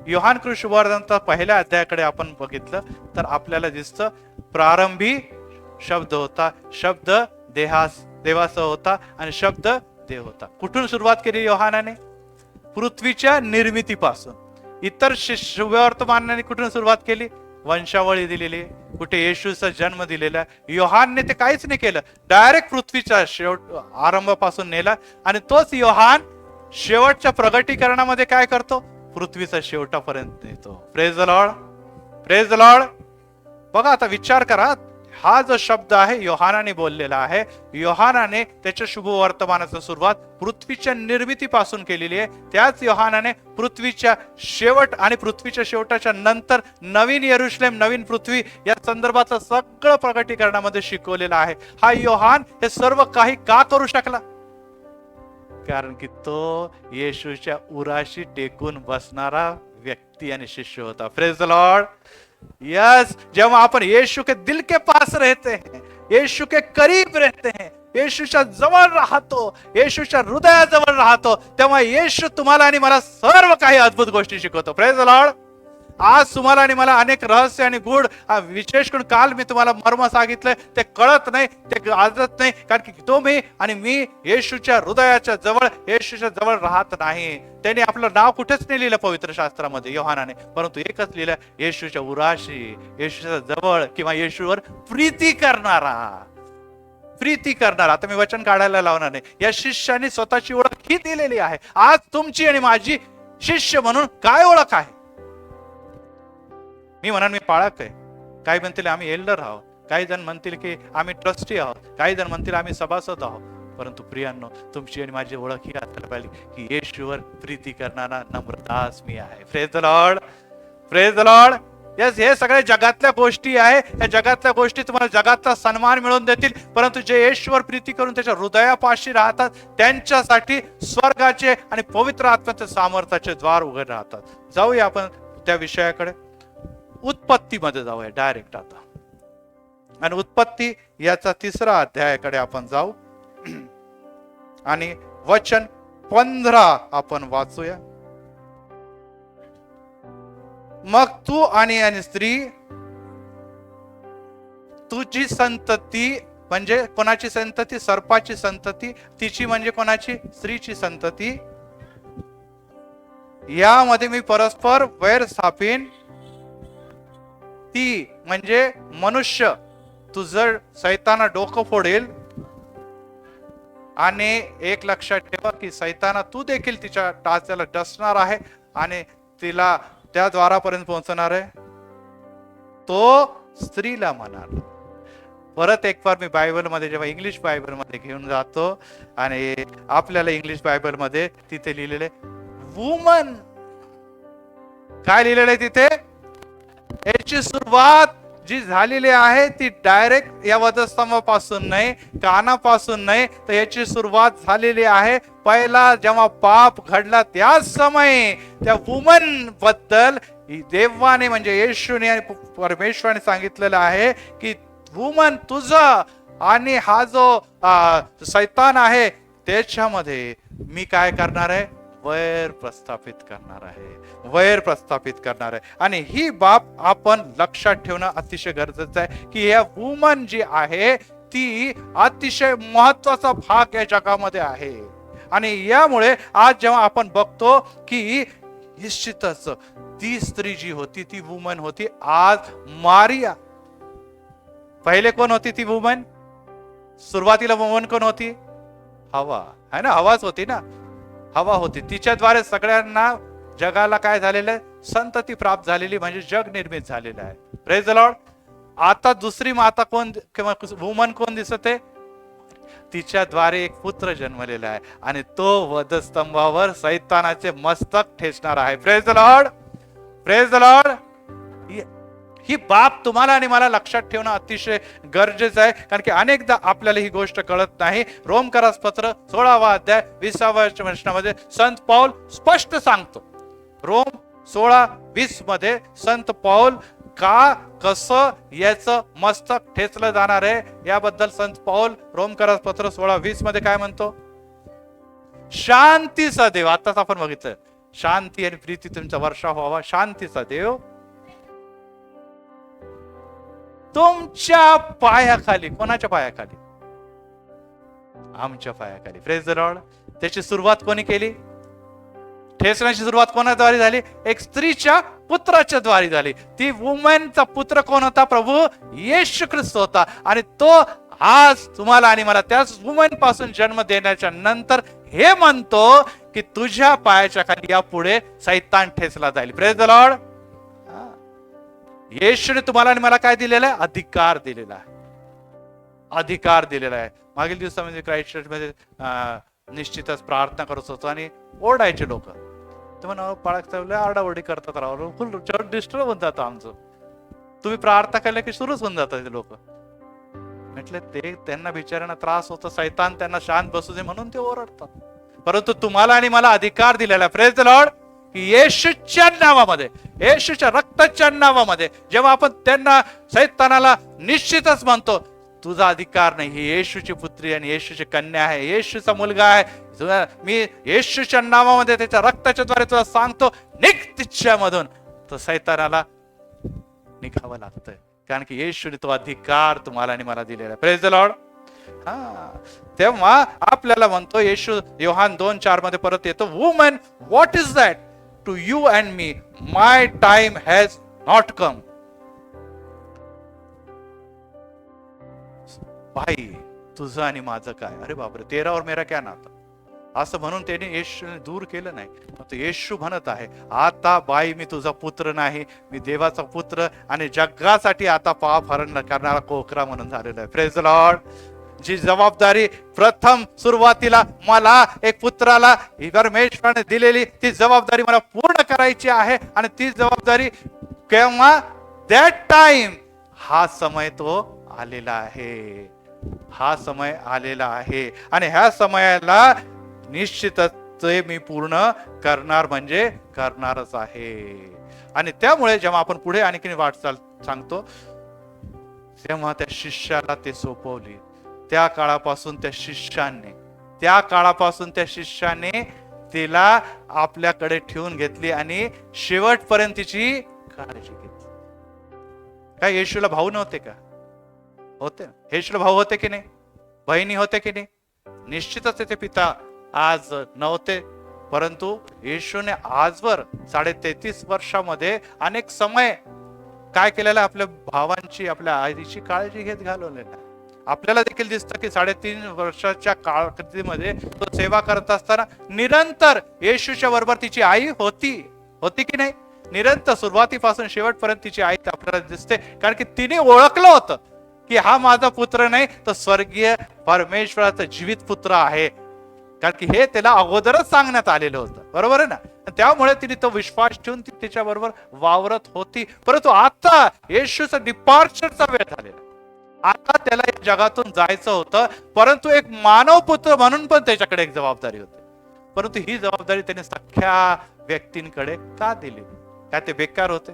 योहान कृष्णवर्धनचा पहिल्या अध्यायाकडे आपण बघितलं तर आपल्याला दिसतं, प्रारंभी शब्द होता, शब्द देवाचा होता आणि शब्द देव होता. कुठून सुरुवात केली योहानाने? पृथ्वीच्या निर्मितीपासून. इतर शुभवर्तमानाने कुठून सुरुवात केली? वंशावळी दिलेली, कुठे येशूचा जन्म दिलेला. योहानने ते काहीच नाही केलं, डायरेक्ट पृथ्वीच्या शेवट आरंभापासून नेला. आणि तोच योहान शेवटच्या प्रगटीकरणामध्ये काय करतो? पृथ्वीचा शेवटापर्यंत नेतो. Praise the Lord, praise the Lord. बघा आता विचार करा, हा जो शब्द आहे योहानाने बोललेला आहे, योहानाने त्याच्या शुभवर्तमानाची सुरुवात पृथ्वीच्या निर्मितीपासून केलेली आहे. त्याच योहानाने पृथ्वीच्या शेवट आणि पृथ्वीच्या शेवटाच्या नंतर नवीन यरुशलेम, नवीन पृथ्वी या संदर्भाचं सगळं प्रगटीकरणामध्ये शिकवलेलं आहे. हा योहान हे सर्व काही का करू शकला? कारण की तो येशूच्या उराशी टेकून बसणारा व्यक्ती आणि शिष्य होता. Praise the Lord. यस, जेव्हा आपण यीशु के दिल के पास रहते हैं, यीशु के करीब रहते हैं, येशूच्या जवळ राहतो, येशूच्या हृदयाजवळ राहतो, तेव्हा येशू तुम्हाला आणि मला सर्व काही अद्भुत गोष्टी शिकवतो. Praise the Lord. आज तुम्हाला आणि मला अनेक रहस्य आणि गुढ, विशेष करून काल मी तुम्हाला मर्म सांगितलंय, ते कळत नाही, ते आजत नाही, कारण की तुम्ही आणि मी येशूच्या हृदयाच्या जवळ, येशूच्या जवळ राहत नाही. त्याने आपलं नाव कुठेच नाही लिहिलं पवित्र शास्त्रामध्ये योहानाने, परंतु एकच लिहिलं, येशूच्या उराशी, येशूच्या जवळ किंवा येशूवर प्रीती करणारा. प्रीती करणारा. आता मी वचन काढायला लावणार नाही. या शिष्याने स्वतःची ओळख ही दिलेली आहे. आज तुमची आणि माझी शिष्य म्हणून काय ओळख आहे? मी म्हणा मी पाळक आहे, काही म्हणतील आम्ही एल्डर आहोत, काही जण म्हणतील की आम्ही ट्रस्टी आहोत, काही जण म्हणतील आम्ही सभासद आहोत, परंतु प्रियांनो, तुमची आणि माझी ओळख ही असायला पाहिजे की येशूवर प्रीती करणारा नम्रदास मी आहे. Praise the Lord, praise the Lord. Yes, हे सगळे जगातल्या गोष्टी आहे. या जगातल्या गोष्टी तुम्हाला जगातला सन्मान मिळवून देतील, परंतु जे येशूवर प्रीती करून त्याच्या हृदयापाशी राहतात, त्यांच्यासाठी स्वर्गाचे आणि पवित्र आत्म्याचे सामर्थ्याचे द्वार उघडे राहतात. जाऊया आपण त्या विषयाकडे. उत्पत्तीमध्ये जाऊया डायरेक्ट आता. आणि उत्पत्ती याचा 3रा अध्यायाकडे आपण जाऊ आणि वचन 15 आपण वाचूया. मग तू आणि स्त्री, तुझी संतती, म्हणजे कोणाची संतती? सर्पाची संतती. तिची म्हणजे कोणाची? स्त्रीची संतती. यामध्ये मी परस्पर वैर स्थापीन. ती म्हणजे मनुष्य तुझं सैताना डोकं फोडेल. आणि एक लक्षात ठेवा की सैताना तू देखील तिच्या टाचाला डसणार आहे आणि तिला त्या द्वारापर्यंत पोहोचणार आहे. तो स्त्रीला म्हणाल. परत एक बार मी बायबलमध्ये जेव्हा इंग्लिश बायबलमध्ये घेऊन जातो आणि आपल्याला इंग्लिश बायबलमध्ये तिथे लिहिलेले वुमन. काय लिहिलेलं आहे तिथे? याची सुरुवात जी झालेली आहे ती डायरेक्ट या वधस्तंभापासून नाही, कानापासून नाही, तर याची सुरुवात झालेली आहे पहिला जेव्हा पाप घडला त्या समय त्या वुमन बद्दल देवाने म्हणजे येशूने आणि परमेश्वराने सांगितलेलं आहे की वुमन, तुझं आणि हा जो शैतान आहे त्याच्यामध्ये मी काय करणार आहे, वैर प्रस्थापित करणार आहे, वैर प्रस्थापित करणार आहे. आणि ही बाब आपण लक्षात ठेवणं अतिशय गरजेचं आहे की या वुमन जी आहे ती अतिशय महत्वाचा भाग या जगामध्ये आहे. आणि यामुळे आज जेव्हा आपण बघतो की निश्चितच ती स्त्री जी होती ती वुमन होती. आज मारिया, पहिले कोण होती ती वुमन? सुरुवातीला वुमन कोण होती? हवा, है ना, हवाच होती ना, हवा होती. तिच्याद्वारे सगळ्यांना जगाला काय झालेलं आहे, संतती प्राप्त झालेली, म्हणजे जग निर्मित झालेलं आहे. Praise the Lord. आता दुसरी माता कोण किंवा वुमन कोण दिसते? तिच्याद्वारे एक पुत्र जन्मलेला आहे आणि तो वधस्तंभावर सैतानाचे मस्तक ठेचणार आहे. Praise the Lord, praise the Lord. ही बाब तुम्हाला आणि मला लक्षात ठेवणं अतिशय गरजेचं आहे, कारण की अनेकदा आपल्याला ही गोष्ट कळत नाही. रोमकरास पत्र 16वा अध्याय 20व्या वचनामध्ये संत पौल स्पष्ट सांगतो. रोम 16:20 मध्ये संत पौल का कसं याचं मस्तक ठेचलं जाणार आहे याबद्दल संत पौल रोमकरास पत्र 16:20 मध्ये काय म्हणतो? शांतीचा देव, आताच आपण बघितलं, शांती आणि प्रीती तुमचा वर्षाव व्हावा, शांतीचा देव तुमच्या पायाखाली. कोणाच्या पायाखाली? आमच्या पायाखाली. Praise the Lord. त्याची सुरुवात कोणी केली? ठेचण्याची सुरुवात कोणाद्वारे झाली? एक स्त्रीच्या पुत्राच्या द्वारे झाली. ती वुमनचा पुत्र कोण होता? प्रभू येशू ख्रिस्त होता. आणि तो आज तुम्हाला आणि मला त्याच वुमन पासून जन्म देण्याच्या नंतर हे म्हणतो की तुझ्या पायाच्या खाली या पुढे सैतान ठेचला जाईल. Praise the Lord. येशूने तुम्हाला आणि मला काय दिलेलं आहे? अधिकार दिलेला आहे, अधिकार दिलेला आहे. मागील दिवसामध्ये क्राइस्ट चर्चमध्ये निश्चितच प्रार्थना करत होतो आणि ओरडायचे लोक. ते म्हणा पाळक आरडाओरडी करतात, राहू फुल चर्च डिस्टर्ब होऊन जातं आमचं. तुम्ही प्रार्थना केल्या की सुरूच होऊन जातात ते लोक. म्हटलं ते त्यांना बिचाऱ्यांना त्रास होतो, सैतान त्यांना शांत बसू दे म्हणून ते ओरडतात. परंतु तुम्हाला आणि मला अधिकार दिलेला आहे. Praise the Lord. येशूच्या नावामध्ये, येशूच्या रक्ताच्या नावामध्ये जेव्हा आपण त्यांना सैतानाला निश्चितच म्हणतो तुझा अधिकार नाही, ही येशूची पुत्री आणि येशूची कन्या आहे, येशूचा मुलगा आहे, मी येशूच्या नावामध्ये त्याच्या रक्ताच्या द्वारे तुला सांगतो निघ तिच्यामधून, तर सैतानाला निघावं लागतंय, कारण की येशूने तो अधिकार तुम्हाला आणि मला दिलेला आहे. Praise the lord. तेव्हा आपल्याला म्हणतो येशू योहान 2:4 मध्ये परत येतो, woman what is that to you and me, my time has not come. बाई तुझं आणि माझं काय? अरे बापरे, तेरा और मेरा क्या नाता, असं म्हणून त्याने येशूने दूर केलं नाही. येशू म्हणत आहे आता बाई मी तुझा पुत्र नाही, मी देवाचा पुत्र आणि जगासाठी आता पाप हरण करणारा कोकरा म्हणून झालेला आहे. Praise the Lord. जी जबाबदारी प्रथम सुरुवातीला मला एक पुत्राला परमेश्वराने दिलेली ती जबाबदारी मला पूर्ण करायची आहे. आणि ती जबाबदारी केव्हा? दॅट टाइम, हा समय तो आलेला आहे, हा समय आलेला आहे. आणि ह्या समयाला निश्चितच मी पूर्ण करणार, म्हणजे करणारच आहे. आणि त्यामुळे जेव्हा आपण पुढे आणखी वाटचाल सांगतो तेव्हा त्या शिष्याला ते सोपवली. त्या काळापासून त्या शिष्याने तिला आपल्याकडे ठेवून घेतली आणि शेवटपर्यंत तिची काळजी घेतली. काय येशूला भाऊ नव्हते का? होते. येशूला भाऊ होते की नाही? बहिणी होते की नाही? निश्चितच त्याचे पिता आज नव्हते, परंतु येशूने आजवर 33.5 वर्षामध्ये अनेक समय काय केलेलं? आपल्या भावांची, आपल्या आईची काळजी घेत घालवलेला. आपल्याला देखील दिसतं की 3.5 वर्षाच्या काळामध्ये तो सेवा करत असताना निरंतर येशूच्या बरोबर तिची आई होती की नाही? निरंतर सुरुवातीपासून शेवटपर्यंत तिची आई आपल्याला दिसते, कारण की तिने ओळखलं होतं की हा माझा पुत्र नाही, तर स्वर्गीय परमेश्वराचा जीवित पुत्र आहे, कारण की हे त्याला अगोदरच सांगण्यात आलेलं होतं. बरोबर आहे ना? त्यामुळे तिने तो विश्वास ठेवून ती तिच्या बरोबर वावरत होती. परंतु आता येशूचा डिपार्चरचा वेळ झालेला, आता त्याला या जगातून जायचं होतं, परंतु एक मानव पुत्र म्हणून पण त्याच्याकडे एक जबाबदारी होती. परंतु ही जबाबदारी त्याने सख्या व्यक्तींकडे का दिली? काय ते बेकार होते?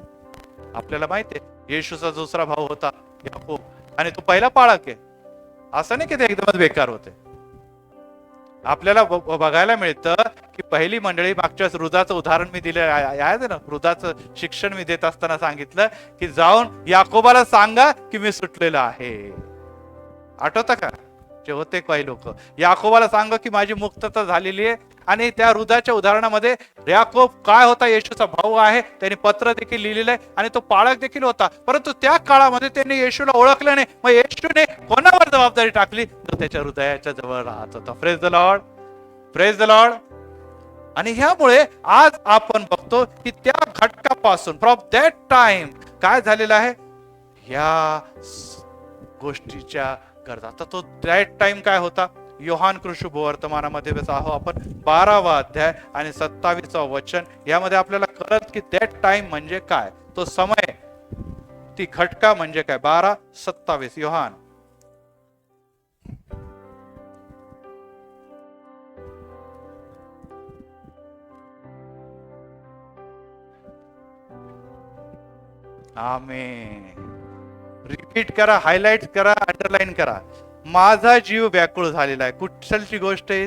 आपल्याला माहिती आहे येशूचा दुसरा भाऊ होता याकूब, आणि तो पहिला पाळक आहे. असं नाही की ते एकदमच बेकार होते. आपल्याला बघायला मिळतं की पहिली मंडळी, मागच्या हृदाचं उदाहरण मी दिलं आहे ना, हृदाचं शिक्षण मी देत असताना सांगितलं की जाऊन याकोबाला सांगा की मी सुटलेलं आहे. आठवतं का? जे होते काही लोक, याकोबाला सांगा की माझी मुक्तता झालेली आहे. आणि त्या हृदाच्या उदाहरणामध्ये याकोब काय होता? येशूचा भाऊ आहे. त्यांनी पत्र देखील लिहिलेलं आहे आणि तो पाळक देखील होता. परंतु त्या काळामध्ये त्यांनी येशूला ओळखलं नाही. मग येशूने कोणावर जबाबदारी टाकली? तो त्याच्या हृदयाच्या जवळ राहत होता. Praise the Lord, praise the Lord. आणि ह्यामुळे आज आपण बघतो की त्या घटकापासून, फ्रॉम दॅट टाइम काय झालेलं आहे? ह्या गोष्टीच्या गरजा. आता तो दॅट टाइम काय होता? योहान कृषुभ वर्तमानामध्ये आहो आपण 12वा अध्याय आणि 27वा वचन. यामध्ये आपल्याला कळत की दॅट टाइम म्हणजे काय, तो समय, ती घटका म्हणजे काय. 12:27 योहान. आमेन. रिपीट करा, हायलाइट करा, अंडरलाईन करा. माझा जीव व्याकुळ झालेला आहे. कुठलची गोष्ट आहे?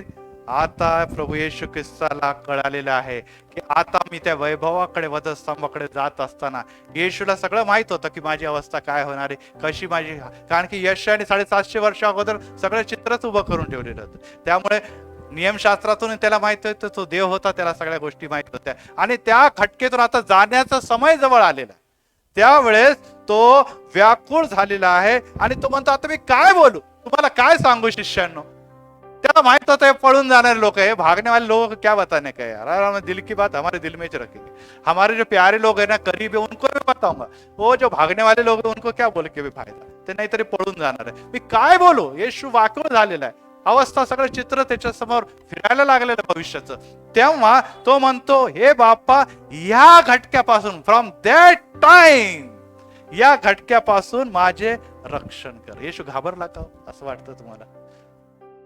आता प्रभू येशू ख्रिस्ताला कळालेलं आहे की आता मी त्या वैभवाकडे, वधस्तंभाकडे जात असताना येशूला सगळं माहित होतं की माझी अवस्था काय होणार आहे, कशी माझी. कारण की यशाने 750 वर्ष अगोदर सगळं चित्रच उभं करून ठेवलेलं होतं. त्यामुळे नियमशास्त्रातून त्याला माहित होतं, तो देव होता, त्याला सगळ्या गोष्टी माहित होत्या. आणि त्या खटकेतून आता जाण्याचा समय जवळ आलेला. त्यावेळेस तो व्याकुळ झालेला आहे आणि तो म्हणतो आता मी काय बोलू, तुम्हाला काय सांगू शिष्यांनो. त्याला माहित होतं पळून जाणारे लोक है, भागने वाले लोग क्या बताने का यार, दिल की बात हमारे दिल में रखेंगे. हमारे जो प्यारे लोग है ना, करीब है, उनको भी बताऊंगा. वो जो भागने वाले लोग उनको क्या बोल के भी फायदा, ते नाहीतरी पळून जाणार आहे. मी काय बोलू? येशू वाकूळ झालेला आहे. अवस्था, सगळं चित्र त्याच्या समोर फिरायला लागलेलं भविष्याचं. तेव्हा तो म्हणतो, हे बाप्पा, या घटक्यापासून, फ्रॉम दॅट टाइम, या घटक्यापासून माझे रक्षण कर. येशू घाबरला का असं वाटतं तुम्हाला?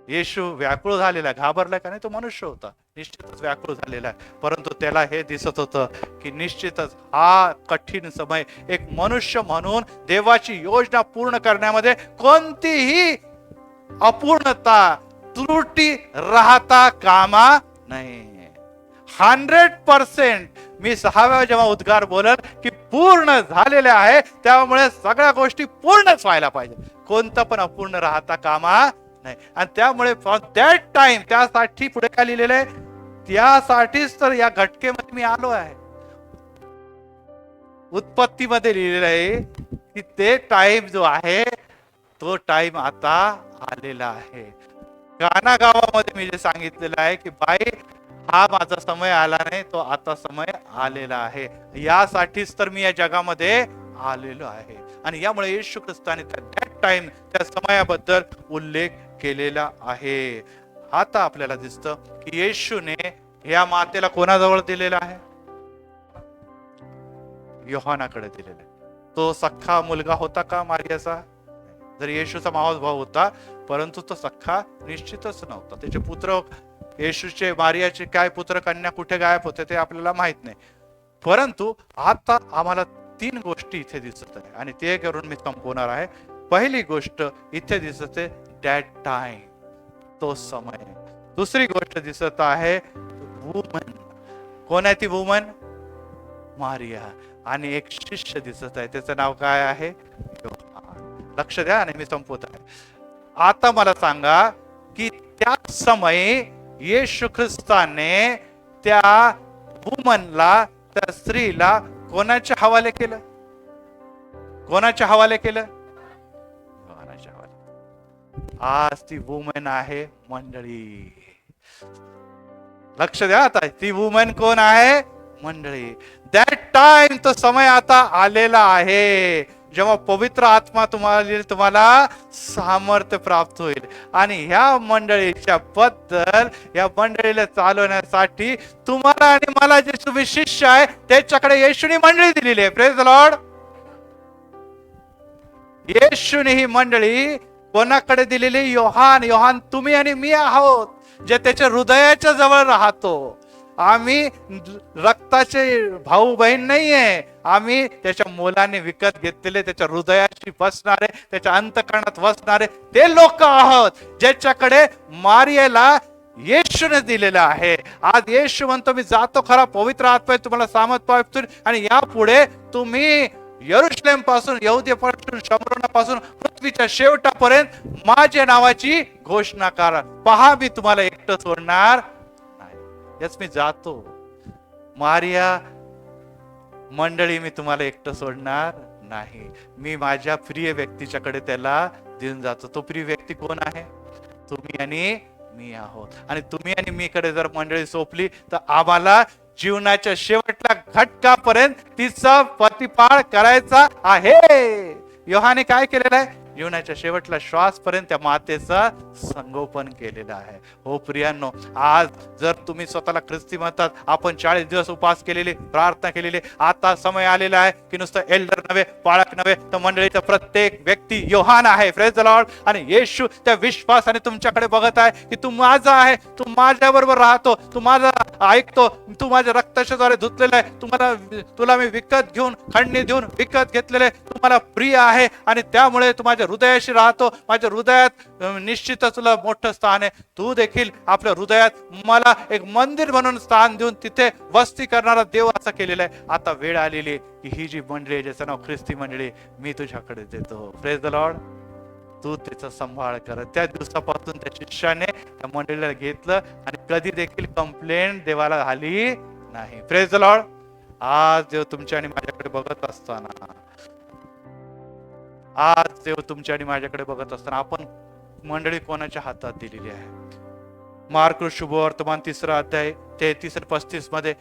येशू व्याकुळ झालेला, घाबरला का नाही? तो मनुष्य होता, निश्चितच व्याकुळ झालेला आहे. परंतु त्याला हे दिसत होतं की निश्चितच हा कठीण समय, एक मनुष्य म्हणून देवाची योजना पूर्ण करण्यामध्ये कोणतीही अपूर्णता, त्रुटी राहता कामा नाही. 100% मी 6व्या जेव्हा उद्गार बोलल की पूर्ण झालेले आहे, त्यामुळे सगळ्या गोष्टी पूर्णच व्हायला पाहिजे, कोणतं पण अपूर्ण राहता कामा नाही. आणि त्यामुळे फ्रॉम दॅट टाइम, त्यासाठी पुढे काय लिहिलेलं आहे? त्यासाठीच तर या घटकेमध्ये मी आलो आहे. उत्पत्तीमध्ये लिहिलेलं आहे की ते टाइम जो आहे तो टाइम आता आलेला आहे. काना गावामध्ये मी जे सांगितलेलं आहे की बाई, हा माझा समय आला नाही, तो आता समय आलेला आहे. यासाठीच तर मी या जगामध्ये आलेलो आहे. आणि यामुळे येशू ख्रिस्ताने त्या टाइम, त्या समयाबद्दल उल्लेख केलेला आहे. आता आपल्याला दिसतं की येशूने या मातेला कोणाजवळ दिलेला आहे? योहानाकडे दिलेला आहे. तो सख्खा मुलगा होता का मारियाचा? जर येशूचा मावस भाऊ होता, परंतु तो सख्खा निश्चितच नव्हता. त्याचे पुत्र, येशूचे, मारियाचे काय पुत्र कन्या कुठे गायब होते ते आपल्याला माहित नाही. परंतु आता आम्हाला 3 गोष्टी इथे दिसत आहे आणि ते करून मी संपवणार आहे. पहिली गोष्ट इथे दिसत आहे दॅट टाइम, तो समय. दुसरी गोष्ट दिसत आहे वुमन. कोण आहे ती वुमन? मारिया. आणि एक शिष्य दिसत आहे, त्याचं नाव काय आहे? योहान. लक्ष द्या आणि मी संपवत आहे. आता मला सांगा की त्या समयी येशू ख्रिस्ताने त्या वुमनला, त्या स्त्रीला कोणाच्या हवाले केलं? कोणाच्या हवाले केलं? योहानाच्या हवाले. आज ती वुमन आहे मंडळी. लक्ष द्या, आता ती वुमन कोण आहे? मंडळी. दॅट टाइम, तो समय आता आलेला आहे जेव्हा पवित्र आत्मा तुम्हाला सामर्थ्य प्राप्त होईल. आणि ह्या मंडळीच्या बद्दल, या मंडळीला चालवण्यासाठी तुम्हाला आणि मला जे तुम्ही शिष्य आहे त्याच्याकडे येशूने मंडळी दिलेली आहे. Praise the Lord. येशूने ही मंडळी कोणाकडे दिलेली? योहान. योहान तुम्ही आणि मी आहोत, जे त्याच्या हृदयाच्या जवळ राहतो. आम्ही रक्ताचे भाऊ बहीण नाहीये, आम्ही त्याच्या मोलाने विकत घेतलेले, त्याच्या हृदयाशी बसणारे, त्याच्या अंतकरणात बसणारे ते लोक आहोत, ज्याच्याकडे मारियाला येशूने दिलेलं आहे. आज येशू म्हणतो मी जातो खरा, पवित्र आत्मा तुम्हाला सामर्थ पावतो आणि यापुढे तुम्ही यरुशलेम पासून, यहुदीपासून, शमरोनापासून पृथ्वीच्या शेवटापर्यंत माझ्या नावाची घोषणा करा. पहा मी तुम्हाला एकटं सोडणार नाही. यस मी जातो मारिया मंडळी, मी तुम्हाला एकटं सोडणार नाही. मी माझ्या प्रिय व्यक्तीच्याकडे त्याला देऊन जातो. तो प्रिय व्यक्ती कोण आहे? तुम्ही आणि मी आहोत. आणि तुम्ही आणि मी कडे जर मंडळी सोपली तर आम्हाला जीवनाच्या शेवटच्या घटकापर्यंत तिचा प्रतिपाळ करायचा आहे. योहाने काय केलेलं आहे? जीवनाच्या शेवटला श्वासपर्यंत त्या मातेचा संगोपन केलेलं आहे. हो प्रियांनो, आज जर तुम्ही स्वतःला ख्रिस्ती म्हणतात, आपण 40 दिवस उपवास केलेले, प्रार्थना केलेली, आता समय आलेला आहे की नुसतं एल्डर नव्हे, पाळक नव्हे, तर मंडळीचा प्रत्येक व्यक्ती योहान आहे. Praise the Lord. आणि येशू त्या विश्वासाने तुमच्याकडे बघत आहे की तू माझा आहे, तू माझ्या बरोबर राहतो, तू माझा ऐकतो, तू माझ्या रक्ताच्या द्वारे धुतलेला आहे, तुला मी विकत घेऊन, खंडणी देऊन विकत घेतलेले, तुम्हाला प्रिय आहे आणि त्यामुळे तू माझ्या हृदयाशी राहतो. माझ्या हृदयात निश्चितच तुला मोठं स्थान आहे. तू देखील आपल्या हृदयात मला एक मंदिर म्हणून स्थान देऊन तिथे वस्ती करणारा देव असं केलेला आहे. आता वेळ आलेली की ही जी मंडळी आहे, ज्याचं नाव ख्रिस्ती मंडळी, मी तुझ्याकडे देतो. Praise the Lord. तू त्याचा सांभाळ कर. त्या दिवसापासून त्या शिष्याने त्या मंडळीला घेतलं आणि कधी देखील कंप्लेंट देवाला झाली नाही. Praise the Lord. आज देव तुमच्या आणि माझ्याकडे बघत असताना, आज देव तुमच्या आणि माझ्याकडे बघत असताना आपण मंडळी कोणाच्या हातात दिलेली आहे? मार्क शुभवर्तमान 3 अध्याय 33-35 मध्ये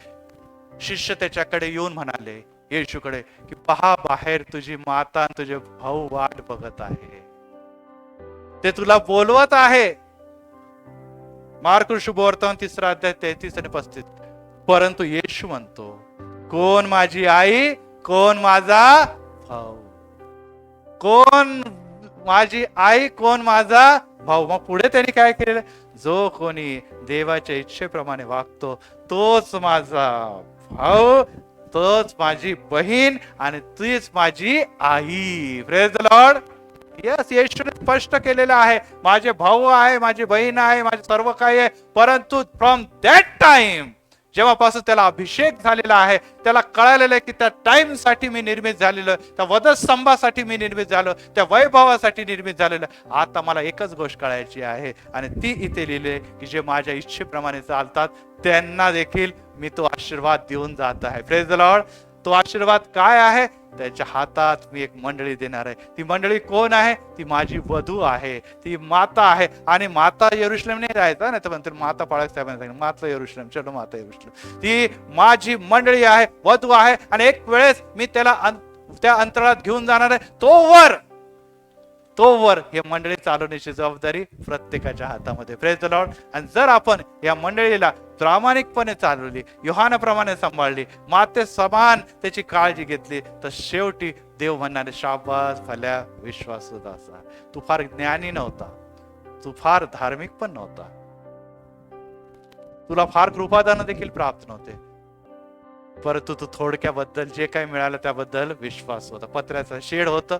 शिष्य त्याच्याकडे येऊन म्हणाले येशूकडे की पहा, बाहेर तुझी माता आणि तुझे भाऊ वाट बघत आहे, ते तुला बोलवत आहे. मार्क शुभवर्तमान 3 अध्याय 33 आणि 35. परंतु येशू म्हणतो, कोण माझी आई, कोण माझा भाऊ, कोण माझी आई, कोण माझा भाऊ. मग पुढे त्यांनी काय केलेलं? जो कोणी देवाच्या इच्छेप्रमाणे वागतो तोच माझा भाऊ, तोच माझी बहीण आणि तीच माझी आई. Praise the Lord. यस, येशूने स्पष्ट केलेलं आहे, माझे भाऊ आहे, माझी बहीण आहे, माझे सर्व काही आहे. परंतु फ्रॉम दॅट टाइम, जेव्हापासून त्याला अभिषेक झालेला आहे, त्याला कळालेलं आहे की त्या टाइम साठी मी निर्मित झालेलं, त्या वधस्तंभासाठी मी निर्मित झालो, त्या वैभवासाठी निर्मित झालेलं. आता मला एकच गोष्ट कळायची आहे आणि ती इथे लिहिले की जे माझ्या इच्छेप्रमाणे चालतात त्यांना देखील मी तो आशीर्वाद देऊन जात आहे. Praise the Lord. तो आशीर्वाद काय आहे? त्याच्या हातात मी एक मंडळी देणार आहे. ती मंडळी कोण आहे? ती माझी वधू आहे, ती माता आहे. आणि माता यरुशलेम नाही राहायचा, नाही तर म्हणते माता पाळक साहेबांनी सांगितलं माता यरुशलेम, चलो माता यरुशलेम. ती माझी मंडळी आहे, वधू आहे. आणि एक वेळेस मी त्याला त्या अंतराळात घेऊन जाणार आहे. तोवर हे मंडळी चालवण्याची जबाबदारी प्रत्येकाच्या हातामध्ये. Praise the Lord. आणि जर आपण या मंडळीला प्रामाणिकपणे चालवली, योहानाप्रमाणे सांभाळली, माते समान त्याची काळजी घेतली, तर शेवटी देव म्हणणारे शाबास भल्या विश्वासू दासा, तू फार ज्ञानी नव्हता, तू फार धार्मिक पण नव्हता, तुला फार कृपादान देखील प्राप्त नव्हते, परंतु तू थोडक्याबद्दल जे काही मिळालं त्याबद्दल विश्वास होता. पत्र्याचं शेड होतं,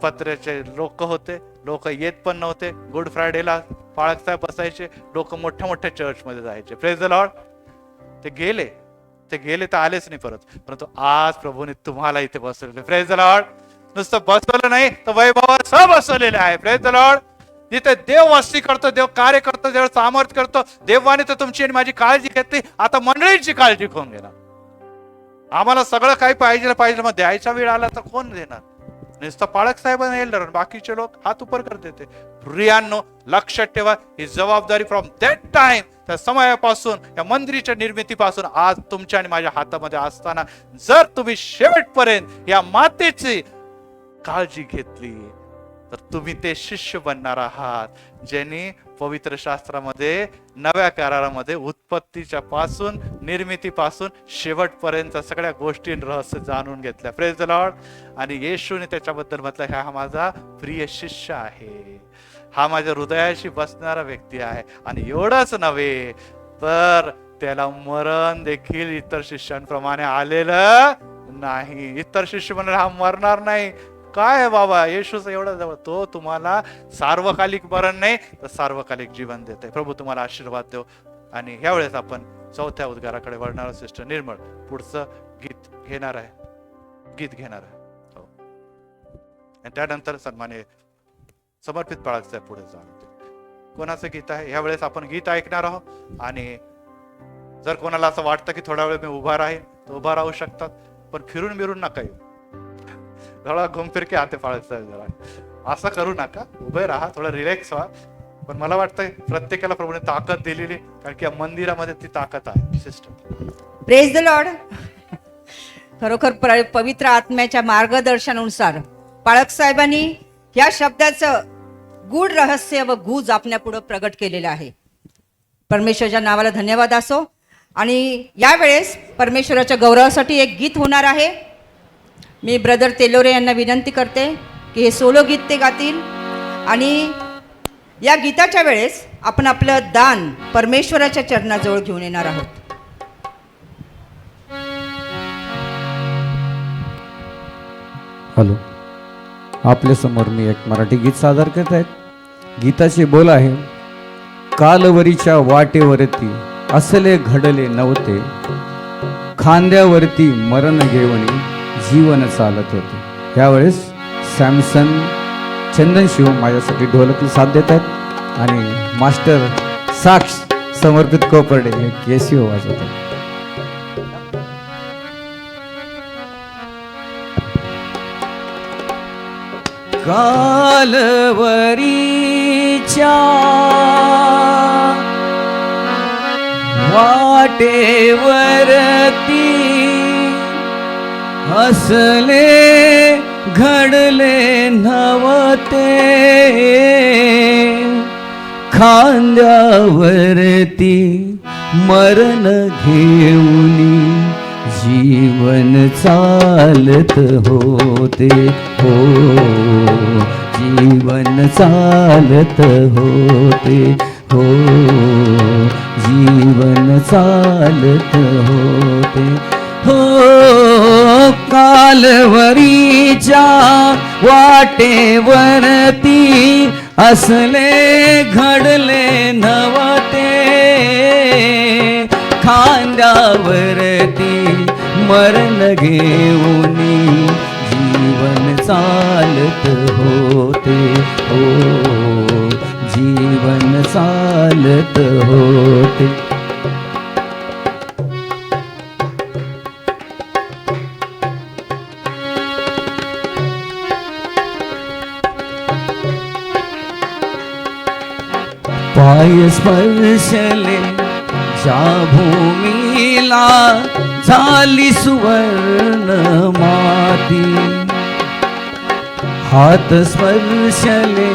पत्र्याचे लोक होते, लोक येत पण नव्हते. गुड फ्रायडेला पाळक साहेब बसायचे, लोक मोठ्या मोठ्या चर्च मध्ये जायचे. Praise the Lord. ते गेले तर आलेच नाही परत. परंतु आज प्रभूने तुम्हाला इथे बसवलेले. Praise the Lord. नुसतं बसवलं नाही तर वैभवासह बसवलेलं आहे. Praise the Lord. जिथे देव वस्ती करतो, देव कार्य करतो, देव सामर्थ्य करतो. देवाने तर तुमची आणि माझी काळजी घेतली, आता मंडळीची काळजी कोण घेणार? आम्हाला सगळं काही पाहिजे, मग द्यायचा वेळ आला तर कोण देणार? नुसतं पाळक साहेब एल्डर, बाकीचे लोक हात उपर करते. प्रियांनो, लक्षात ठेवा, ही जबाबदारी फ्रॉम दॅट टाइम, त्या समयापासून, या मंदिराच्या निर्मितीपासून आज तुमच्या आणि माझ्या हातामध्ये असताना जर तुम्ही शेवटपर्यंत या मातेची काळजी घेतली तर तुम्ही ते शिष्य बनणार आहात, ज्यांनी पवित्र शास्त्रामध्ये, नव्या करारामध्ये उत्पत्तीच्या पासून, निर्मितीपासून शेवटपर्यंत सगळ्या गोष्टी रहस्य जाणून घेतल्या. Praise the Lord. आणि येशूने त्याच्याबद्दल म्हटलं, हा माझा प्रिय शिष्य आहे, हा माझ्या हृदयाशी बसणारा व्यक्ती आहे. आणि एवढंच नव्हे तर त्याला मरण देखील इतर शिष्यांप्रमाणे आलेलं नाही. इतर शिष्य म्हणाले हा मरणार नाही. काय बाबा, येशूच एवढा जवळ, तो तुम्हाला सार्वकालिक मरण नाही तर सार्वकालिक जीवन देते. प्रभू तुम्हाला आशीर्वाद देव. आणि यावेळेस आपण चौथ्या उद्गाराकडे वळणार. सिस्टर निर्मळ पुढचं गीत घेणार आहे, गीत घेणार आहे. हो. आणि त्यानंतर सन्मान्य समर्पित बाळाचं पुढे जाणार. कोणाचं गीत आहे यावेळेस आपण गीत ऐकणार आहोत. आणि जर कोणाला असं वाटतं की थोडा वेळ मी उभा राहील तर उभा राहू शकतात, पण फिरून बिरून नका येऊ. थोडा घुमफिर के आते पाळायचं जरा असं करू नका. उभे राहा, थोडं रिलॅक्स व्हा. पण मला वाटतंय प्रत्येकाला प्रभूने ताकद दिलेली, कारण की या मंदिरामध्ये ती ताकद आहे. Sister praise the Lord. खरोखर पवित्र आत्म्याच्या मार्गदर्शनानुसार पाळक साहेबांनी या शब्दाचं गूढ रहस्य व गूज आपल्यापुढं प्रगट केलेलं आहे. परमेश्वराच्या नावाला धन्यवाद असो. आणि यावेळेस परमेश्वराच्या गौरवासाठी एक गीत होणार आहे. मी ब्रदर तेलोरे यांना विनंती करते की हे सोलो गीत ते गातील. आणि या गीताच्या वेळेस आपण आपलं दान परमेश्वराच्या चरणाजवळ घेऊन येणार आहोत. हॅलो, आपल्या समोर मी एक मराठी गीत सादर करत आहेत. गीताचे बोल आहे, कालवरीच्या वाटेवरती असले घडले नव्हते, खांद्यावरती मरण घेऊन जीवन चालत होते. यावेळेस सॅमसन चंदन शिव माझ्यासाठी ढोलकी साथ देत आहेत आणि मास्टर साक्ष समर्पित कोपर्डे हे केसिओ वाजवत आहेत. कालवरीच्या वाटेवरती असले घडले नव्हते, खांद्यावरती मरण घेऊन जीवन चालत होते. हो, जीवन चालत होते. हो, जीवन चालत होते. हो, कालवरीच्या वाटेवरती असले घडले नव्हते, खांद्यावरती मरण घेऊन जीवन चालत होते. हो, जीवन चालत होते. पाय स्पर्शले ज्या भूमीला झाली सुवर्ण माती, हात स्पर्शले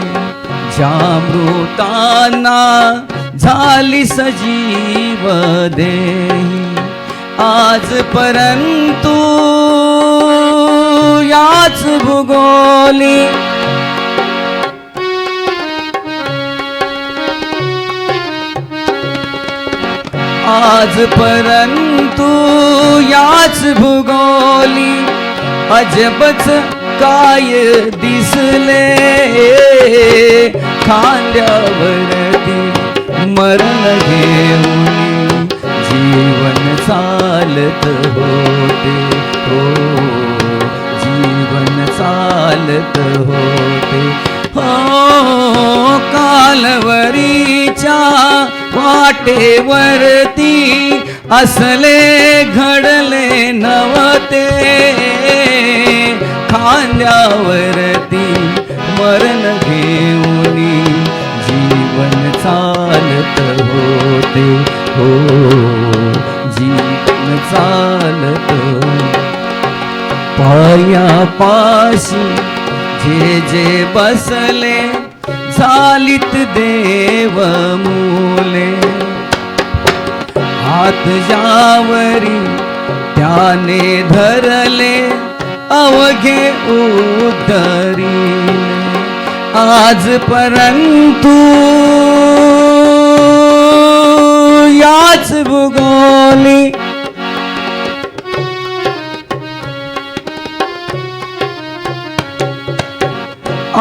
ज्या मृतांना झाली सजीव देही, आज परंतु याच भूगोली आज परंतु याच भूगोली अजबच काय दिसले, खांद्यावरती मरण घेऊन जीवन चालत होते. हो, जीवन चालत होते. हो, कालवरीच्या वाटेवरती असले घडले नव्हते, खांद्यावरती मरण घेऊन जीवन चालत होते. हो, जीवन चालत. पायापाशी जे जे बसले झालीत देव मुले, हात ज्यावरी त्याने धरले अवघे उद्धरीले, आज परंतु या याच भूगोली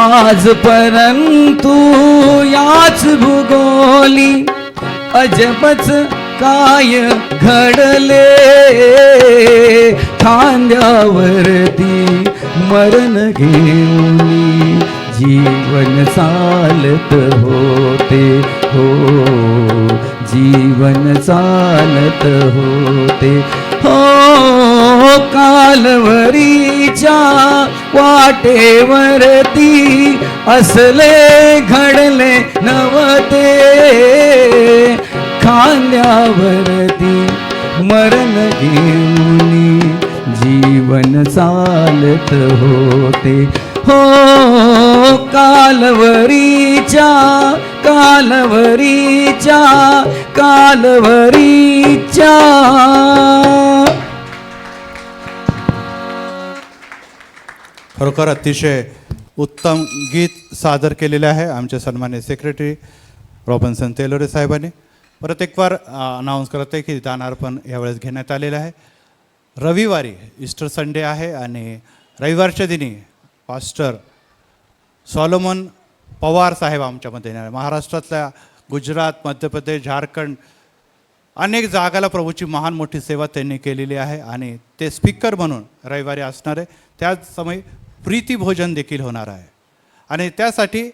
आज परंतु याच भूगोली अजबच काय घडले खांद्यावरती मरण घेऊन जीवन चालत होते हो जीवन चालत होते हो कालवरीच्या वाटेवरती असले घडले नव्हते खांद्यावरती मरण घेऊन जीवन चालत होते हो कालवरीच्या कालवरीच्या कालवरीच्या खरोखर अतिशय उत्तम गीत सादर केलेले आहे आमचे सन्मान्य सेक्रेटरी रॉबिन्सन तेलोरे साहेबांनी. परत एक बार अनाऊन्स करत आहे की दानार्पण यावेळेस घेण्यात आलेलं आहे. रविवारी ईस्टर संडे आहे आणि रविवारच्या दिनी पास्टर सॉलोमन पवार साहेब आमच्यामध्ये येणार आहे. महाराष्ट्रातल्या गुजरात, मध्य प्रदेश, झारखंड अनेक जागाला प्रभूची महान मोठी सेवा त्यांनी केलेली आहे आणि ते स्पीकर म्हणून रविवारी असणार आहे. त्याच समय प्रीती भोजन देखील होणार आहे आणि त्यासाठी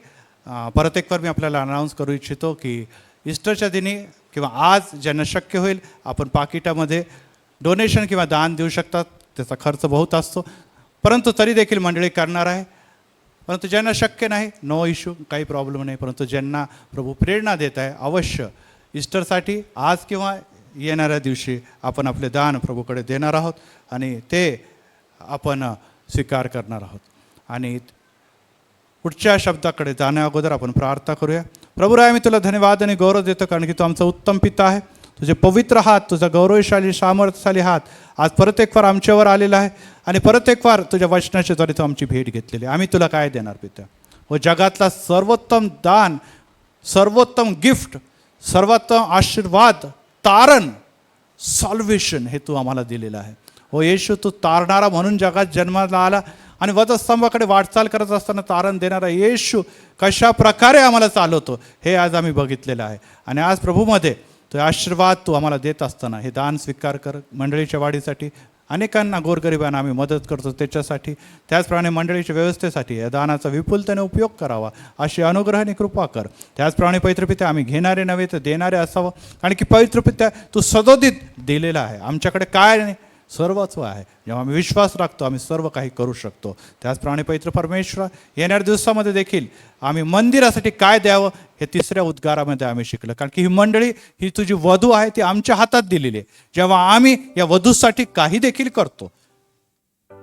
परत एक बार मी आपल्याला अनाऊन्स करू इच्छितो की ईस्टरच्या दिनी किंवा आज ज्यांना शक्य होईल आपण पाकिटामध्ये डोनेशन किंवा दान देऊ शकतात. त्याचा खर्च बहुत असतो परंतु तरी देखील मंडळी करणार आहे. परंतु ज्यांना शक्य नाही नो इश्यू, काही प्रॉब्लेम नाही. परंतु ज्यांना प्रभू प्रेरणा देत आहे अवश्य ईस्टरसाठी आज किंवा येणाऱ्या दिवशी आपण आपले दान प्रभूकडे देणार आहोत आणि ते आपण स्वीकार करणार आहोत. आणि पुढच्या शब्दाकडे जाण्या अगोदर आपण प्रार्थना करूया. प्रभुराय, मी तुला धन्यवाद आणि गौरव देतो कारण की तू आमचा उत्तम पिता आहे. तुझे पवित्र हात, तुझा गौरवशाली सामर्थ्यशाली हात आज परत एक वार आमच्यावर आलेला आहे आणि परत एक वार तुझ्या वचनाच्या द्वारे तू आमची भेट घेतलेली. आम्ही तुला काय देणार पिता? व जगातला सर्वोत्तम दान, सर्वोत्तम गिफ्ट, सर्वोत्तम आशीर्वाद, तारण, सॉल्वेशन हे तू आम्हाला दिलेलं आहे. हो येशू, तू तारणारा म्हणून जगात जन्माला आला आणि वधस्तंभाकडे वाटचाल करत असताना तारण देणारा येशू कशा प्रकारे आम्हाला चालवतो हे आज आम्ही बघितलेलं आहे. आणि आज प्रभूमध्ये तो आशीर्वाद तू आम्हाला देत असताना हे दान स्वीकार कर. मंडळीच्या वाढीसाठी अनेकांना गोरगरिबांना आम्ही मदत करतो त्याच्यासाठी, त्याचप्रमाणे मंडळीच्या व्यवस्थेसाठी या दानाचा विपुलतेने उपयोग करावा अशी अनुग्रहाने कृपा कर. त्याचप्रमाणे पवित्रपित्या आम्ही घेणारे नव्हे तर देणारे असावं कारण की पवित्रपित्या तू सदोदित दिलेला आहे. आमच्याकडे काय नाही, सर्वच आहे. जेव्हा आम्ही विश्वास राखतो आम्ही सर्व काही करू शकतो. त्याचप्रमाणे पवित्र परमेश्वर येणाऱ्या दिवसामध्ये देखील आम्ही मंदिरासाठी काय द्यावं हे तिसऱ्या उद्गारामध्ये आम्ही शिकलो कारण की ही मंडळी ही तुझी वधू आहे ती आमच्या हातात दिलेली आहे. जेव्हा आम्ही या वधूसाठी काही देखील करतो,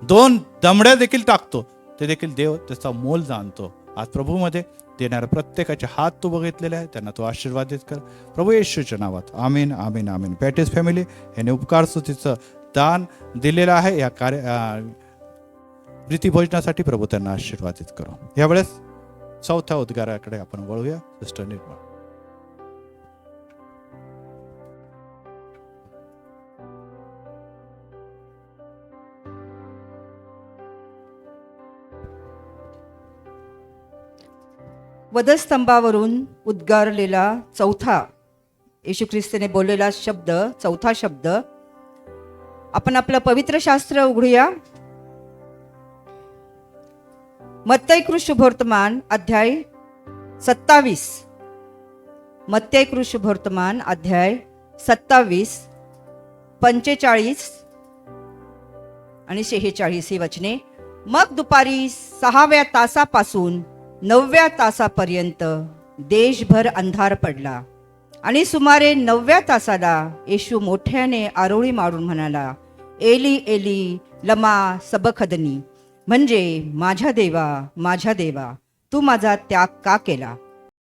2 दमड्या देखील टाकतो, ते देखील देव त्याचा मोल जाणतो. आज प्रभूमध्ये देणाऱ्या प्रत्येकाचे हात तू बघितलेले आहे, त्यांना तू आशीर्वादित कर प्रभू येशूच्या नावात. आमीन आमीन आमीन. पॅटिस फॅमिली याने उपकार स्तुतीचं दान दिलेलं आहे. या प्रीती भोजनासाठी प्रभू त्यांना आशीर्वादित करो. यावेळेस चौथ्या उद्गाराकडे आपण वळूया. सिस्टर निर्मळ. वधस्तंभावरून उद्गारलेला चौथा येशू ख्रिस्ताने बोललेला शब्द, चौथा शब्द आपण आपलं पवित्र शास्त्र उघडूया. मत्तई शुभवर्तमान अध्याय 27. मत्तई शुभवर्तमान अध्याय 27, 45 आणि 46 ही वचने. मग दुपारी 6व्या तासापासून 9व्या तासापर्यंत देशभर अंधार पडला आणि सुमारे 9व्या तासाला येशू मोठ्याने आरोळी मारून म्हणाला, एली एली लमा सबखदनी, म्हणजे माझ्या देवा तू माझा त्याग का केला.